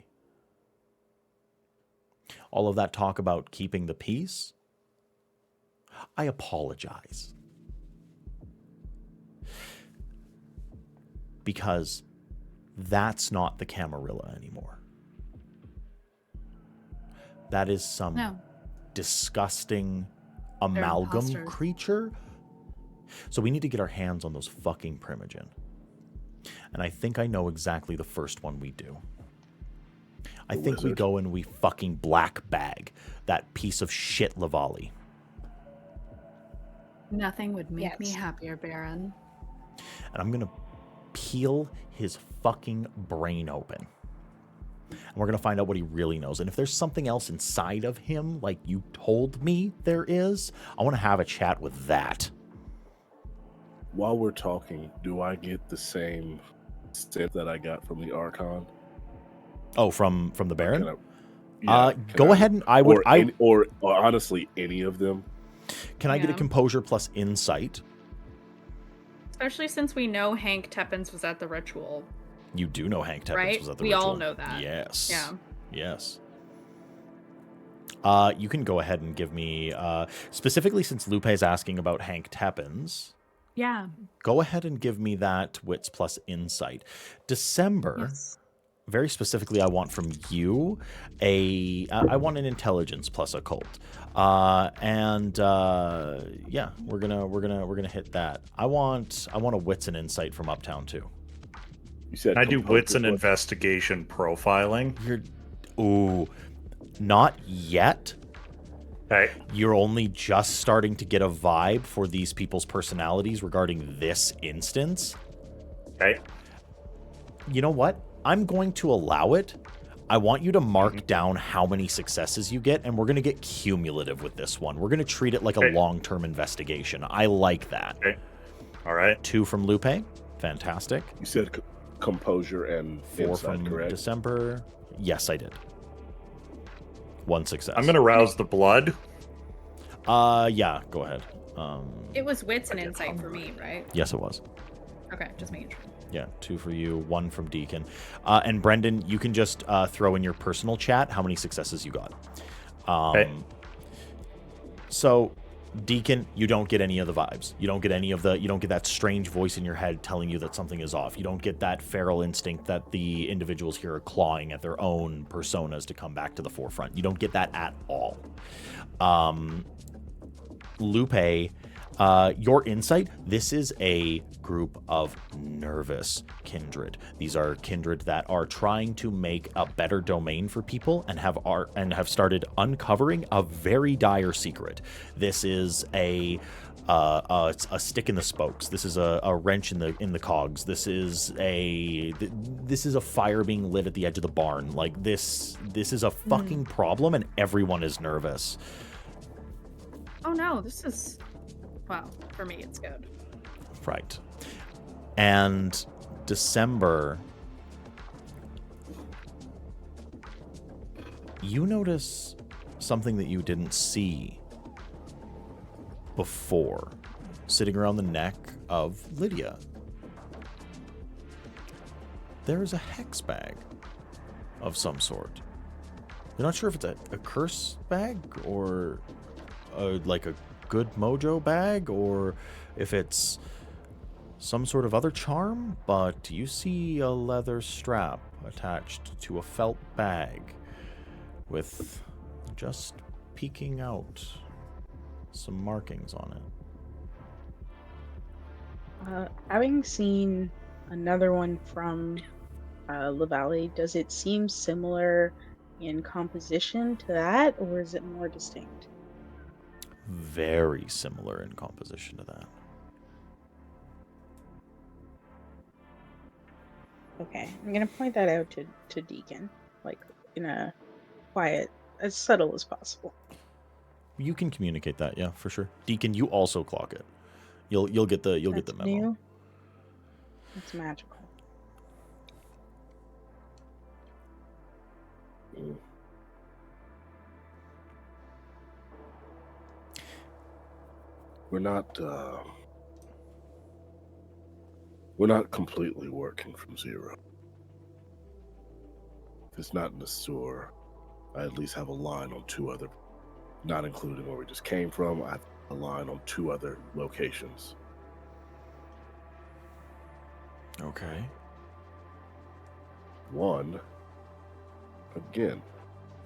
All of that talk about keeping the peace, I apologize. Because that's not the Camarilla anymore. That is some disgusting amalgam creature. So we need to get our hands on those fucking Primogen. And I think I know exactly the first one we do. I think we go and we fucking black bag that piece of shit Lavali. Nothing would make me happier, Baron. And I'm going to peel his fucking brain open. And we're going to find out what he really knows. And if there's something else inside of him, like you told me there is, I want to have a chat with that. While we're talking, do I get the same scent that I got from the Archon? Oh, from the Baron? Go ahead and I would... Or honestly, any of them. Can I get a composure plus insight? Especially since we know Hank Teppins was at the ritual. You do know Hank Teppins right? was at the we ritual. all know that. Yes. Yeah. Yes. You can go ahead and give me, specifically since Lupe is asking about Hank Teppins. Yeah. Go ahead and give me that wits plus insight. December, very specifically, I want from you I want an intelligence plus occult. Yeah, we're gonna hit that. I want a wits and insight from Uptown too. You said I do wits and investigation profiling. Not yet. Hey. You're only just starting to get a vibe for these people's personalities regarding this instance. Okay. You know what? I'm going to allow it. I want you to mark down how many successes you get, and we're going to get cumulative with this one. We're going to treat it like a long-term investigation. I like that. Okay. All right. 2 from Lupe. Fantastic. You said composure and 4 insight, from correct? December. Yes, I did. 1 success. I'm going to rouse the blood. Yeah, go ahead. It was wits and insight for me, right? Yes, it was. Okay, just making sure. Yeah, 2 for you, 1 from Deacon. And Brendan, you can just throw in your personal chat how many successes you got. So, Deacon, you don't get any of the vibes. You don't get that strange voice in your head telling you that something is off. You don't get that feral instinct that the individuals here are clawing at their own personas to come back to the forefront. You don't get that at all. Lupe, Your insight, this is a group of nervous kindred. These are kindred that are trying to make a better domain for people and have started uncovering a very dire secret. This is a stick in the spokes. This is a wrench in the cogs. This is a fire being lit at the edge of the barn. Like this is a fucking problem, and everyone is nervous. Oh no, this is... Well, for me, it's good. Right. And December, you notice something that you didn't see before, sitting around the neck of Lydia. There is a hex bag of some sort. You're not sure if it's a curse bag or like a good mojo bag, or if it's some sort of other charm, but you see a leather strap attached to a felt bag with just peeking out some markings on it. Having seen another one from La Valley, does it seem similar in composition to that, or is it more distinct? Very similar in composition to that. Okay, I'm gonna point that out to Deacon, like in a quiet, as subtle as possible. You can communicate that, yeah, for sure. Deacon, you also clock it. You'll get the memo. New. It's magical. We're not completely working from zero. If it's not in the sewer, I at least have a line on 2 other, not including where we just came from. I have a line on 2 other locations. Okay. One, again,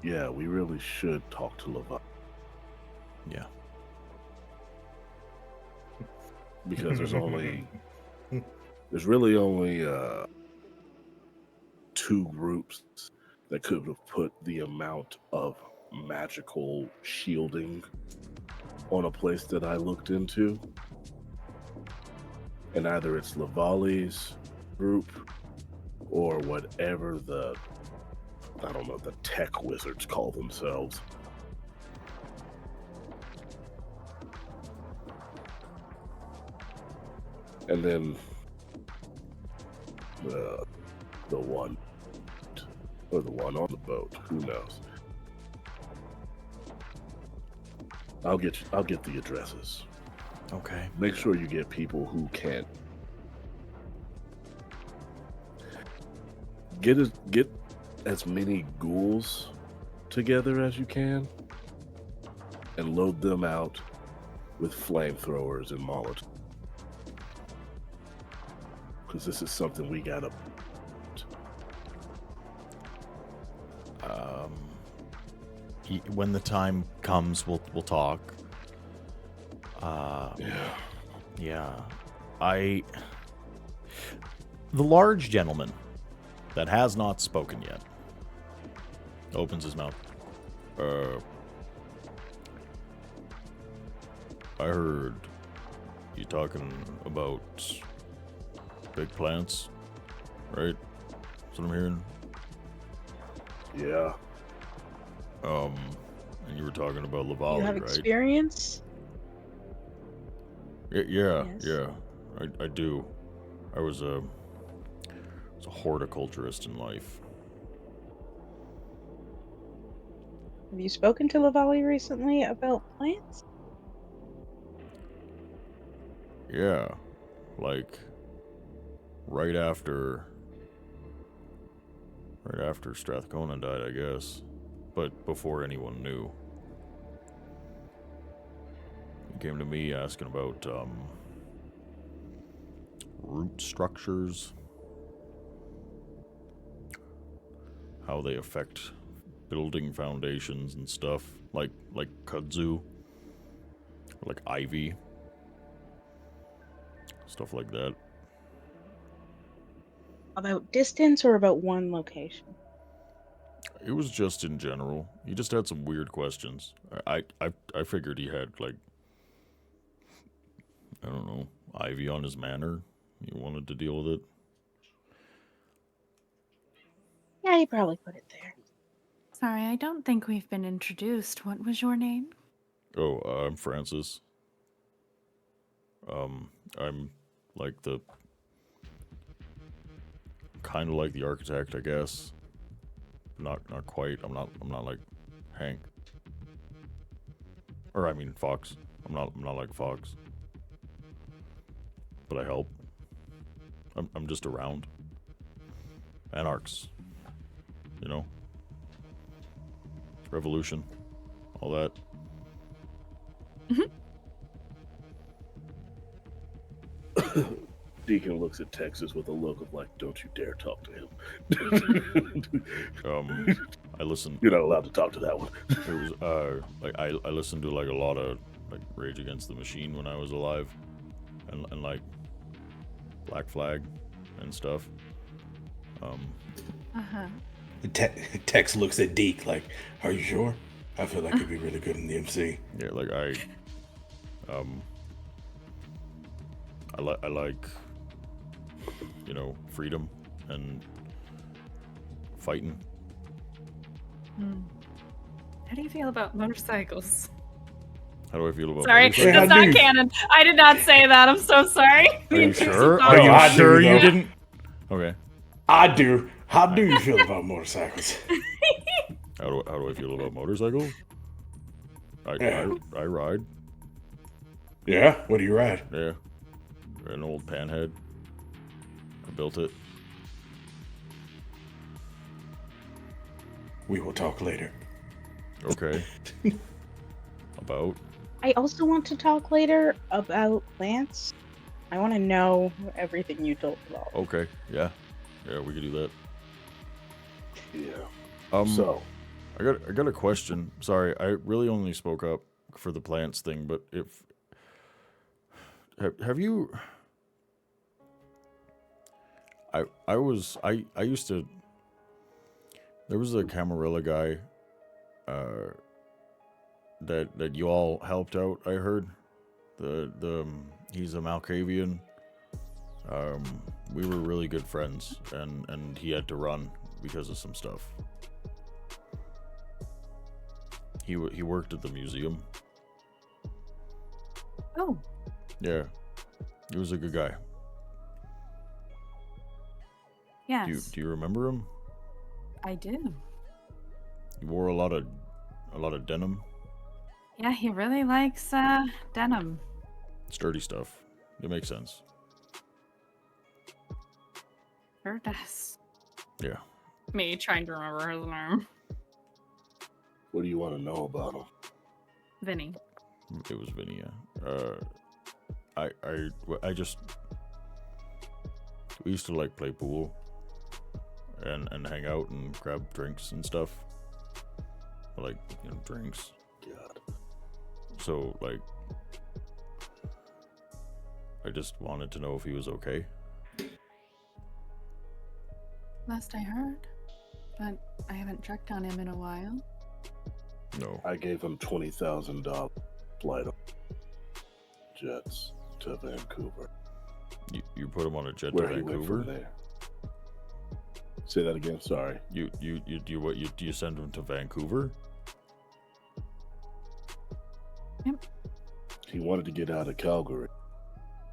yeah, we really should talk to Levi. Yeah. Because there's really only 2 groups that could have put the amount of magical shielding on a place that I looked into. And either it's Lavali's group or whatever the tech wizards call themselves. And then the one or the one on the boat, who knows? I'll get the addresses. Okay. Make sure you get people who can get as many ghouls together as you can and load them out with flamethrowers and molotovs. Because this is something we gotta. When the time comes, we'll talk. Yeah. The large gentleman that has not spoken yet opens his mouth. I heard you talking about big plants, right? That's what I'm hearing. Yeah. And you were talking about Lavali, You have right? experience? Yeah, Yes. yeah. I do. I was a horticulturist in life. Have you spoken to Lavali recently about plants? Yeah, like right after Strathcona died, I guess, but before anyone knew. He came to me asking about root structures, how they affect building foundations and stuff, like kudzu, or like ivy. stuff like that. About distance or about one location? It was just in general. He just had some weird questions. I figured he had, like, I don't know, ivy on his manor. He wanted to deal with it. Yeah, he probably put it there. Sorry, I don't think we've been introduced. What was your name? Oh, I'm Francis. I'm like the kind of like the architect, I guess. Not quite. I'm not like Hank. Or I mean Fox. I'm not like Fox. But I help. I'm just around. Anarchs. You know? Revolution. All that. Deacon looks at Texas with a look of like, "Don't you dare talk to him." I listen. You're not allowed to talk to that one. It was like I listened to like a lot of like Rage Against the Machine when I was alive, and like Black Flag and stuff. Tex looks at Deke like, "Are you sure? I feel like it'd be really good in the MC." Yeah, like I like, you know, freedom and fighting. How do you feel about Motorcycles. How do I feel about Sorry, motorcycles? that's not canon. I did not say that. I'm so sorry. Are you sure? Are you sure you didn't? Okay. I do. How do you feel about motorcycles? How do I feel about motorcycles? I ride. Yeah? What do you ride? Yeah. An old panhead. I built it. We will talk later. Okay. About? I also want to talk later about Lance. I want to know everything you told about. Okay. Yeah. Yeah, we could do that. Yeah. So I got a question. Sorry, I really only spoke up for the plants thing, but if have you I used to there was a Camarilla guy that you all helped out, I heard. He's a Malkavian. We were really good friends, and he had to run because of some stuff. He worked at the museum. Oh. Yeah, he was a good guy. Yes. Do you remember him? I do. He wore a lot of denim. Yeah, he really likes denim. Sturdy stuff. It makes sense. Sure does. Yeah. Me trying to remember his name. What do you want to know about him? Vinny. It was Vinny, yeah. I just... We used to, like, play pool and hang out and grab drinks and stuff. Like, you know, drinks. God. So, like... I just wanted to know if he was okay. Last I heard. But I haven't checked on him in a while. No. I gave him $20,000 flight jets to Vancouver. You put him on a jet Where to he went Vancouver? from there. Say that again. Sorry. Do you send him to Vancouver? Yep. He wanted to get out of Calgary.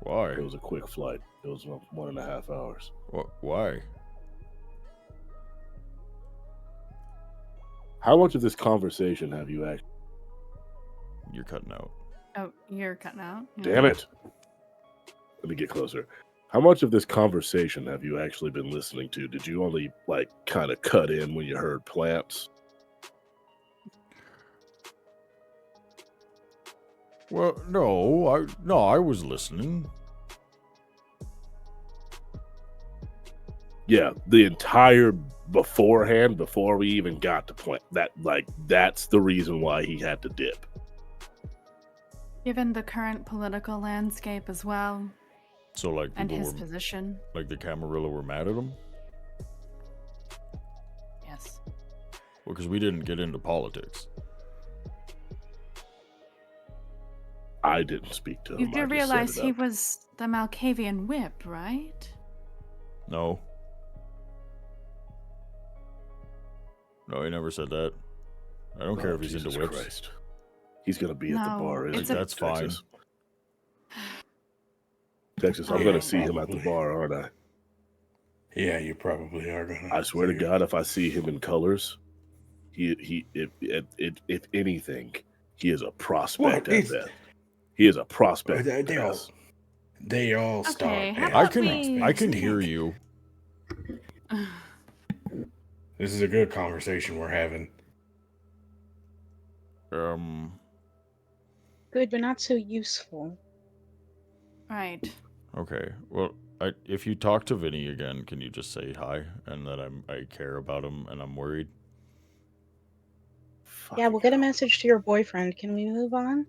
Why? It was a quick flight. It was 1.5 hours. Why? How much of this conversation have you actually... You're cutting out. Oh, you're cutting out? Yeah. Damn it. Let me get closer. How much of this conversation have you actually been listening to? Did you only, like, kind of cut in when you heard plants? Well, no, I was listening. Yeah, the entire beforehand, before we even got to plant. That's the reason why he had to dip. Given the current political landscape as well, So, like, And people his were, position. like, the Camarilla were mad at him? Yes. Well, because we didn't get into politics. I didn't speak to him. You I do just set realize it he up. was the Malkavian whip, right? No. No, he never said that. I don't care if he's Jesus into whips. Christ. He's going to be at the No, bar, isn't it's he? a- That's fine. Texas, I'm Yeah, going to see him at the probably. bar, aren't I? Yeah, you probably are gonna. I swear to God, if I see him in colors, if anything, he is a prospect What? at that. He is a prospect. at They all, best. they all start. Okay, how at I about can we- I can hear you. This is a good conversation we're having. Good, but not so useful. Right. Okay. Well, if you talk to Vinny again, can you just say hi and that I care about him and I'm worried? Yeah, we'll get a message to your boyfriend. Can we move on?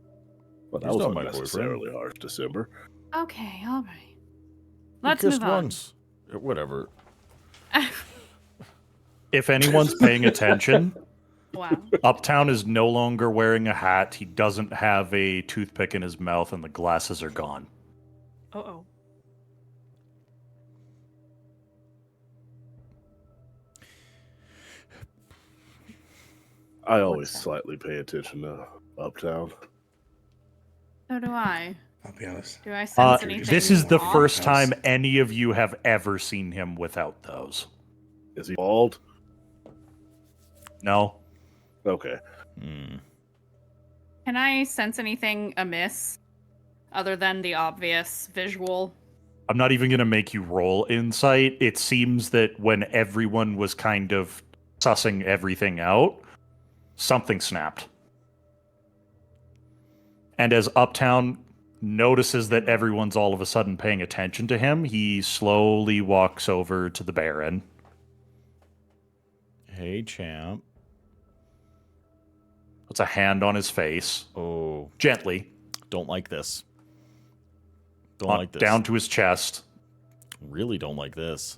Well, that He's was not my unnecessarily harsh, December. Okay, all right. We Let's kissed move on. once. Whatever. If anyone's paying attention, Wow. Uptown is no longer wearing a hat. He doesn't have a toothpick in his mouth, and the glasses are gone. Uh-oh. I always that? slightly pay attention to Uptown. So do I. I'll be honest. Do I sense anything? This is the off? first time any of you have ever seen him without those. Is he bald? No? Okay. Can I sense anything amiss other than the obvious visual? I'm not even going to make you roll insight. It seems that when everyone was kind of sussing everything out, something snapped. And as Uptown notices that everyone's all of a sudden paying attention to him, he slowly walks over to the Baron. Hey, champ. Puts a hand on his face. Oh, Gently. don't like this. Don't on- like this. Down to his chest. Really don't like this.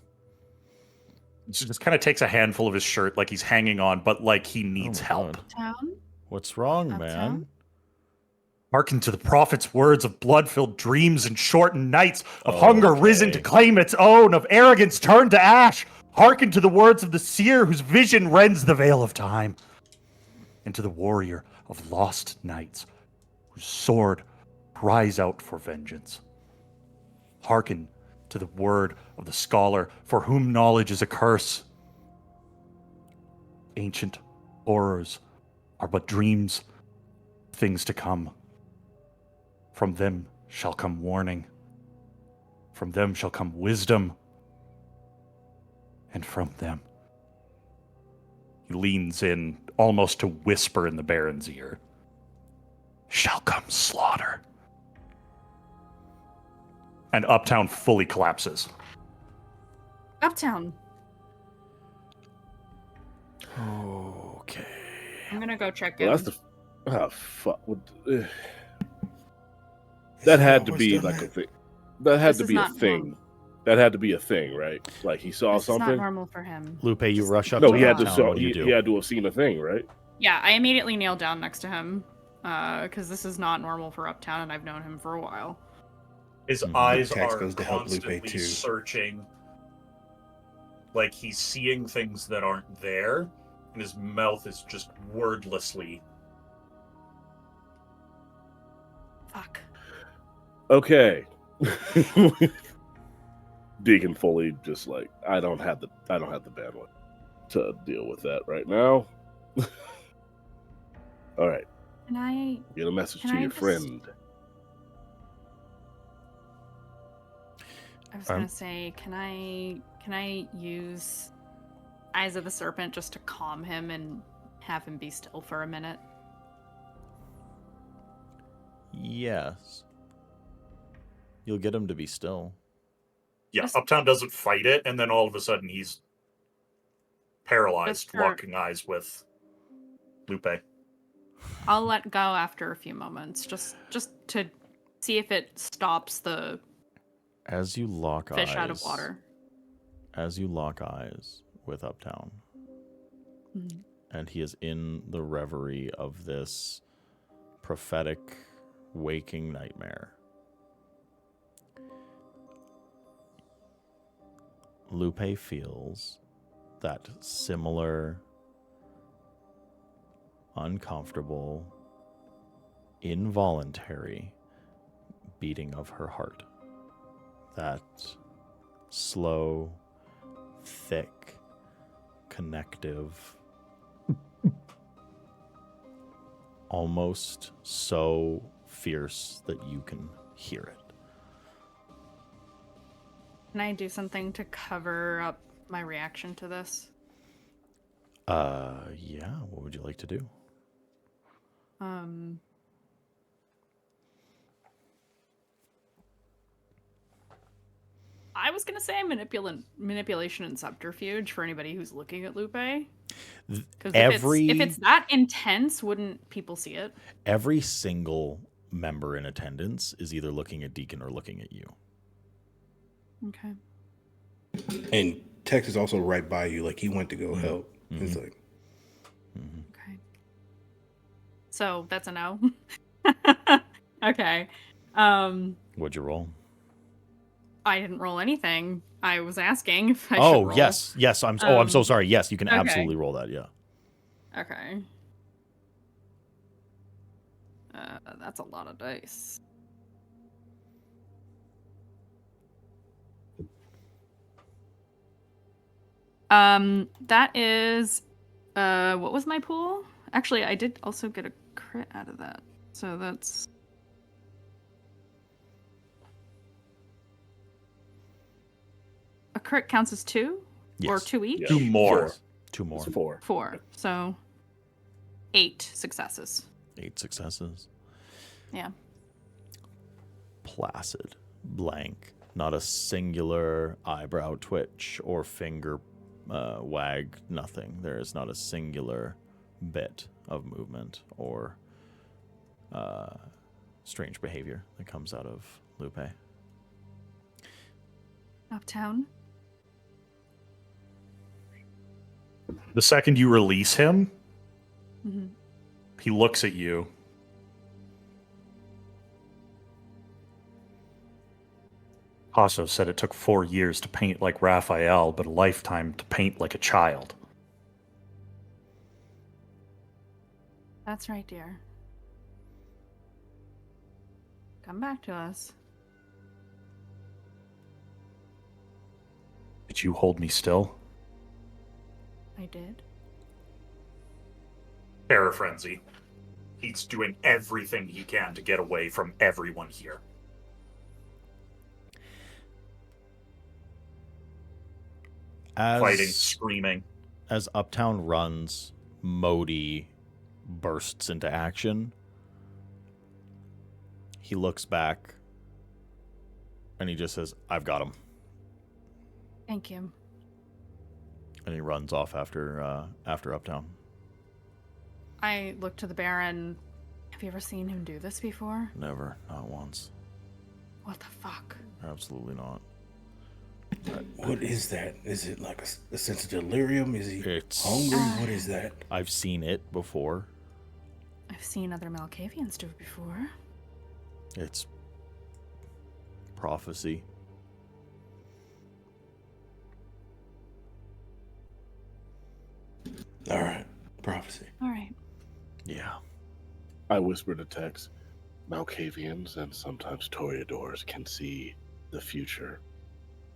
Just kind of takes a handful of his shirt like he's hanging on, but like he needs my help. God. Town? What's wrong, Uptown? man? Hearken to the prophet's words of blood-filled dreams and shortened nights, of hunger risen to Okay. claim its own, of arrogance turned to ash. Hearken to the words of the seer whose vision rends the veil of time. And to the warrior of lost nights, whose sword cries out for vengeance. Hearken to the word of the scholar for whom knowledge is a curse. Ancient horrors are but dreams, things to come. From them shall come warning. From them shall come wisdom. And from them. He leans in almost to whisper in the Baron's ear. Shall come slaughter. And Uptown fully collapses. Uptown. Okay. I'm gonna go check Well, in. that's the. Oh, fuck. That had to be like a thing. That had This to is be a not thing. normal. That had to be a thing, right? Like he saw This is not something. normal for him. Lupe, you Just- rush up No, to he had to. Uptown. Saw, What do you do? he had to have seen a thing, right? Yeah, I immediately kneel down next to him. Because this is not normal for Uptown, and I've known him for a while. His Mhm. eyes Tex are goes to help Lupe, constantly too. searching. Like he's seeing things that aren't there, and his mouth is just wordlessly. Fuck. Okay. Deacon fully just like I don't have the bandwidth to deal with that right now. All right, Can I... get a message Can to I your just- friend. I was gonna say, can I use Eyes of the Serpent just to calm him and have him be still for a minute? Yes. You'll get him to be still. Yeah, Just- Uptown doesn't fight it, and then all of a sudden he's paralyzed, Just for- locking eyes with Lupe. I'll let go after a few moments, just to see if it stops the As you lock eyes... Fish out of water. As you lock eyes with Uptown, and he is in the reverie of this prophetic waking nightmare, Lupe feels that similar, uncomfortable, involuntary beating of her heart. That slow, thick, connective, almost so fierce that you can hear it. Can I do something to cover up my reaction to this? Yeah, what would you like to do? I was gonna say manipulation and subterfuge for anybody who's looking at Lupe. Because if it's that intense, wouldn't people see it? Every single member in attendance is either looking at Deacon or looking at you. Okay. And Tex is also right by you, like he went to go help. It's like, okay. So that's a no. Okay. What'd you roll? I didn't roll anything. I was asking if I should roll. Oh, yes. I'm so sorry. Yes, you can absolutely roll that. Yeah. Okay. That's a lot of dice. That is, what was my pool? Actually, I did also get a crit out of that. So that's... A crit counts as 2? Yes. Or 2 each? Yes. 2 more. 2 more. It's 4. 4. So 8 successes. 8 successes. Yeah. Placid, blank, not a singular eyebrow twitch or finger wag, nothing. There is not a singular bit of movement or strange behavior that comes out of Lupe. Uptown. The second you release him, Mm-hmm. he looks at you. Paso said it took 4 years to paint like Raphael, but a lifetime to paint like a child. That's right, dear. Come back to us. Did you hold me still? I did. Terror frenzy. He's doing everything he can to get away from everyone here. Fighting, screaming. As Uptown runs, Modi bursts into action. He looks back and he just says, "I've got him." Thank you. And he runs off after Uptown. I look to the Baron. Have you ever seen him do this before? Never, not once. What the fuck? Absolutely not. what is that? Is it like a sense of delirium? Is he hungry? What is that? I've seen it before. I've seen other Malkavians do it before. It's prophecy. All right, prophecy. All right. Yeah. I whispered to Tex, Malkavians and sometimes Toreadors can see the future.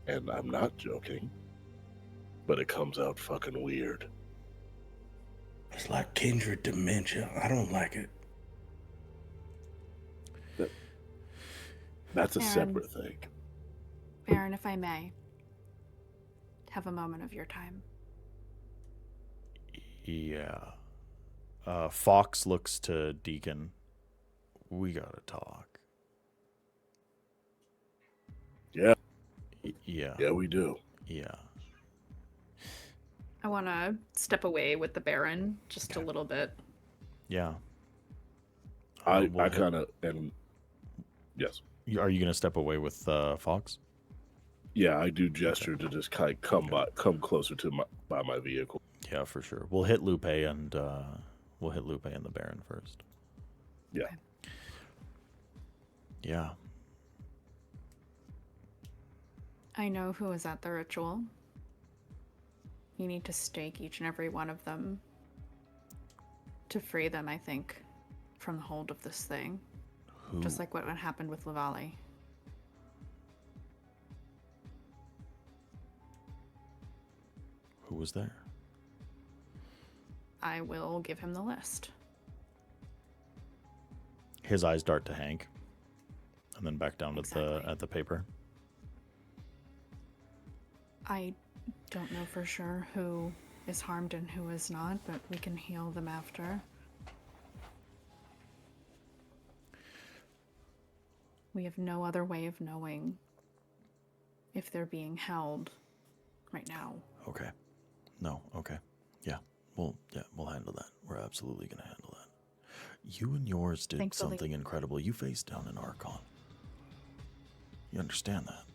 And I'm not joking, but it comes out fucking weird. It's like Kindred dementia. I don't like it. That's a Baron. separate thing. Baron, if I may, have a moment of your time. Yeah. Fox looks to Deacon. We gotta talk. Yeah. Yeah. Yeah, we do. Yeah. I want to step away with the Baron just a little bit. Yeah. I kind of, and yes. Are you gonna step away with Fox? Yeah, I do gesture to just kind of come closer to my vehicle. Yeah, for sure. We'll hit Lupe and the Baron first. Yeah. Okay. Yeah. I know who was at the ritual. You need to stake each and every one of them to free them, I think, from the hold of this thing. Who? Just like what happened with Lavali. Who was there? I will give him the list. His eyes dart to Hank, and then back down Exactly. at the paper. I don't know for sure who is harmed and who is not, but we can heal them after. We have no other way of knowing if they're being held right now. Okay. No. Okay. Yeah. We'll handle that. We're absolutely gonna handle that. You and yours did Thankfully. something incredible. You faced down an Archon. You understand that?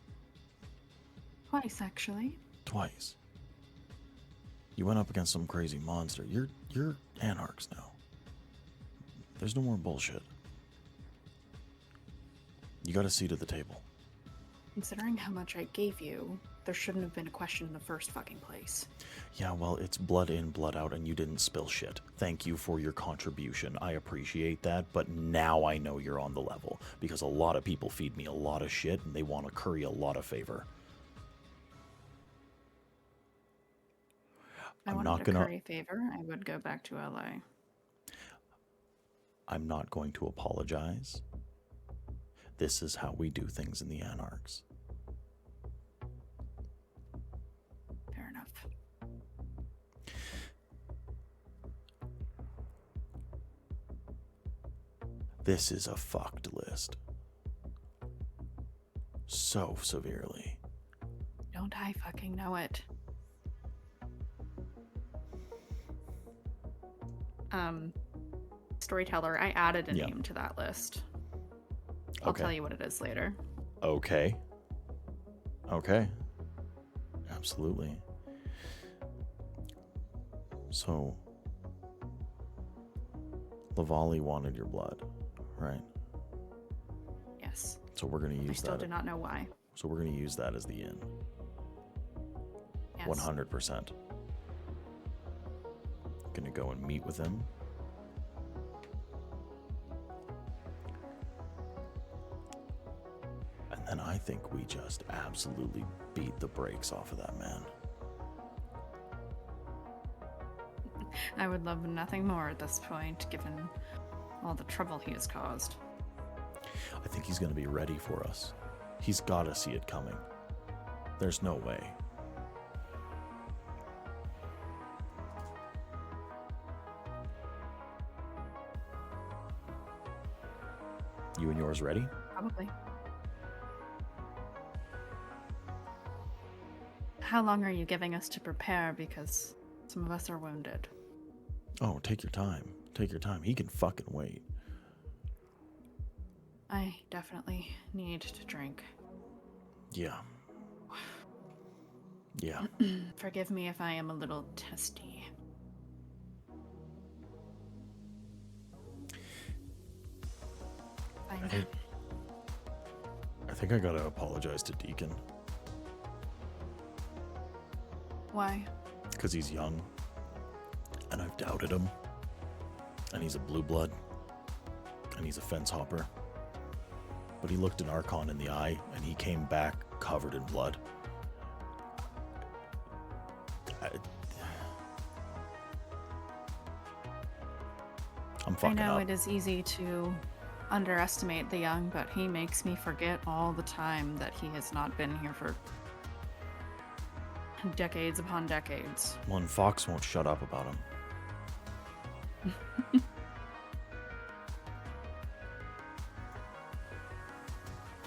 Twice, actually. Twice. You went up against some crazy monster. You're Anarchs now. There's no more bullshit. You got a seat at the table. Considering how much I gave you, there shouldn't have been a question in the first fucking place. Yeah, well, it's blood in, blood out, and you didn't spill shit. Thank you for your contribution. I appreciate that, but now I know you're on the level, because a lot of people feed me a lot of shit, and they want to curry a lot of favor. I I'm wanted not to gonna... curry favor. I would go back to LA. I'm not going to apologize. This is how we do things in the Anarchs. Fair enough. This is a fucked list. So severely. Don't I fucking know it? Storyteller, I added a name to that list. I'll tell you what it is later. Okay. Okay. Absolutely. So, Lavali wanted your blood, right? Yes. So we're going to use that. I still do not know why. So we're going to use that as the in. Yes. 100%. Going to go and meet with him. And then I think we just absolutely beat the brakes off of that man. I would love nothing more at this point, given all the trouble he has caused. I think he's going to be ready for us. He's got to see it coming. There's no way. You and yours ready? Probably. How long are you giving us to prepare? Because some of us are wounded. Oh, take your time. Take your time. He can fucking wait. I definitely need to drink. Yeah. Yeah. Forgive me if I am a little testy. I think I gotta apologize to Deacon. Why? Because he's young. And I've doubted him. And he's a blue blood. And he's a fence hopper. But he looked an Archon in the eye, and he came back covered in blood. I'm fucking I know up. it is easy to underestimate the young, but he makes me forget all the time that he has not been here for decades upon decades. Well, and Fox won't shut up about him.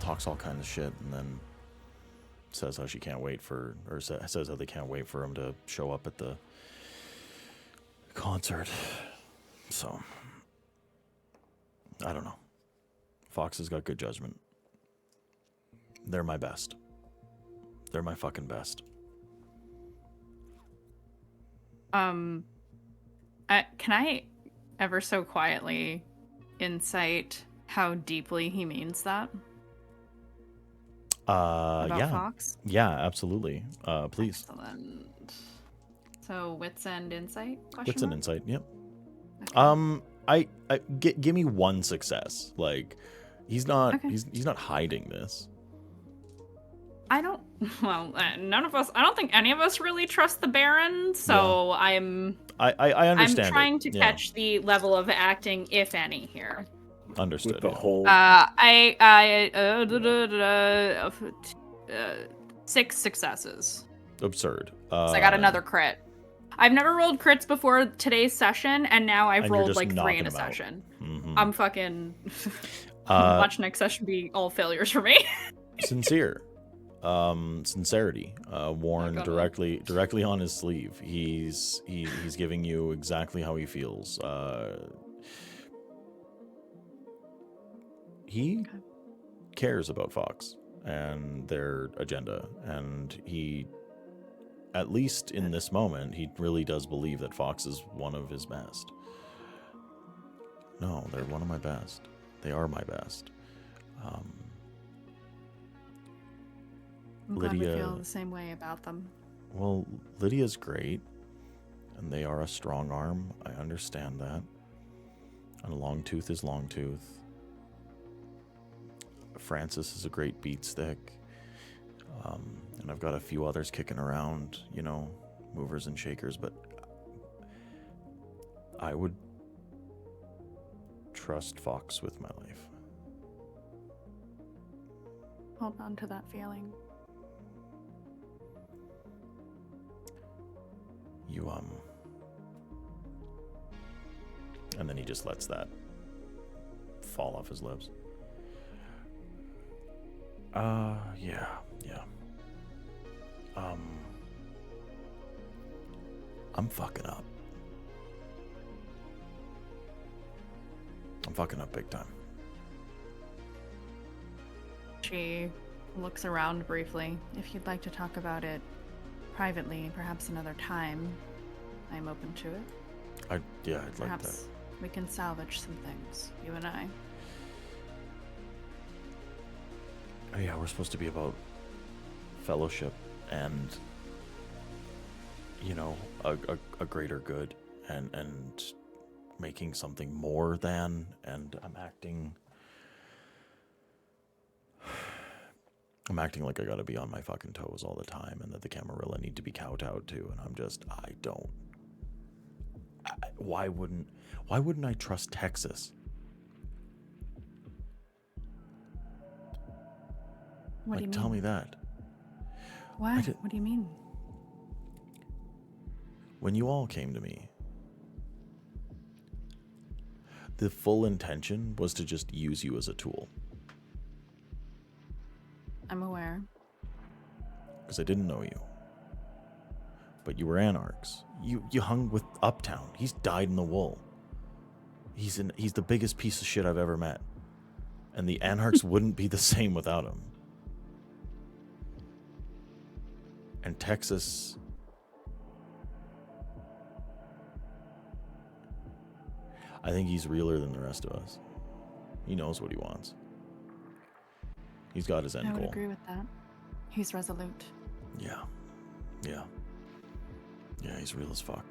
Talks all kinds of shit, and then says how she can't wait for, or says how they can't wait for him to show up at the concert. So, I don't know. Fox has got good judgment. They're my best. They're my fucking best. Can I ever so quietly insight how deeply he means that? About Yeah. Fox? Yeah, absolutely. Please. Excellent. So wits and insight? Wits and insight, yep. Okay. Give me one success. Like, he's not Okay. he's not hiding this. I don't. Well, none of us. I don't think any of us really trust the Baron. So Yeah. I understand. I'm trying it. to Yeah. catch the level of acting, if any, here. Understood. With the yeah. whole 6 successes. Absurd. So I got another crit. I've never rolled crits before today's session, and now I've And you're rolled just like 3 knocking in a them out. session. Mhm. I'm fucking. Watch next session be all failures for me. Sincere. Sincerity. Worn Not directly on his sleeve. He's giving you exactly how he feels. He cares about Fox and their agenda, and he, at least in this moment, he really does believe that Fox is one of his best. No, they're one of my best. They are my best. I'm glad we Lydia- feel the same way about them. Well, Lydia's great, and they are a strong arm. I understand that. And Longtooth is Longtooth. Francis is a great beat stick. And I've got a few others kicking around, you know, movers and shakers, but I would trust Fox with my life. Hold on to that feeling. You, and then he just lets that fall off his lips. Yeah. I'm fucking up. I'm fucking up big time. She looks around briefly. If you'd like to talk about it privately, perhaps another time, I'm open to it. I'd like that. Perhaps we can salvage some things, you and I. Oh, yeah, we're supposed to be about fellowship and, you know, a greater good and making something more than, and I'm acting like I gotta be on my fucking toes all the time and that the Camarilla need to be kowtowed to, and I'm just, why wouldn't I trust Texas? What do you mean? Tell me that. What? What do you mean? When you all came to me, the full intention was to just use you as a tool. I'm aware. Because I didn't know you. But you were Anarchs. You hung with Uptown. He's dyed in the wool. He's the biggest piece of shit I've ever met. And the Anarchs wouldn't be the same without him. And Texas, I think he's realer than the rest of us. He knows what he wants. He's got his end I would goal. agree with that. He's resolute. Yeah, he's real as fuck.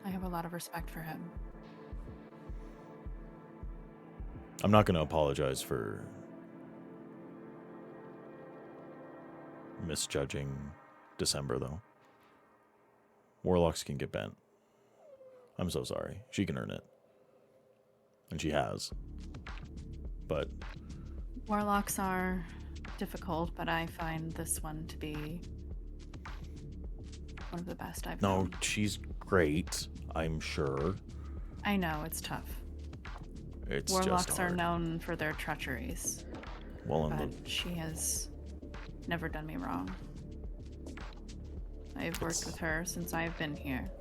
I have a lot of respect for him. I'm not going to apologize for misjudging December, though. Warlocks can get bent. I'm so sorry. She can earn it. And she has. But Warlocks are difficult, but I find this one to be one of the best I've no, known. she's great, I'm sure. I know, it's tough. It's Warlocks just are hard. known for their treacheries, Well, but and she has never done me wrong. I've worked with her since I've been here.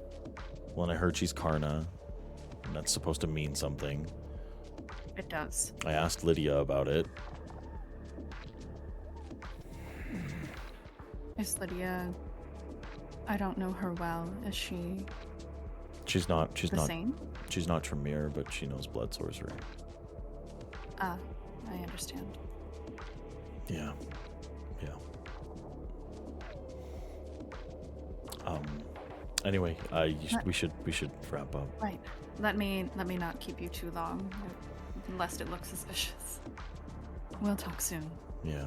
I heard she's Karna, and that's supposed to mean something. It does. I asked Lydia about it. Is Lydia... I don't know her well. Is she... She's not same? She's not Tremere, but she knows blood sorcery. Ah, I understand. Yeah. Anyway, we should wrap up. Right. Let me not keep you too long, lest it looks suspicious. We'll talk soon. Yeah.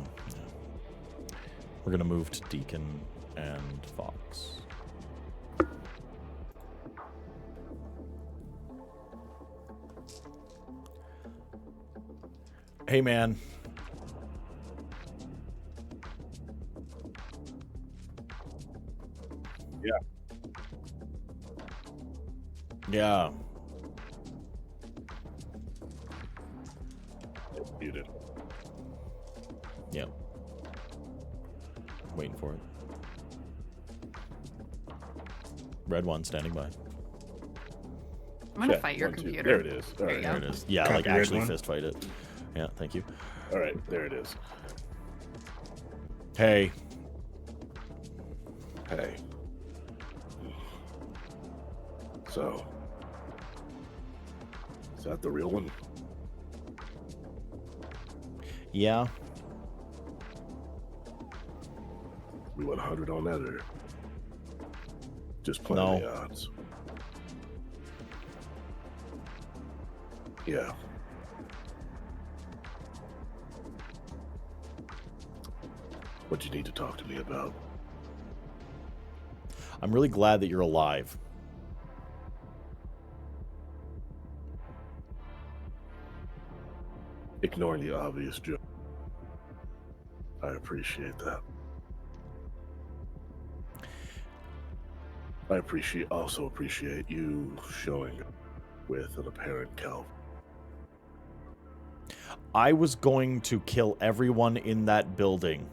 We're gonna move to Deacon and Fox. Hey, man. Yeah. Muted. Yep. Waiting for it. Red one standing by. I'm gonna fight your computer. There it is. All There right. you There go. it is. Yeah, Copy like red actually one. fist fight it. Yeah, thank you. All right, there it is. Hey. Hey. So, is that the real one? Yeah. We 100 on that, or just playing the odds? Yeah. What you need to talk to me about? I'm really glad that you're alive. Ignoring the obvious joke. I appreciate that. I also appreciate you showing with an apparent Calv. I was going to kill everyone in that building.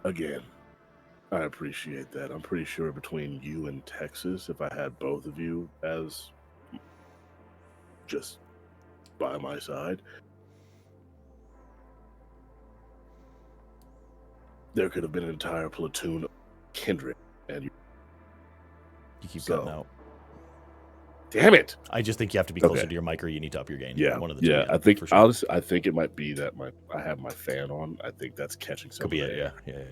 Again, I appreciate that. I'm pretty sure between you and Texas, if I had both of you as just by my side, there could have been an entire platoon of Kindred. And You keep cutting out. Damn it! I just think you have to be closer Okay. to your mic or you need to up your gain. Yeah, One of the two. yeah. I think for sure. honestly, I think it might be that I have my fan on. I think that's catching some. Could be of it, the yeah.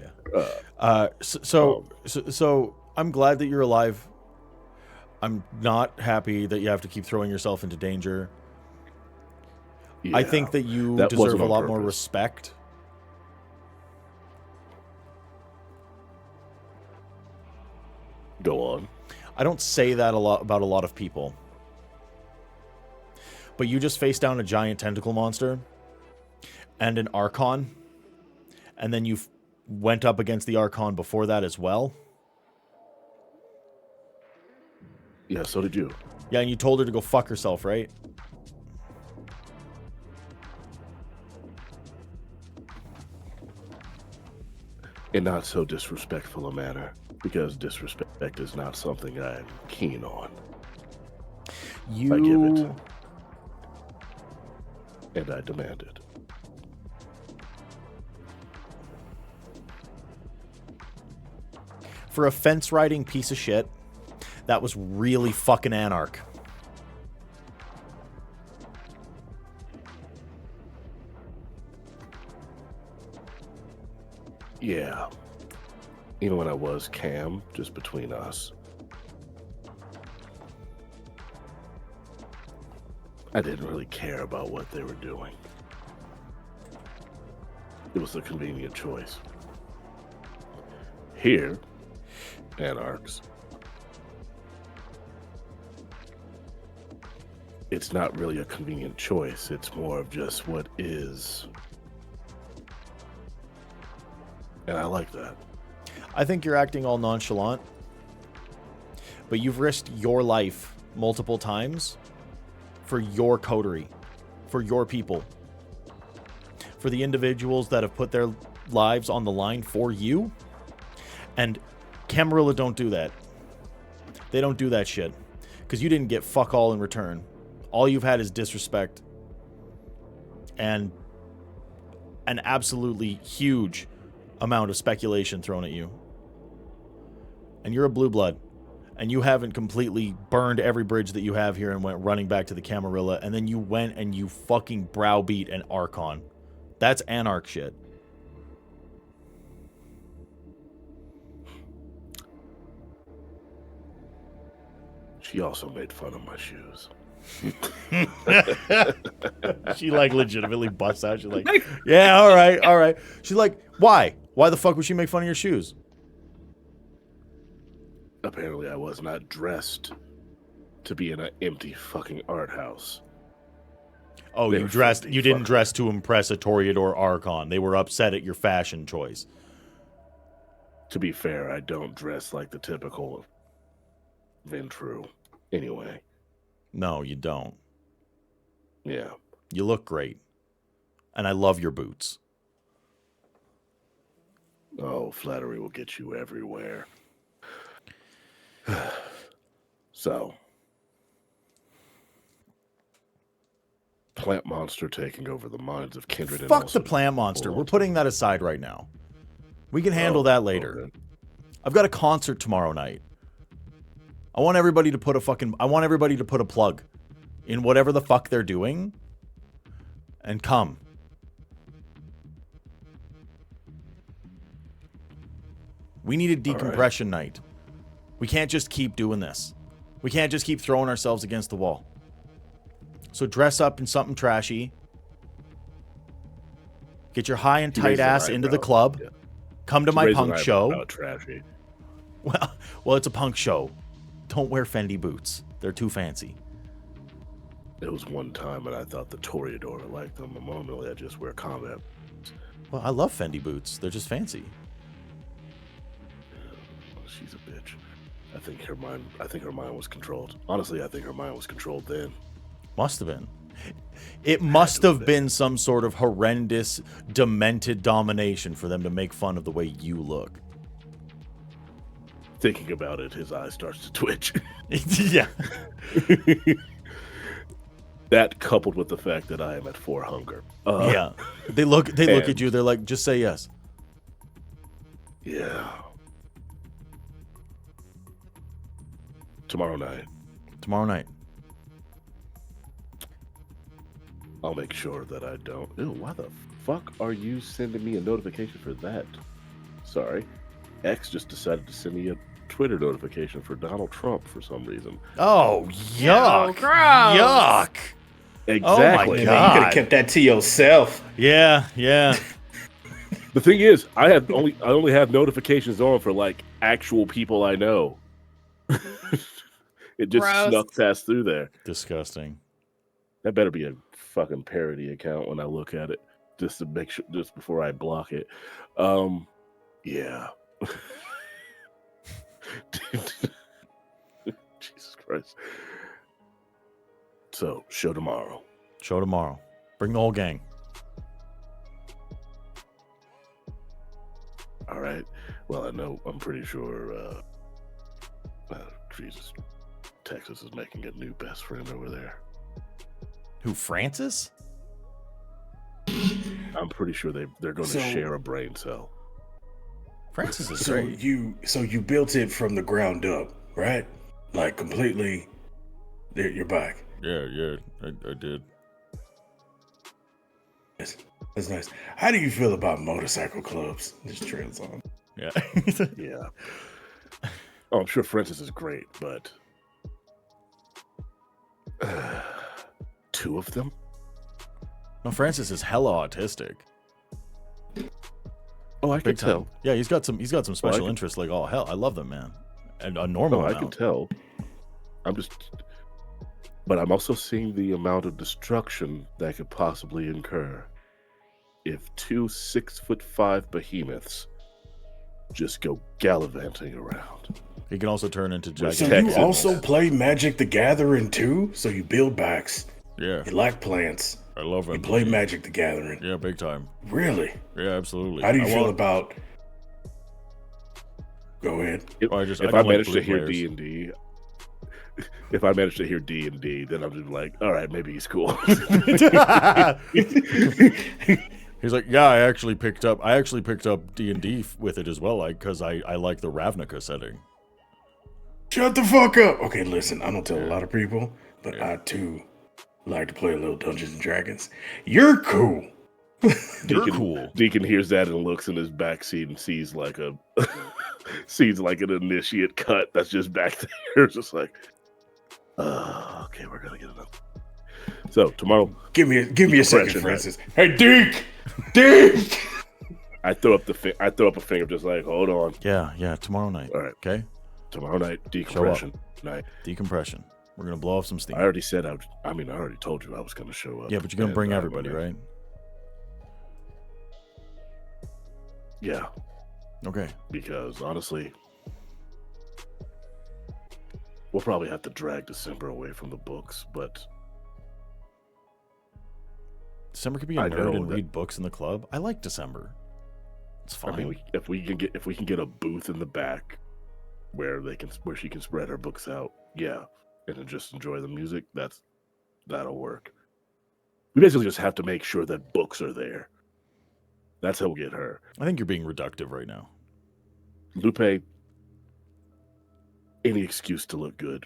air. So I'm glad that you're alive. I'm not happy that you have to keep throwing yourself into danger. I think that you that deserve wasn't a on lot more purpose. respect. Go on. I don't say that about a lot of people. But you just faced down a giant tentacle monster and an Archon, and then you went up against the Archon before that as well. Yeah, so did you. Yeah, and you told her to go fuck herself, right? In not so disrespectful a manner, because disrespect is not something I'm keen on. You... I give it. And I demand it. For a fence-riding piece of shit, that was really fucking Anarch. Yeah. Even when I was Cam, just between us, I didn't really care about what they were doing. It was a convenient choice. Here, Anarchs, it's not really a convenient choice. It's more of just what is. And I like that. I think you're acting all nonchalant, but you've risked your life multiple times for your coterie, for your people, for the individuals that have put their lives on the line for you. And Camarilla don't do that. They don't do that shit. because you didn't get fuck all in return. All you've had is disrespect and an absolutely huge amount of speculation thrown at you. And you're a blue blood. And you haven't completely burned every bridge that you have here and went running back to the Camarilla, and then you went and you fucking browbeat an Archon. That's Anarch shit. She also made fun of my shoes. She like legitimately busts out. She's like, yeah, all right. She's like, why? Why the fuck would she make fun of your shoes? Apparently I was not dressed to be in an empty fucking art house. Oh, you didn't dress to impress a Toreador Archon. They were upset at your fashion choice. To be fair, I don't dress like the typical Ventru. Anyway. No, you don't. Yeah. You look great. And I love your boots. Oh, flattery will get you everywhere. So, plant monster taking over the minds of Kindred. Fuck the plant monster. We're putting that aside right now. We can handle that later. Okay. I've got a concert tomorrow night. I want everybody to put a plug in whatever the fuck they're doing and come. We need a decompression night. We can't just keep doing this. We can't just keep throwing ourselves against the wall. So dress up in something trashy. Get your high and tight ass into the club. Yeah. Come to my punk show. Trashy. Well, it's a punk show. Don't wear Fendi boots. They're too fancy. It was one time and I thought the Toreador liked them. Normally I just wear combat boots. Well, I love Fendi boots. They're just fancy. She's a bitch. I think her mind was controlled. Honestly, I think her mind was controlled then. Must have been. It must have been some sort of horrendous, demented domination for them to make fun of the way you look. Thinking about it, his eye starts to twitch. Yeah. That coupled with the fact that I am at 4 hunger. Yeah. They look at you, they're like, just say yes. Yeah. Tomorrow night. I'll make sure that I don't. Ew, why the fuck are you sending me a notification for that? Sorry. X just decided to send me a Twitter notification for Donald Trump for some reason. Oh, yuck. Oh, gross. Yuck. Exactly. Oh my God. You could have kept that to yourself. Yeah. The thing is, I only have notifications on for like actual people I know. It just snuck past through there. Disgusting. That better be a fucking parody account when I look at it, just to make sure, just before I block it. Yeah. Jesus Christ. So, show tomorrow. Bring the whole gang. All right. Well, I'm pretty sure, Jesus, Texas is making a new best friend over there. Who, Francis? I'm pretty sure they're going to share a brain cell. Francis is great. So you built it from the ground up, right? Like completely. You're back. Yeah, I did. That's nice. How do you feel about motorcycle clubs? Just trails on. Yeah. Yeah. Oh, I'm sure Francis is great, but 2 of them? No, Francis is hella autistic. Oh, I can tell. Yeah, he's got some special interests. Like, oh hell, I love them, man. And a normal amount. I can tell. But I'm also seeing the amount of destruction that could possibly incur if 2 6'5" behemoths just go gallivanting around. He can also turn into gigantic. So you also play Magic the Gathering too? So you build backs. Yeah. You like plants. I love it. You play Magic the Gathering. Yeah, big time. Really? Yeah, absolutely. How do you feel about? Go ahead. If I manage to hear D&D, if I manage to hear D&D, then I'm just like, all right, maybe he's cool. He's like, yeah, I actually picked up D&D with it as well, like, because I like the Ravnica setting. Shut the fuck up. Okay, listen, I don't tell a lot of people, but I too like to play a little Dungeons and Dragons. You're cool. You're cool. Deacon hears that and looks in his back seat and sees like an initiate cut that's just back there. Just like, okay, we're gonna get another. So tomorrow, give me a second, Francis. Right? Hey, Deke. I throw up a finger, just like, hold on. Yeah. Tomorrow night. All right. Okay. Tomorrow night, decompression night. Decompression. We're gonna blow off some steam. I already said I already told you I was gonna show up. Yeah, but you're gonna bring everybody, right? Yeah. Okay. Because honestly, we'll probably have to drag December away from the books, but December could be a nerd and read books in the club. I like December. It's fine. I mean, if we can get a booth in the back where she can spread her books out, yeah, and then just enjoy the music, that'll work. We basically just have to make sure that books are there. That's how we'll get her. I think you're being reductive right now. Lupe, any excuse to look good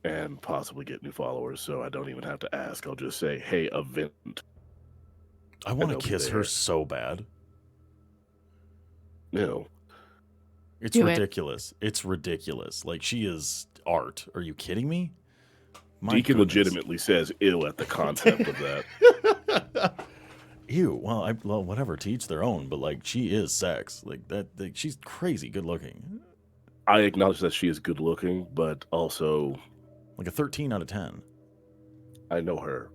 and possibly get new followers, so I don't even have to ask. I'll just say, hey, event. I want to kiss her so bad. No. It's ridiculous. It's ridiculous. Like, she is art. Are you kidding me? Deacon legitimately says ew at the concept of that. Ew. Well, whatever. To each their own. But like, she is sex. Like that. She's crazy good looking. I acknowledge that she is good looking, but also like a 13 out of 10. I know her.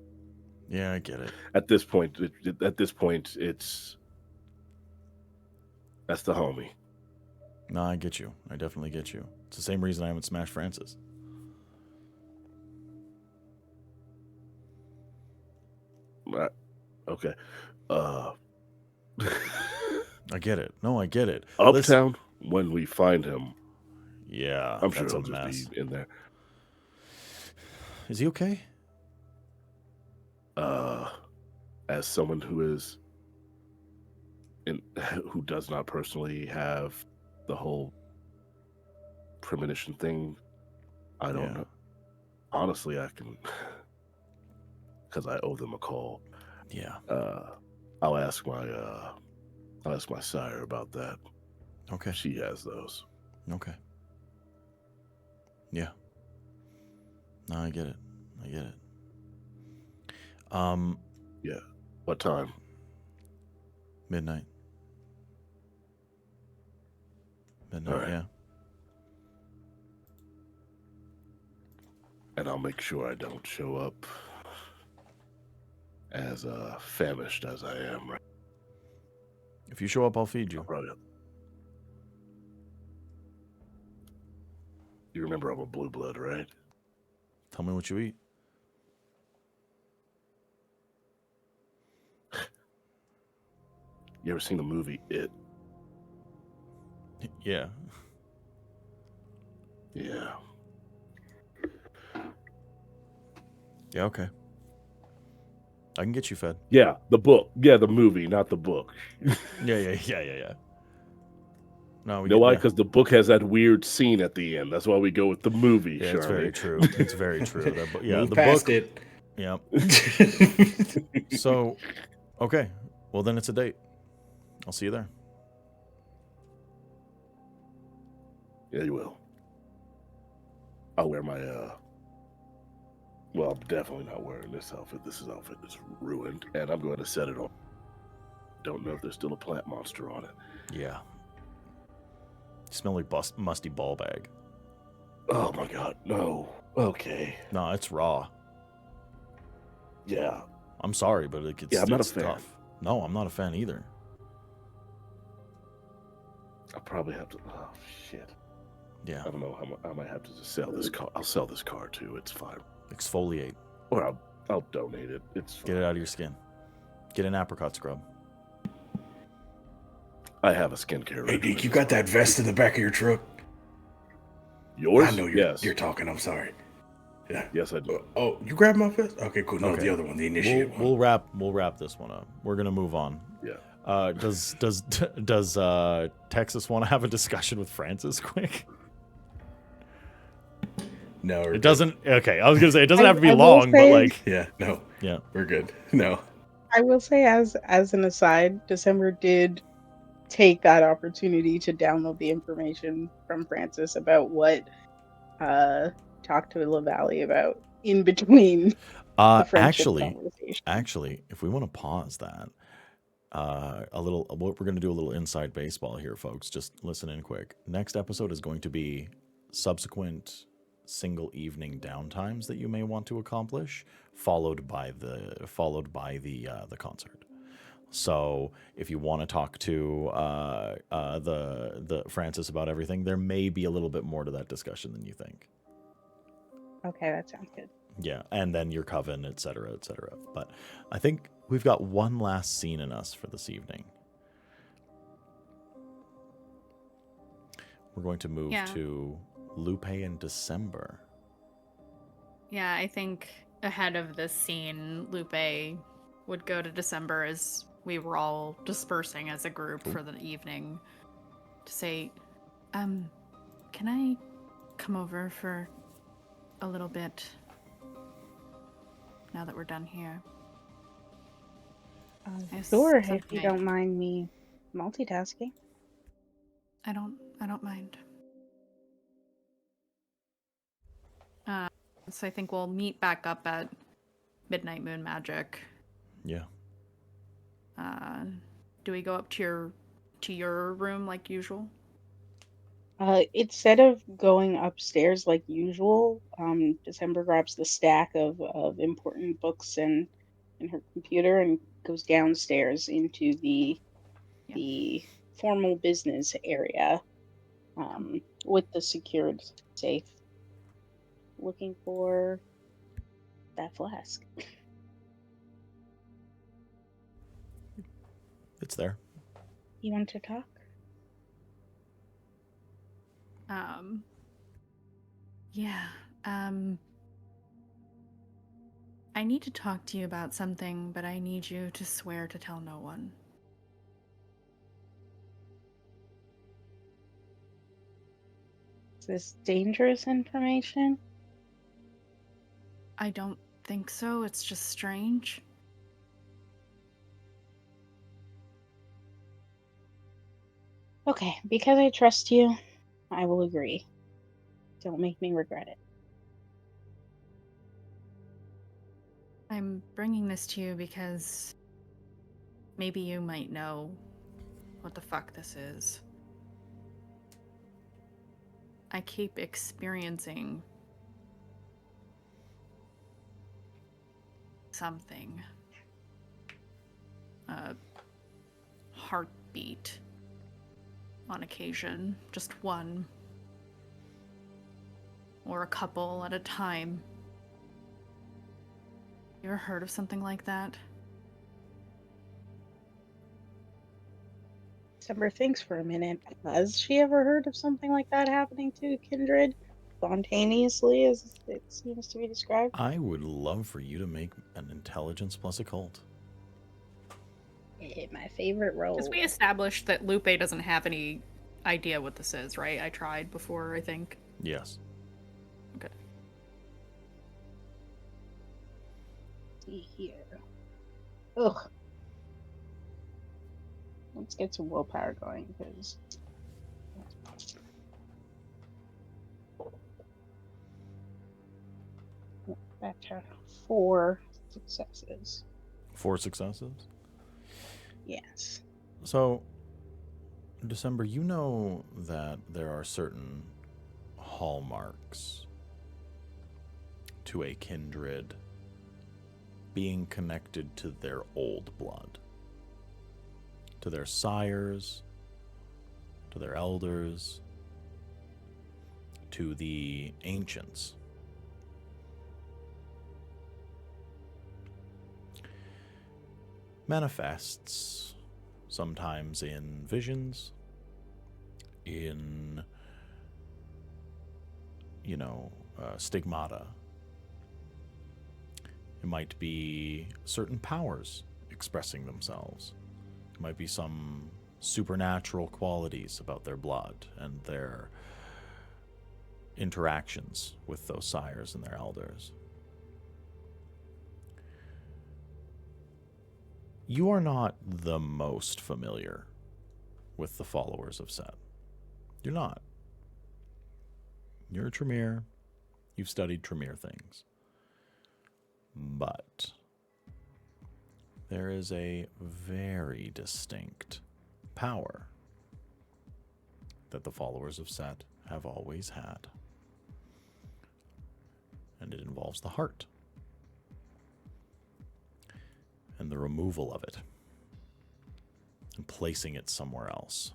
Yeah, I get it. At this point, it's that's the homie. No, I get you. I definitely get you. It's the same reason I haven't smashed Francis. Okay. I get it. No, I get it. Uptown, when we find him. Yeah, I'm sure he'll just be in there. Is he okay? As someone who does not personally have the whole premonition thing, I don't know. Honestly, I can, because I owe them a call. Yeah. I'll ask my sire about that. Okay. She has those. Okay. Yeah. No, I get it. Yeah. What time? Midnight. Right. Yeah. And I'll make sure I don't show up as famished as I am. Right. If you show up, I'll feed you. You remember I'm a blue blood, right? Tell me what you eat. You ever seen the movie It? Yeah. Yeah. Yeah, okay. I can get you fed. Yeah, the book. Yeah, the movie, not the book. Yeah. No, you know why? Because the book has that weird scene at the end. That's why we go with the movie. Yeah, it's very true. It's very true. The book. It. Yeah. So, okay. Well, then it's a date. I'll see you there. Yeah, you will. I'll wear my well, I'm definitely not wearing this outfit. This outfit is ruined, and I'm going to set it on. Don't know if there's still a plant monster on it. Yeah. You smell like musty ball bag. Oh my god, no. Okay. No, it's raw. Yeah. I'm sorry, but I'm not a fan. Tough. No, I'm not a fan either. I'll probably have to. Oh shit. Yeah. I don't know. I might have to just sell this car. I'll sell this car too. It's fine. Exfoliate. Or I'll donate it. It's fine. Get it out of your skin. Get an apricot scrub. I have a skincare. Hey, Deke, you got that vest in the back of your truck? Yours? I know you're talking. I'm sorry. Yeah. Yes, I do. Oh, you grabbed my fist? Okay, cool. No, Okay. the other one, the initiate one. We'll wrap this one up. We're gonna move on. Yeah. Does Texas want to have a discussion with Francis quick? No, It doesn't. Okay, I was gonna say it doesn't have to be I will long, but say- like, Yeah, no, yeah. we're good. No. I will say, as an aside, December did take that opportunity to download the information from Francis about what talked to LaValle about in between the friendship conversation. Actually, if we want to pause that, a little, we're going to do a little inside baseball here, folks. Just listen in quick. Next episode is going to be subsequent single evening downtimes that you may want to accomplish, followed by the concert. So if you want to talk to the Francis about everything, there may be a little bit more to that discussion than you think. Okay, that sounds good. Yeah, and then your coven, et cetera, et cetera. But I think we've got one last scene in us for this evening. We're going to move to Lupe in December. Yeah, I think ahead of this scene, Lupe would go to December as we were all dispersing as a group for the evening to say, can I come over for a little bit now that we're done here? Sure, if you don't mind me multitasking. I don't mind. So I think we'll meet back up at Midnight Moon Magic. Yeah. Do we go up to your room like usual? Instead of going upstairs like usual, December grabs the stack of important books in her computer and goes downstairs into the formal business area, with the secured safe, looking for that flask. It's there. You want to talk? Yeah. I need to talk to you about something, but I need you to swear to tell no one. Is this dangerous information? I don't think so. It's just strange. Okay, because I trust you, I will agree. Don't make me regret it. I'm bringing this to you because maybe you might know what the fuck this is. I keep experiencing something. A heartbeat on occasion, just one. Or a couple at a time. You ever heard of something like that? December thinks for a minute. Has she ever heard of something like that happening to Kindred? Spontaneously, as it seems to be described? I would love for you to make an intelligence plus occult. My favorite role. Because we established that Lupe doesn't have any idea what this is, right? I tried before, I think. Yes. Okay. See here. Ugh. Let's get some willpower going, because back to 4 successes. 4 successes? Yes. So, December, you know that there are certain hallmarks to a kindred being connected to their old blood, to their sires, to their elders, to the ancients. Manifests sometimes in visions, in, stigmata, It might be certain powers expressing themselves. It might be some supernatural qualities about their blood and their interactions with those sires and their elders. You are not the most familiar with the followers of Set. You're not. You're a Tremere. You've studied Tremere things. But there is a very distinct power that the followers of Set have always had. And it involves the heart. And the removal of it. And placing it somewhere else.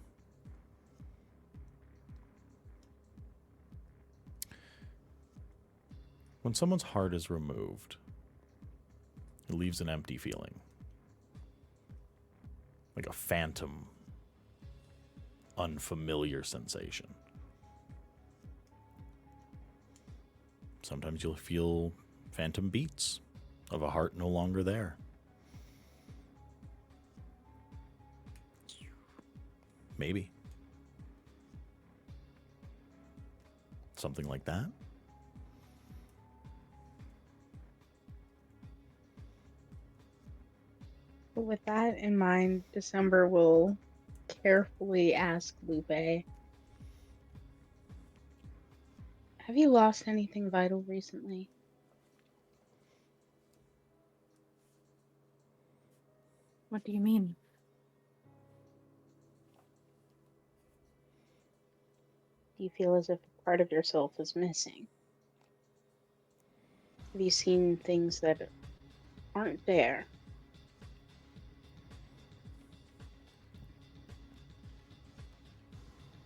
When someone's heart is removed, it leaves an empty feeling. Like a phantom, unfamiliar sensation. Sometimes you'll feel phantom beats of a heart no longer there. Maybe. Something like that. With that in mind, December will carefully ask Lupe, have you lost anything vital recently? What do you mean? Do you feel as if a part of yourself is missing? Have you seen things that aren't there?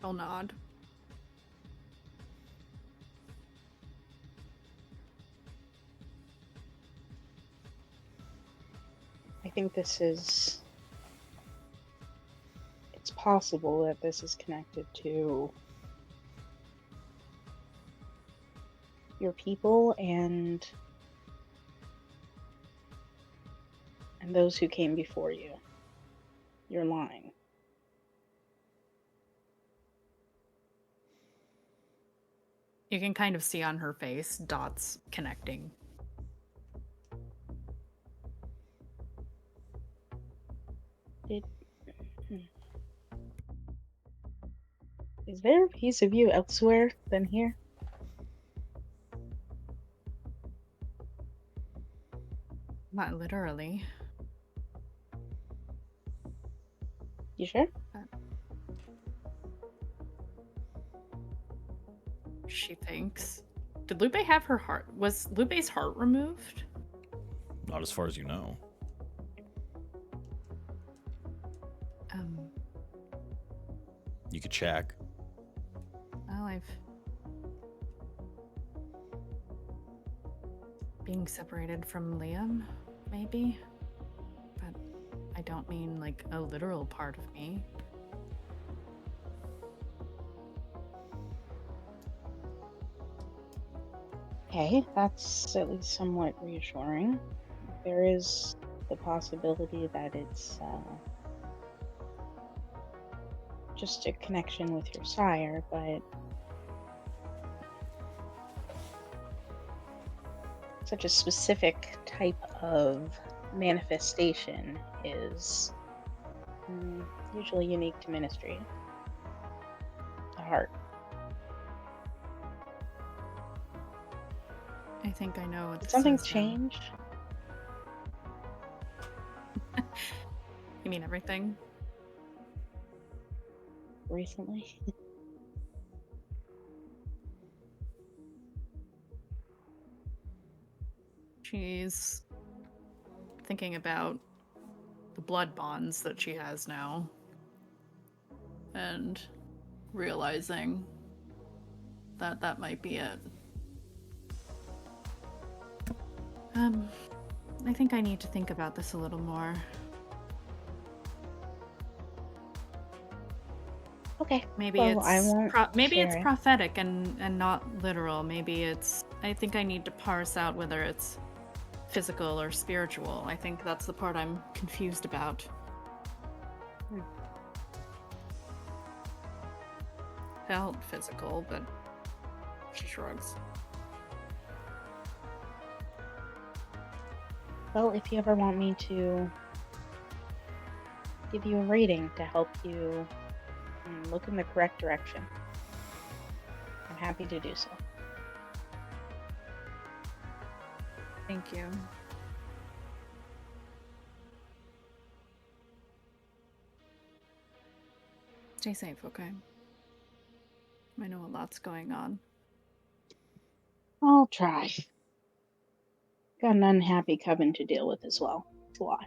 I'll nod. I think it's possible that this is connected to your people and those who came before you. Your line. You can kind of see on her face dots connecting. Is there a piece of you elsewhere than here? Not literally. You sure? She thinks. Did Lupe have her heart? Was Lupe's heart removed? Not as far as you know. You could check. Well, being separated from Liam, maybe? But I don't mean like a literal part of me. Okay, that's at least somewhat reassuring. There is the possibility that it's just a connection with your sire, but such a specific type of manifestation is usually unique to ministry. The heart. I think I know what Did this something is now. change? You mean everything? Recently? She's thinking about the blood bonds that she has now and realizing that that might be it. I think I need to think about this a little more. Okay. Maybe well, it's I won't maybe share it's it. prophetic and not literal. Maybe it's. I think I need to parse out whether it's physical or spiritual. I think that's the part I'm confused about. Felt physical, but she shrugs. Well, if you ever want me to give you a rating to help you look in the correct direction, I'm happy to do so. Thank you. Stay safe, okay? I know a lot's going on. I'll try. Got an unhappy coven to deal with as well. It's a lot.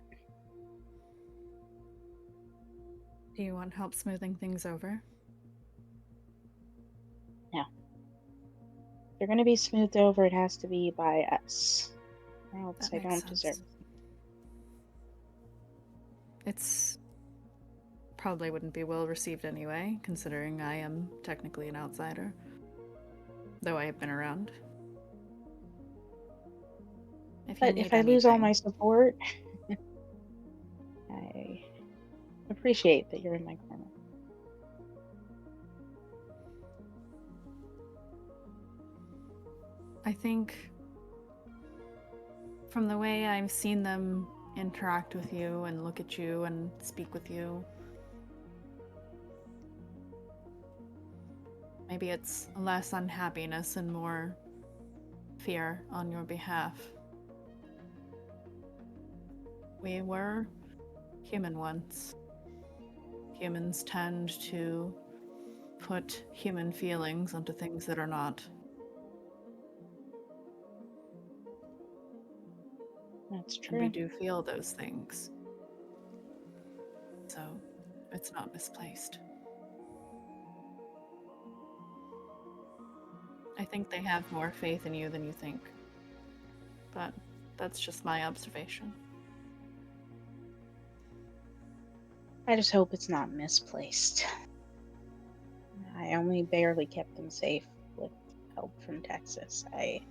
Do you want help smoothing things over? No. If they're going to be smoothed over, it has to be by us. Or else I don't deserve it. It's probably wouldn't be well received anyway, considering I am technically an outsider. Though I have been around. But if I lose all my support, I appreciate that you're in my corner. I think from the way I've seen them interact with you and look at you and speak with you, maybe it's less unhappiness and more fear on your behalf. We were human once. Humans tend to put human feelings onto things that are not. That's true. And we do feel those things. So, it's not misplaced. I think they have more faith in you than you think. But that's just my observation. I just hope it's not misplaced. I only barely kept them safe with help from Texas. I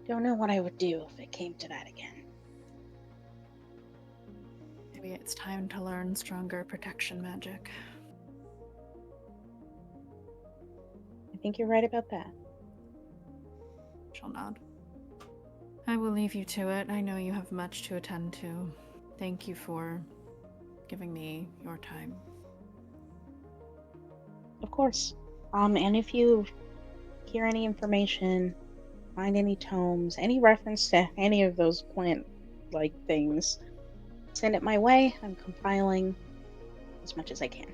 don't know what I would do if it came to that again. Maybe it's time to learn stronger protection magic. I think you're right about that. She'll nod. I will leave you to it. I know you have much to attend to. Thank you for giving me your time. Of course. And if you hear any information, find any tomes, any reference to any of those plant-like things, send it my way. I'm compiling as much as I can.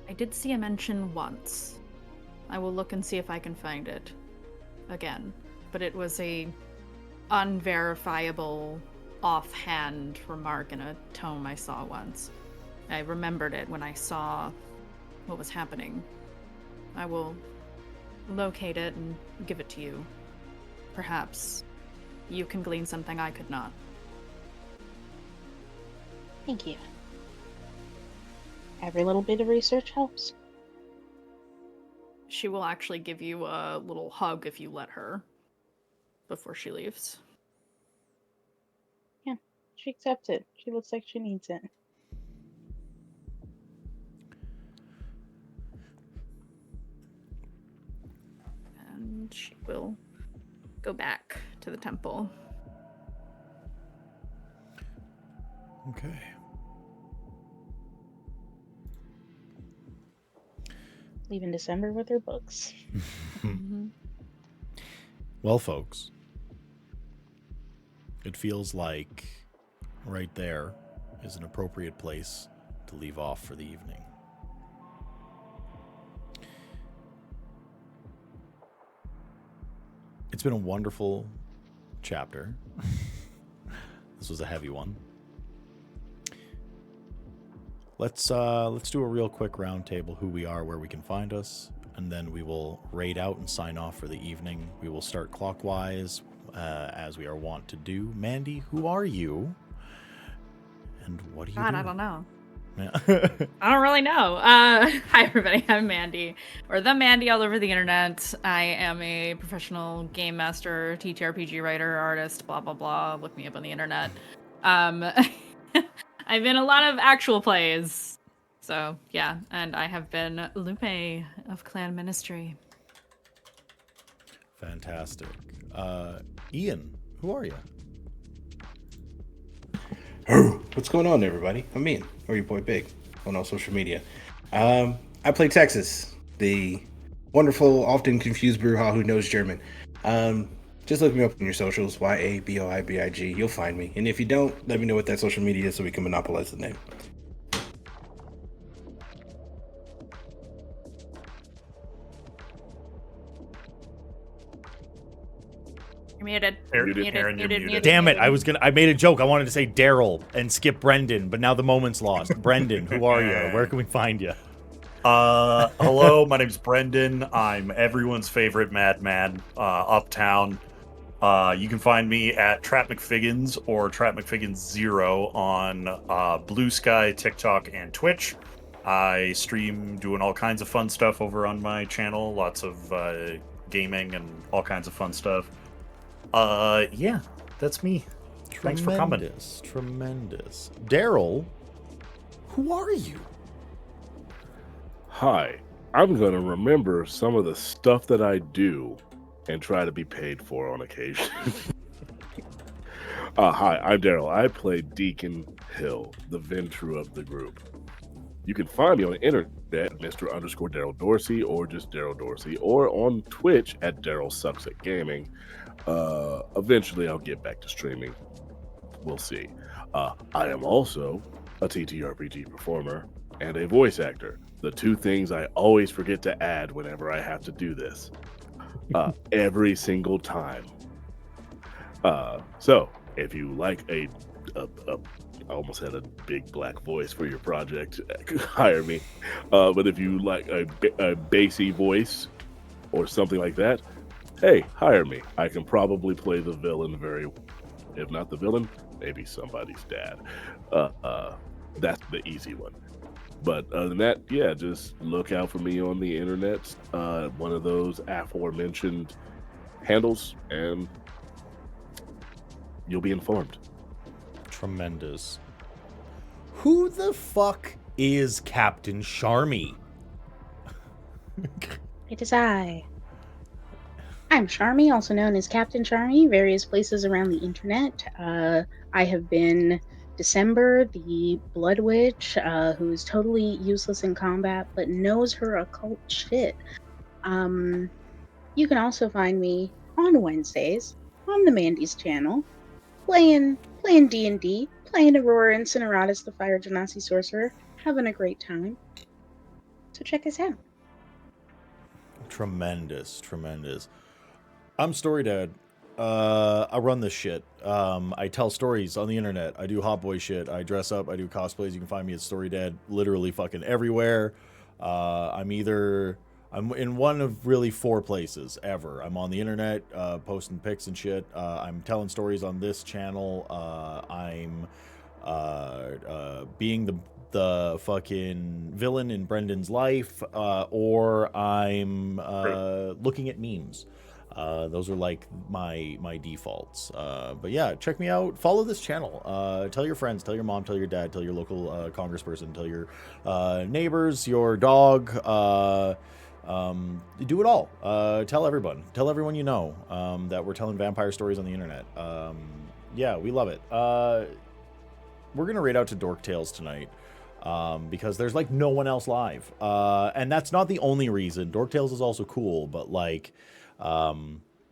I did see a mention once. I will look and see if I can find it again. But it was a unverifiable offhand remark in a tome I saw once. I remembered it when I saw what was happening. I will locate it and give it to you. Perhaps you can glean something I could not. Thank you. Every little bit of research helps. She will actually give you a little hug if you let her before she leaves. Yeah, she accepts it. She looks like she needs it. And she will go back to the temple. Okay. Leave in December with her books. Mm-hmm. Well, folks, it feels like right there is an appropriate place to leave off for the evening. It's been a wonderful chapter. This was a heavy one. Let's do a real quick round table, who we are, where we can find us, and then we will raid out and sign off for the evening. We will start clockwise, as we are wont to do. Mandy, who are you? And what do you do? God, I don't know. Yeah. I don't really know. Hi, everybody. I'm Mandy, or the Mandy all over the internet. I am a professional game master, TTRPG writer, artist, blah, blah, blah. Look me up on the internet. I've been a lot of actual plays. So, yeah. And I have been Lupe of Clan Ministry. Fantastic. Ian, who are you? Oh, what's going on, everybody? I'm Ian, or your boy Big, on all social media. I play Texas, the wonderful, often confused Bruja who knows German. Just look me up on your socials, YABOIBIG. You'll find me. And if you don't, let me know what that social media is so we can monopolize the name. Muted. Damn it! I made a joke. I wanted to say Daryl and skip Brendan, but now the moment's lost. Brendan, who are you? Where can we find you? Hello, my name's Brendan. I'm everyone's favorite madman, uptown. You can find me at Trap McFiggins or Trap McFiggins 0 on Blue Sky, TikTok, and Twitch. I stream doing all kinds of fun stuff over on my channel. Lots of gaming and all kinds of fun stuff. Yeah, that's me. Thanks for coming. Tremendous. Daryl, who are you? Hi, I'm going to remember some of the stuff that I do and try to be paid for on occasion. Hi, I'm Daryl. I play Deacon Hill, the Ventrue of the group. You can find me on the internet at Mr._Daryl Dorsey or just Daryl Dorsey, or on Twitch at Daryl Sucks at Gaming. Eventually I'll get back to streaming. We'll see. I am also a TTRPG performer and a voice actor. The two things I always forget to add whenever I have to do this. Every single time. So if you like I almost had a big black voice for your project, hire me. But if you like a bassy voice or something like that, hey, hire me. I can probably play the villain if not the villain, maybe somebody's dad. That's the easy one. But other than that, yeah, just look out for me on the internet. One of those aforementioned handles, and you'll be informed. Tremendous. Who the fuck is Captain Sharmy? It is I. I'm Sharmy, also known as Captain Sharmy, various places around the internet. I have been December, the Blood Witch, who is totally useless in combat, but knows her occult shit. You can also find me on Wednesdays on the Mandy's channel, playing D&D, playing Aurora Incineratus, the Fire Genasi Sorcerer, having a great time. So check us out. Tremendous. I'm Story Dad. I run this shit. I tell stories on the internet. I do hot boy shit. I dress up. I do cosplays. You can find me at Story Dad literally fucking everywhere. I'm in one of really 4 places ever. I'm on the internet, posting pics and shit. I'm telling stories on this channel. I'm being the fucking villain in Brendan's life, or I'm looking at memes. Those are like my defaults. But yeah, check me out. Follow this channel. Tell your friends, tell your mom, tell your dad, tell your local congressperson, tell your neighbors, your dog. Do it all. Tell everyone. Tell everyone you know that we're telling vampire stories on the internet. Yeah, we love it. We're gonna raid out to Dork Tales tonight. Because there's like no one else live. And that's not the only reason. Dork Tales is also cool, but like,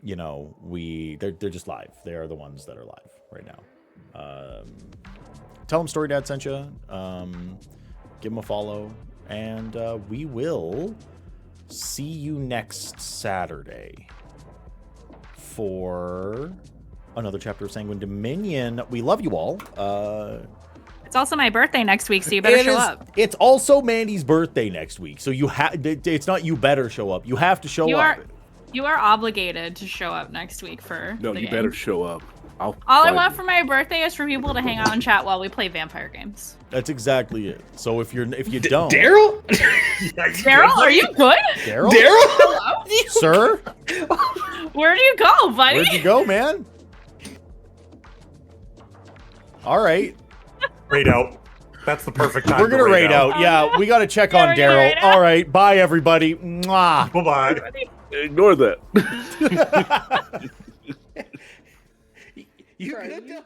you know, they're just live. They are the ones that are live right now. Tell them Story Dad sent you. Give them a follow, and we will see you next Saturday for another chapter of Sanguine Dominion. We love you all. It's also my birthday next week, so you better show up. It's also Mandy's birthday next week, so you it's not you better show up. You have to show up. You are obligated to show up next week for No, the you game. better show up. All I want for my birthday is for people to hang out and chat while we play vampire games. That's exactly it. So if you don't, Daryl, Daryl, are you good? Daryl, Hello, sir, where do you go, buddy? where'd you go, man? All right, Raid out. That's the perfect time. we're gonna raid out. Yeah, we gotta check on we're gonna Daryl. raid out. All right, bye everybody. Mwah. Bye bye. Ignore that. you Sorry, good?